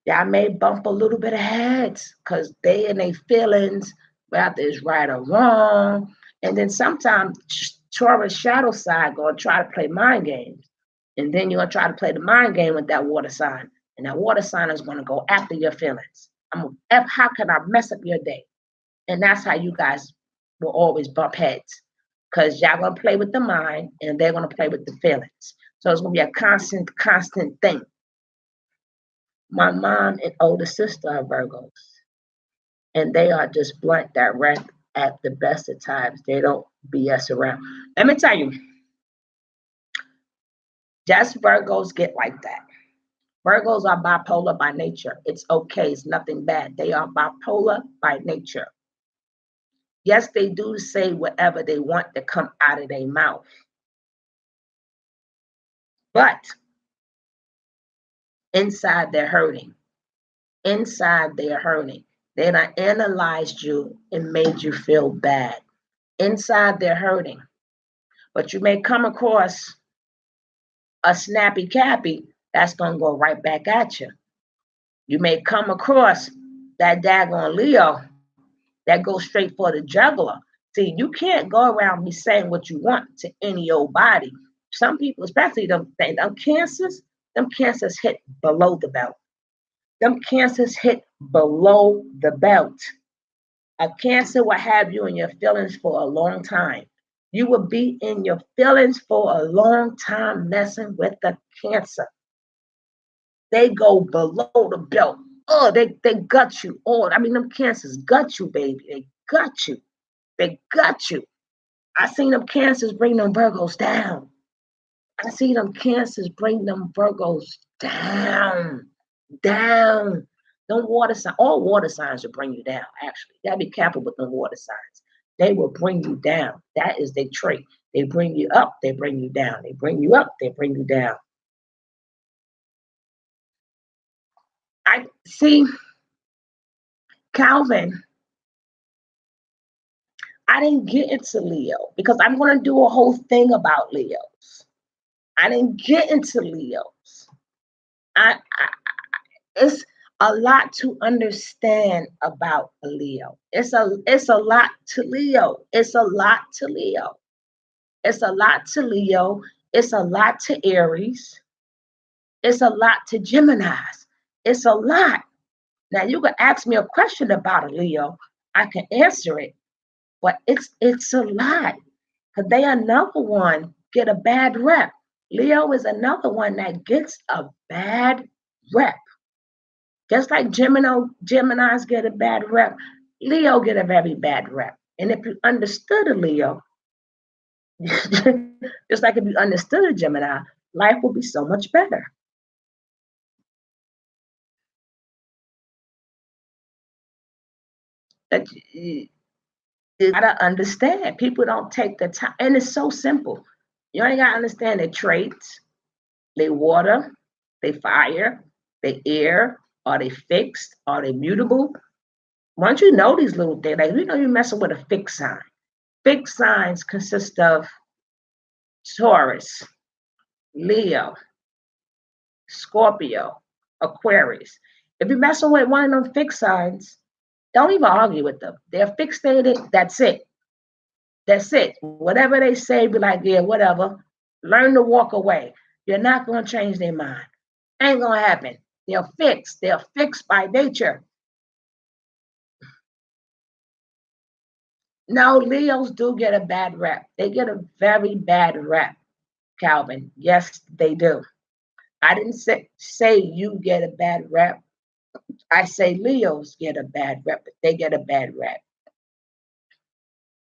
A: y'all may bump a little bit of heads because they in their feelings, whether it's right or wrong. And then sometimes Taurus shadow side gonna try to play mind games. And then you're gonna try to play the mind game with that water sign. And that water sign is gonna go after your feelings. How can I mess up your day? And that's how you guys will always bump heads. Because y'all gonna play with the mind and they're gonna play with the feelings. So it's gonna be a constant thing. My mom and older sister are Virgos, and they are just blunt, direct at the best of times. They don't BS around. Let me tell you, just Virgos get like that. Virgos are bipolar by nature. It's okay. It's nothing bad. They are bipolar by nature. Yes, they do say whatever they want to come out of their mouth. But inside they're hurting. Inside they're hurting. They done analyzed you and made you feel bad. Inside they're hurting. But you may come across a snappy cappy that's gonna go right back at you. You may come across that daggone Leo that goes straight for the juggler. See, you can't go around me saying what you want to any old body. Some people, especially them cancers hit below the belt. Them cancers hit below the belt. A cancer will have you in your feelings for a long time. You will be in your feelings for a long time messing with the cancer. They go below the belt. Oh, they gut you. Oh, I mean, them cancers gut you, baby. They gut you. They got you. I seen them cancers bring them Virgos down. I see them cancers bring them Virgos down, down. Them water signs, all water signs will bring you down, actually. You gotta be careful with them water signs. They will bring you down. That is their trait. They bring you up, they bring you down. They bring you up, they bring you down. I see, Calvin, I didn't get into Leo because I'm going to do a whole thing about Leos. I didn't get into Leos. I it's a lot to understand about a Leo. It's a lot to Leo. It's a lot to Leo. It's a lot to Leo. It's a lot to Aries. It's a lot to Geminis. It's a lot. Now you can ask me a question about a Leo. I can answer it, but it's a lot. Because they another one get a bad rep. Leo is another one that gets a bad rep. Just like Geminis get a bad rep, Leo get a very bad rep. And if you understood a Leo, just like if you understood a Gemini, life will be so much better. That you gotta understand. People don't take the time, and it's so simple. You only gotta understand their traits, they water, they fire, they air, are they fixed, are they mutable? Once you know these little things, like you know you're messing with a fixed sign. Fixed signs consist of Taurus, Leo, Scorpio, Aquarius. If you're messing with one of them fixed signs, don't even argue with them. They're fixated, that's it. That's it. Whatever they say, be like, yeah, whatever. Learn to walk away. You're not going to change their mind. Ain't going to happen. They're fixed. They're fixed by nature. No, Leos do get a bad rep. They get a very bad rep, Calvin. Yes, they do. I didn't say you get a bad rep. I say Leos get a bad rep. They get a bad rep.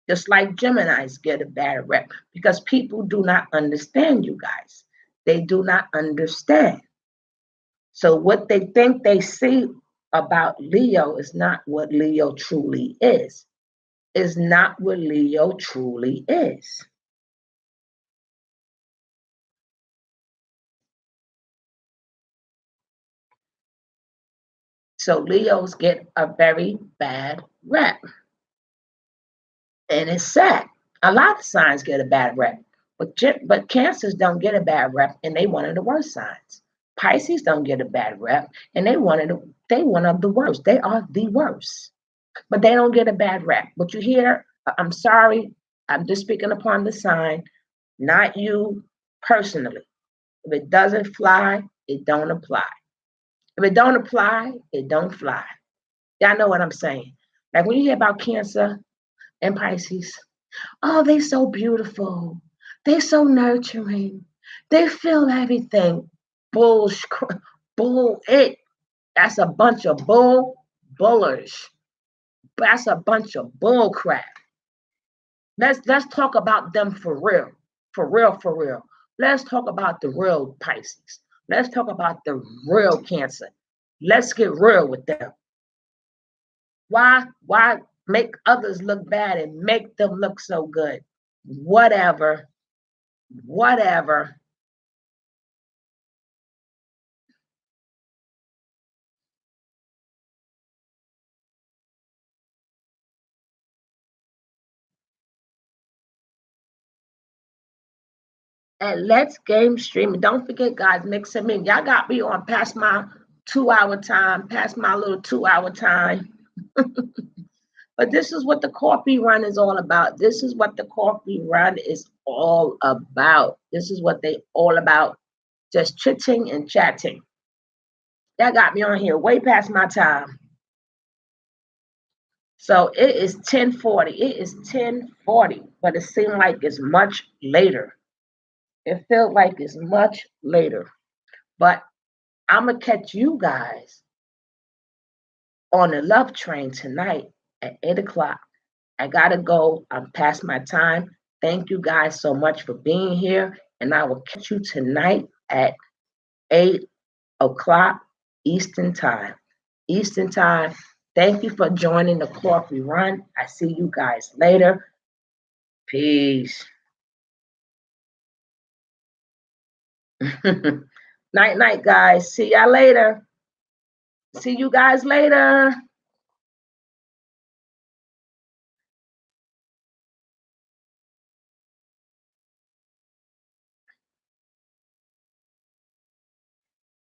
A: Just like Geminis get a bad rep because people do not understand you guys. They do not understand. So what they think they see about Leo is not what Leo truly is. Is not what Leo truly is. So Leos get a very bad rep. And it's sad. A lot of signs get a bad rep, but Cancers don't get a bad rep, and they one of the worst signs. Pisces don't get a bad rep, and they one of the worst. They are the worst, but they don't get a bad rep. But you hear, I'm sorry, I'm just speaking upon the sign, not you personally. If it doesn't fly, it don't apply. If it don't apply, it don't fly. Y'all know what I'm saying. Like when you hear about Cancer and Pisces, oh, they so beautiful. They so nurturing. They feel everything. Bull, bull, it. That's a bunch of bullish. That's a bunch of bull crap. Let's talk about them for real, for real, for real. Let's talk about the real Pisces. Let's talk about the real Cancer. Let's get real with them. Why make others look bad and make them look so good? Whatever, whatever. And let's game streaming. Don't forget, guys, mix them in. Y'all got me on past my 2 hour time, past my little 2 hour time. But this is what the coffee run is all about. This is what the coffee run is all about. This is what they all about. Just chitting and chatting. That got me on here way past my time. So it is 10:40. It is 10:40, but it seemed like it's much later. It felt like it's much later. But I'm going to catch you guys on the love train tonight at 8 o'clock. I got to go. I'm past my time. Thank you guys so much for being here. And I will catch you tonight at 8 o'clock Eastern Time. Eastern Time. Thank you for joining the Coffee Run. I see you guys later. Peace. Night, night, guys. See y'all later. See you guys later.